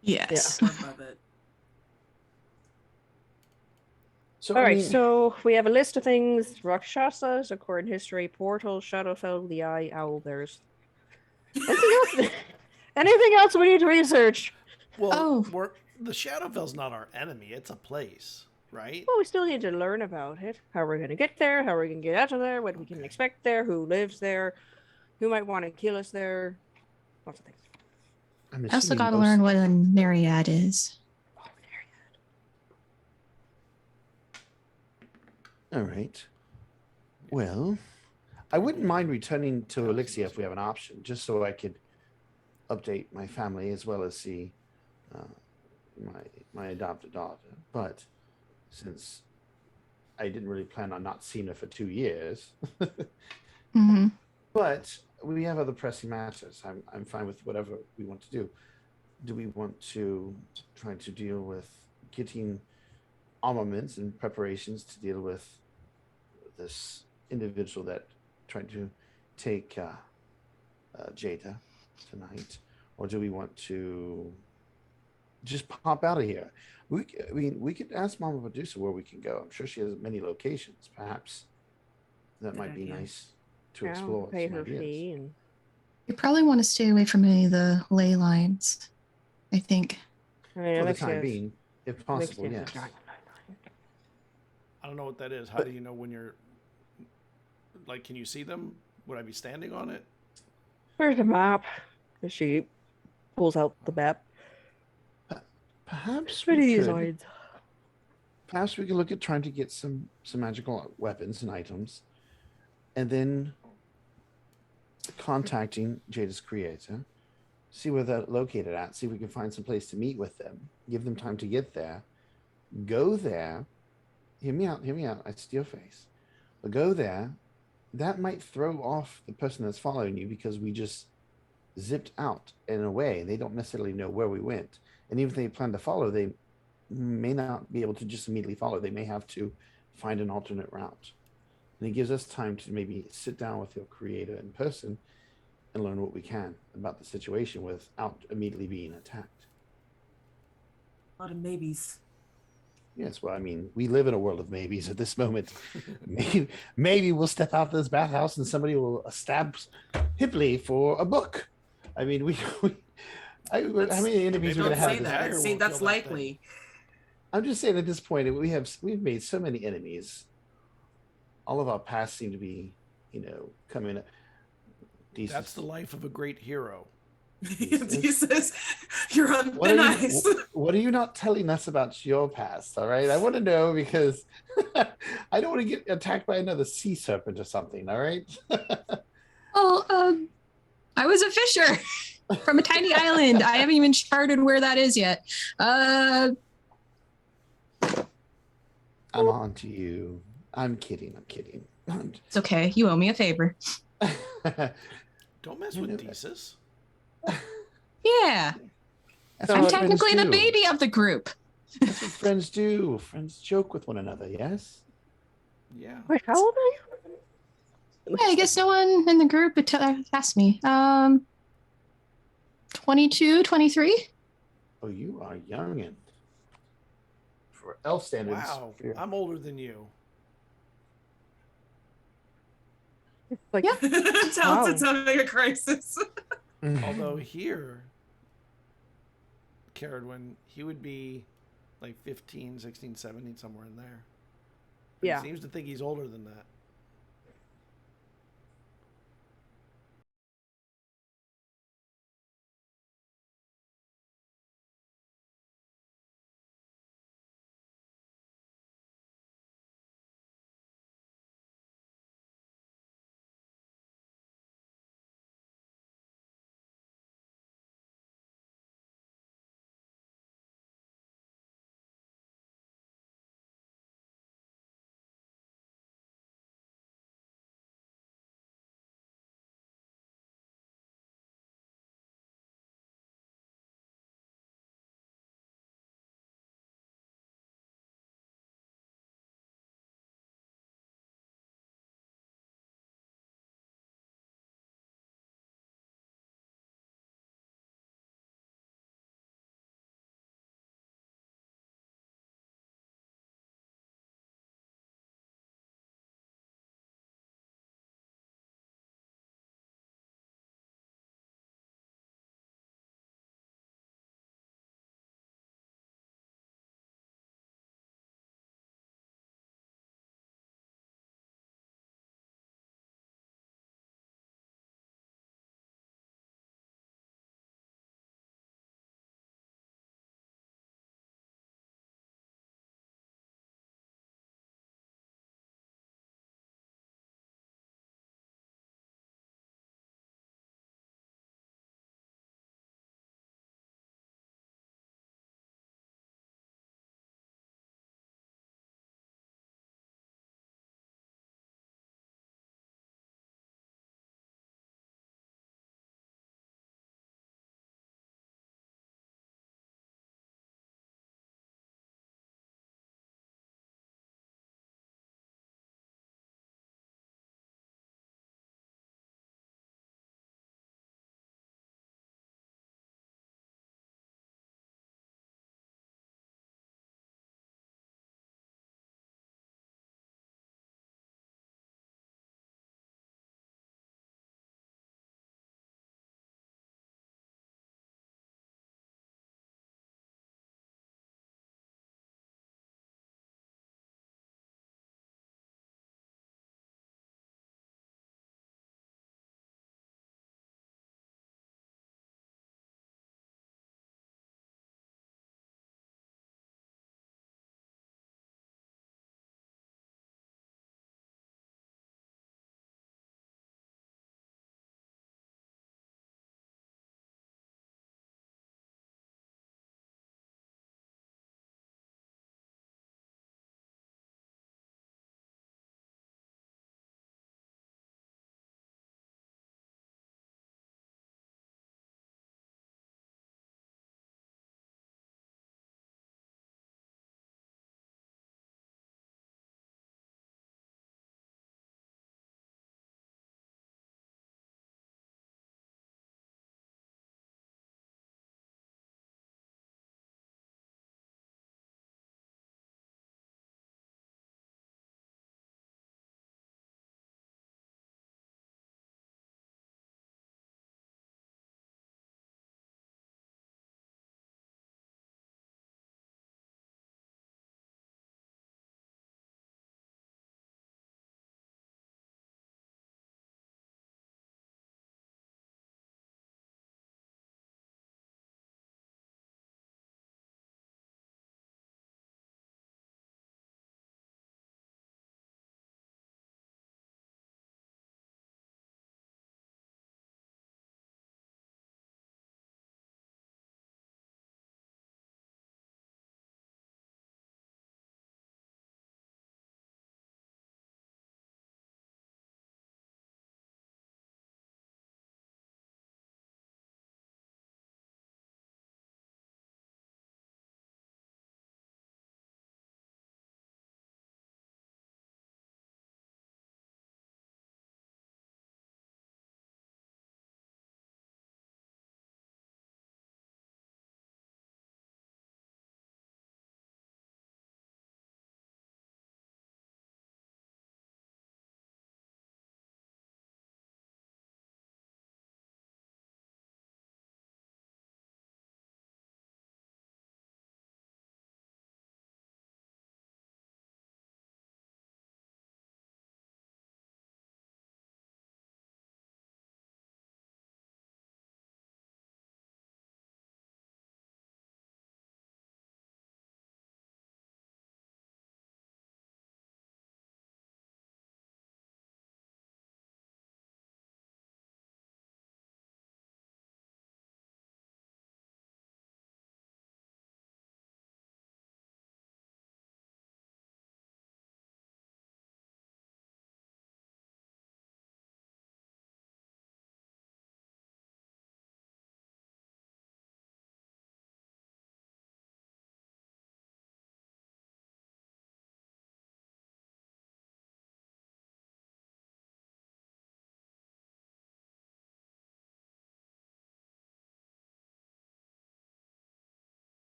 Yes. I love it. So, All I right, mean, so we have a list of things: Rakshasas, Accord History, Portal, Shadowfell, the Eye, Owlbears. Anything else we need to research? Well, the Shadowfell's not our enemy. It's a place, right? Well, we still need to learn about it. How we're going to get there, how we're going to get out of there, what we can expect there, who lives there, who might want to kill us there. Lots of things. I'm I also assuming got to most- learn what a Myriad is. Oh, All right. Well, I wouldn't mind returning to Elixia if we have an option, just so I could update my family as well as see my adopted daughter. But since I didn't really plan on not seeing her for 2 years, Mm-hmm. but we have other pressing matters. I'm fine with whatever we want to do. Do we want to try to deal with getting armaments and preparations to deal with this individual that tried to take Jada tonight, or do we want to just pop out of here? I mean, we could ask Mama Medusa where we can go. I'm sure she has many locations. Perhaps that Good might be idea. nice to Yeah, explore. pay some her ideas. fee and You probably want to stay away from any of the ley lines, I think. I mean, For the Alexia's- time being, if possible, Alexia's a yes. giant. I don't know what that is. How do you know when you're... Like, can you see them? Would I be standing on it? Where's the map? She pulls out the map. Perhaps Pretty we could. designs. Perhaps we could look at trying to get some magical weapons and items, and then contacting Jada's creator, see where they're located at, see if we can find some place to meet with them, give them time to get there, go there. Hear me out. I see your face. But go there. That might throw off the person that's following you because we just zipped out and away. They don't necessarily know where we went. And even if they plan to follow, they may not be able to just immediately follow. They may have to find an alternate route. And it gives us time to maybe sit down with your creator in person and learn what we can about the situation without immediately being attacked. A lot of maybes. Yes, well, I mean, we live in a world of maybes at this moment. Maybe we'll step out of this bathhouse and somebody will stab Hipley for a book. I mean, how many enemies Maybe we're Don't gonna have? say This that. dagger Say won't that's kill that thing. likely. I'm just saying at this point we've made so many enemies. All of our past seem to be, coming. That's the life of a great hero. Jesus, you're on What thin are, ice. you, what are you not telling us about your past? All right, I want to know because I don't want to get attacked by another sea serpent or something. All right. Oh, I was a fisher from a tiny island. I haven't even charted where that is yet. I'm on to you. I'm kidding. It's okay. You owe me a favor. Don't mess with Desus. Yeah. That's I'm what technically friends the do. baby of the group. That's what friends do. Friends joke with one another. Yes. Yeah. Wait, how old are you? Yeah, I guess no one in the group asked me. 22, 23? Oh, you are young and for elf standards. Wow. I'm older than you. Like, Yeah. Talented having a crisis. Although here, Cerridwen, he would be like 15, 16, 17, somewhere in there. But yeah. He seems to think he's older than that.